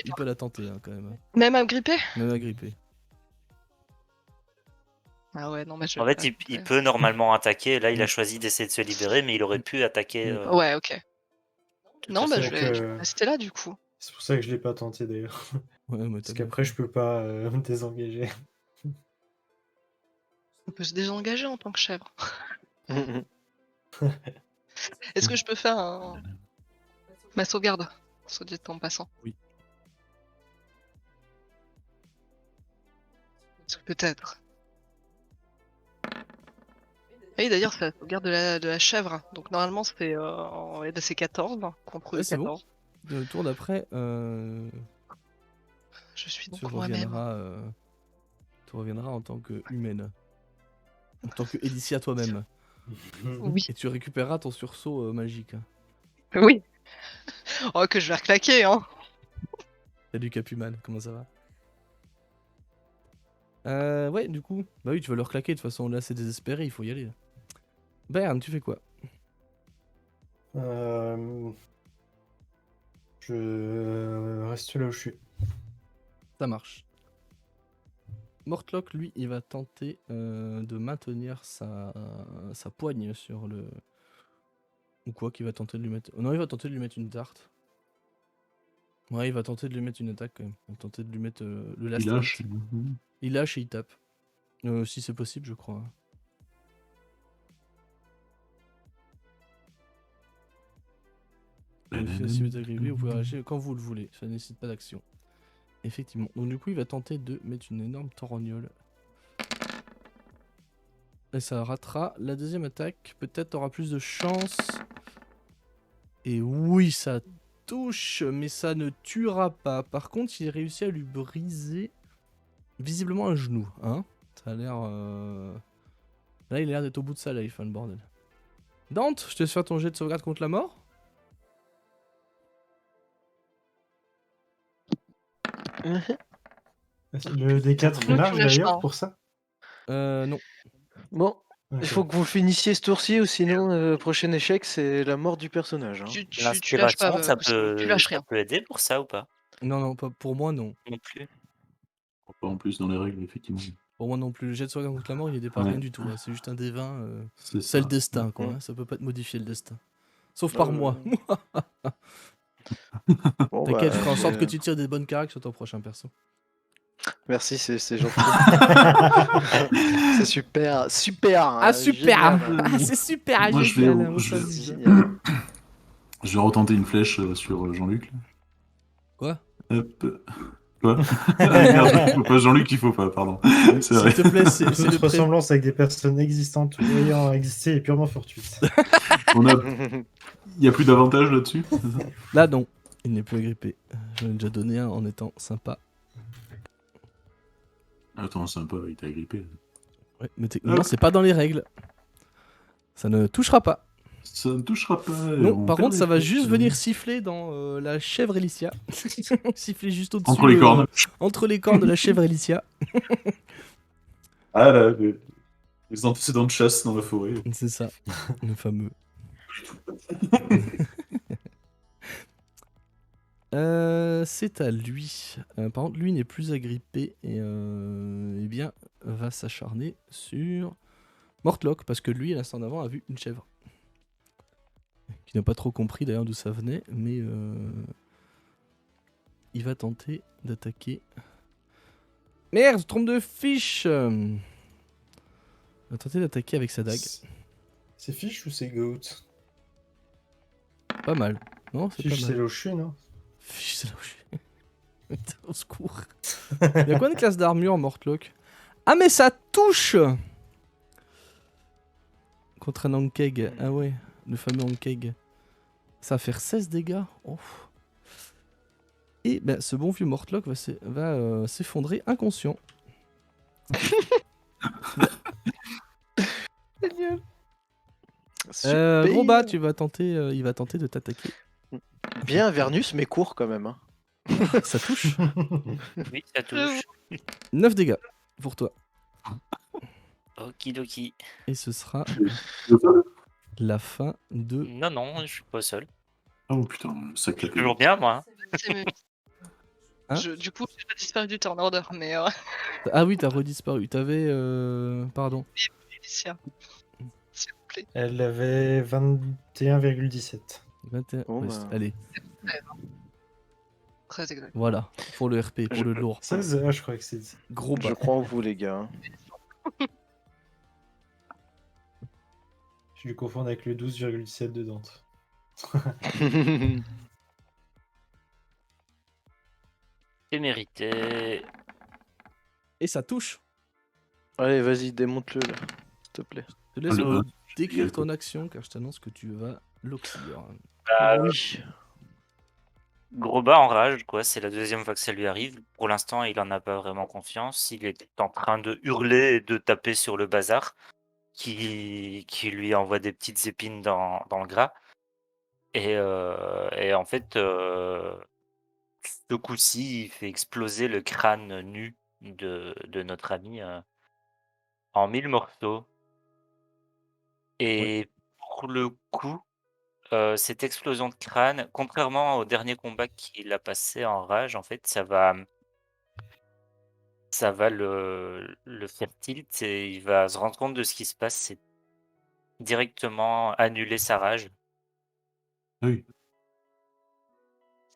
[SPEAKER 1] Il peut la tenter hein, quand même.
[SPEAKER 5] Même agrippé?
[SPEAKER 1] Même agrippé.
[SPEAKER 5] Ah ouais, non mais je...
[SPEAKER 6] En fait, il peut normalement attaquer. Là, il a choisi d'essayer de se libérer, mais il aurait pu attaquer.
[SPEAKER 5] Ouais, ok.
[SPEAKER 6] de
[SPEAKER 5] Non,
[SPEAKER 6] toute
[SPEAKER 5] bah
[SPEAKER 6] façon.
[SPEAKER 5] je vais rester là du coup.
[SPEAKER 3] C'est pour ça que je l'ai pas tenté d'ailleurs.
[SPEAKER 1] Ouais, mais
[SPEAKER 3] Parce qu'après, je peux pas me désengager.
[SPEAKER 5] On peut se désengager en tant que chèvre. Est-ce que je peux faire ma sauvegarde? Soit dit en passant.
[SPEAKER 1] Oui.
[SPEAKER 5] Parce que peut-être. Oui, d'ailleurs, c'est la sauvegarde de la chèvre. Donc normalement, c'est 14 contre
[SPEAKER 1] Ouais, c'est bon.
[SPEAKER 5] 14.
[SPEAKER 1] Le tour d'après,
[SPEAKER 5] Je suis donc
[SPEAKER 1] tu
[SPEAKER 5] moi-même.
[SPEAKER 1] reviendras en tant que humaine. En tant que Elicia toi-même.
[SPEAKER 5] Oui.
[SPEAKER 1] Et tu récupéreras ton sursaut magique.
[SPEAKER 5] Oui. Oh, que je vais reclaquer, hein.
[SPEAKER 1] Salut Capuman, comment ça va? Ouais, du coup. Bah oui, tu vas leur claquer, de toute façon, là c'est désespéré, il faut y aller. Bern, tu fais quoi?
[SPEAKER 3] Je reste là où je suis.
[SPEAKER 1] Ça marche. Mortlock, lui, il va tenter de maintenir sa poigne sur le... Ou quoi qu'il va tenter de lui mettre... Non, il va tenter de lui mettre une tarte. Ouais, il va tenter de lui mettre une attaque quand même. Il va tenter de lui mettre le last
[SPEAKER 4] Il lâche.
[SPEAKER 1] hit. Il lâche et il tape. Si c'est possible, je crois. Si vous êtes agrippé, vous pouvez réagir quand vous le voulez. Ça ne nécessite pas d'action. Effectivement. Donc du coup, il va tenter de mettre une énorme torognole. Et ça ratera. La deuxième attaque, peut-être aura plus de chance. Et oui, ça touche, mais ça ne tuera pas. Par contre, il réussit à lui briser visiblement un genou. Hein, ça a l'air... Là, il a l'air d'être au bout de sa life, hein, le bordel. Dante, je te laisse faire ton jet de sauvegarde contre la mort.
[SPEAKER 3] Le D4
[SPEAKER 5] Tu
[SPEAKER 3] est large
[SPEAKER 5] lâches
[SPEAKER 3] d'ailleurs
[SPEAKER 5] pas.
[SPEAKER 3] pour ça.
[SPEAKER 1] Non.
[SPEAKER 2] Bon,
[SPEAKER 3] Ok.
[SPEAKER 2] il faut que vous le finissiez ce tour-ci ou sinon, prochain échec, c'est la mort du personnage. Hein.
[SPEAKER 5] Tu lâches
[SPEAKER 6] L'inspiration,
[SPEAKER 5] pas,
[SPEAKER 6] ça
[SPEAKER 5] tu lâches
[SPEAKER 6] ça
[SPEAKER 5] rien.
[SPEAKER 6] peut aider pour ça ou pas?
[SPEAKER 1] Non, non, pas pour moi, non.
[SPEAKER 6] Non plus.
[SPEAKER 4] Pas en plus dans les règles, effectivement.
[SPEAKER 1] Pour moi non plus. Le jet de sauvegarde contre la mort, il est pas
[SPEAKER 4] Ouais.
[SPEAKER 1] rien du tout. Là. C'est juste un D20.
[SPEAKER 4] C'est
[SPEAKER 1] C'est le
[SPEAKER 4] ça.
[SPEAKER 1] destin, quoi. Hein. Ça peut pas te modifier le destin. Sauf par moi.
[SPEAKER 2] Bon,
[SPEAKER 1] T'inquiète, je
[SPEAKER 2] bah,
[SPEAKER 1] ferai en sorte
[SPEAKER 2] j'ai-
[SPEAKER 1] que tu tires des bonnes caracs sur ton prochain perso.
[SPEAKER 2] Merci, c'est gentil. C'est super, super.
[SPEAKER 1] Ah, super.
[SPEAKER 2] génial.
[SPEAKER 1] Ah, c'est super.
[SPEAKER 4] Moi, je vais
[SPEAKER 1] génial,
[SPEAKER 4] au-
[SPEAKER 1] on
[SPEAKER 4] je vais-
[SPEAKER 1] s'amuse.
[SPEAKER 2] Génial.
[SPEAKER 4] Je vais retenter une flèche sur Jean-Luc. là.
[SPEAKER 1] Quoi?
[SPEAKER 4] Hop. Quoi? Merde, faut pas Jean-Luc, il faut pas, pardon. C'est vrai.
[SPEAKER 1] S'il te plaît, c'est
[SPEAKER 3] Toute
[SPEAKER 1] le pré...
[SPEAKER 3] ressemblance avec des personnes existantes ou ayant existé est purement fortuite.
[SPEAKER 4] Il y a plus d'avantages là-dessus?
[SPEAKER 1] Là, non. Il n'est plus agrippé. J'en ai déjà donné un en étant sympa.
[SPEAKER 4] Attends, sympa, il t'a agrippé.
[SPEAKER 1] Ouais, mais techniquement, c'est pas dans les règles. Ça ne touchera pas.
[SPEAKER 4] Ça ne touchera pas.
[SPEAKER 1] Non,
[SPEAKER 4] on
[SPEAKER 1] par
[SPEAKER 4] perd
[SPEAKER 1] contre,
[SPEAKER 4] des
[SPEAKER 1] ça va
[SPEAKER 4] flèches.
[SPEAKER 1] juste venir siffler dans la chèvre Elicia. Siffler juste au-dessus.
[SPEAKER 4] Entre les cornes.
[SPEAKER 1] Entre les cornes de la chèvre Elicia.
[SPEAKER 4] Ah là, les antécédents de chasse dans la forêt.
[SPEAKER 1] C'est ça, le fameux. C'est à lui. Par contre, lui n'est plus agrippé et eh bien va s'acharner sur Mortlock parce que lui, à l'instant d'avant, a vu une chèvre. Qui n'a pas trop compris d'ailleurs d'où ça venait, mais il va tenter d'attaquer. Merde, trompe de fiche. Il va tenter d'attaquer avec sa dague.
[SPEAKER 3] C'est Fish ou c'est Goat?
[SPEAKER 1] Pas mal. Non, c'est
[SPEAKER 3] Fish,
[SPEAKER 1] pas
[SPEAKER 3] c'est
[SPEAKER 1] mal.
[SPEAKER 3] là où je suis, non?
[SPEAKER 1] Fiche, c'est là où je suis. Putain, au secours. Il y a quoi de classe d'armure, Mortlock? Ah, mais ça touche contre un Ankeg. Ah ouais, le fameux Ankeg. Ça va faire 16 dégâts. Oh. Et ben, ce bon vieux Mortlock va s'effondrer inconscient.
[SPEAKER 2] Génial.
[SPEAKER 1] Gros bas,
[SPEAKER 2] Super.
[SPEAKER 1] il va tenter de t'attaquer.
[SPEAKER 2] Bien Avernus, mais court quand même. Hein.
[SPEAKER 1] Ça touche.
[SPEAKER 6] Oui, ça touche.
[SPEAKER 1] 9 dégâts pour toi.
[SPEAKER 6] Okidoki.
[SPEAKER 1] Et ce sera
[SPEAKER 4] Le sol
[SPEAKER 1] la fin de...
[SPEAKER 6] Non, non, je suis pas seul.
[SPEAKER 4] Oh putain, ça claque.
[SPEAKER 6] Toujours bien, moi.
[SPEAKER 5] C'est mieux.
[SPEAKER 1] Hein
[SPEAKER 5] Du coup, j'ai pas disparu du turn order, mais
[SPEAKER 1] Ah oui, t'as redisparu. T'avais... Pardon.
[SPEAKER 5] Alicia, s'il vous plaît.
[SPEAKER 3] Elle avait 21,17.
[SPEAKER 1] 21...
[SPEAKER 2] Bon,
[SPEAKER 1] ouais,
[SPEAKER 2] bah.
[SPEAKER 1] Allez,
[SPEAKER 5] Très exact.
[SPEAKER 1] voilà. Pour le RP, pour le lourd.
[SPEAKER 3] 16, je crois que c'est.
[SPEAKER 1] Gros
[SPEAKER 2] Je
[SPEAKER 1] bas.
[SPEAKER 2] crois en vous, les gars. Hein.
[SPEAKER 3] Je lui confonds avec le 12,17 de Dante.
[SPEAKER 6] C'est mérité.
[SPEAKER 1] Et ça touche.
[SPEAKER 2] Allez, vas-y, démonte-le, là. S'il te plaît.
[SPEAKER 1] Je te laisse
[SPEAKER 4] Le
[SPEAKER 1] me
[SPEAKER 4] 1,
[SPEAKER 1] décrire ton action car je t'annonce que tu vas l'oxyre.
[SPEAKER 2] Oui.
[SPEAKER 6] Gros bas en rage, quoi. C'est la deuxième fois que ça lui arrive. Pour l'instant, il en a pas vraiment confiance. Il est en train de hurler et de taper sur le bazar qui lui envoie des petites épines dans le gras. Et en fait, ce coup-ci, il fait exploser le crâne nu de notre ami en 1000 morceaux. Et pour le coup, cette explosion de crâne, contrairement au dernier combat qu'il a passé en rage, en fait, ça va le faire tilt et il va se rendre compte de ce qui se passe. C'est directement annuler sa rage,
[SPEAKER 4] Oui.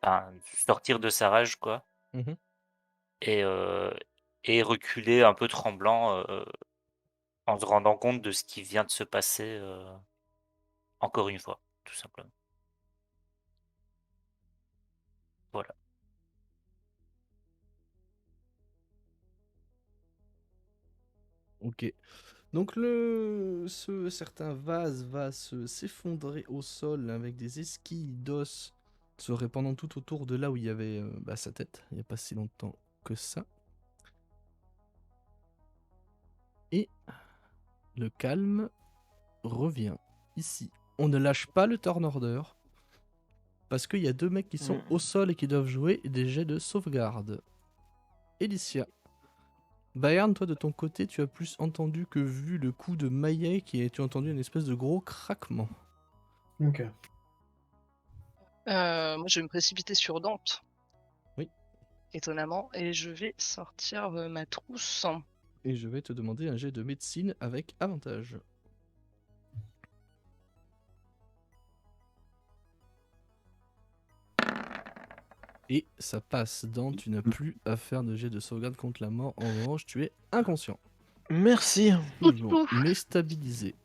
[SPEAKER 6] enfin, sortir de sa rage, quoi,
[SPEAKER 1] Mhm.
[SPEAKER 6] et reculer un peu tremblant, en se rendant compte de ce qui vient de se passer, encore une fois, tout simplement. Voilà.
[SPEAKER 1] Ok. Donc ce certain vase va s'effondrer au sol avec des esquilles d'os se répandant tout autour de là où il y avait sa tête, il n'y a pas si longtemps que ça. Et le calme revient ici. On ne lâche pas le turn order parce qu'il y a deux mecs qui sont au sol et qui doivent jouer des jets de sauvegarde. Elicia. Bayern, toi de ton côté, tu as plus entendu que vu le coup de Maillet tu as entendu une espèce de gros craquement.
[SPEAKER 3] Ok.
[SPEAKER 5] Moi, je vais me précipiter sur Dante.
[SPEAKER 1] Oui.
[SPEAKER 5] Étonnamment, et je vais sortir ma trousse.
[SPEAKER 1] Et je vais te demander un jet de médecine avec avantage. Et ça passe, Dan, tu n'as plus à faire de jet de sauvegarde contre la mort. En revanche, tu es inconscient.
[SPEAKER 2] Merci.
[SPEAKER 1] Toujours, mais stabilisé.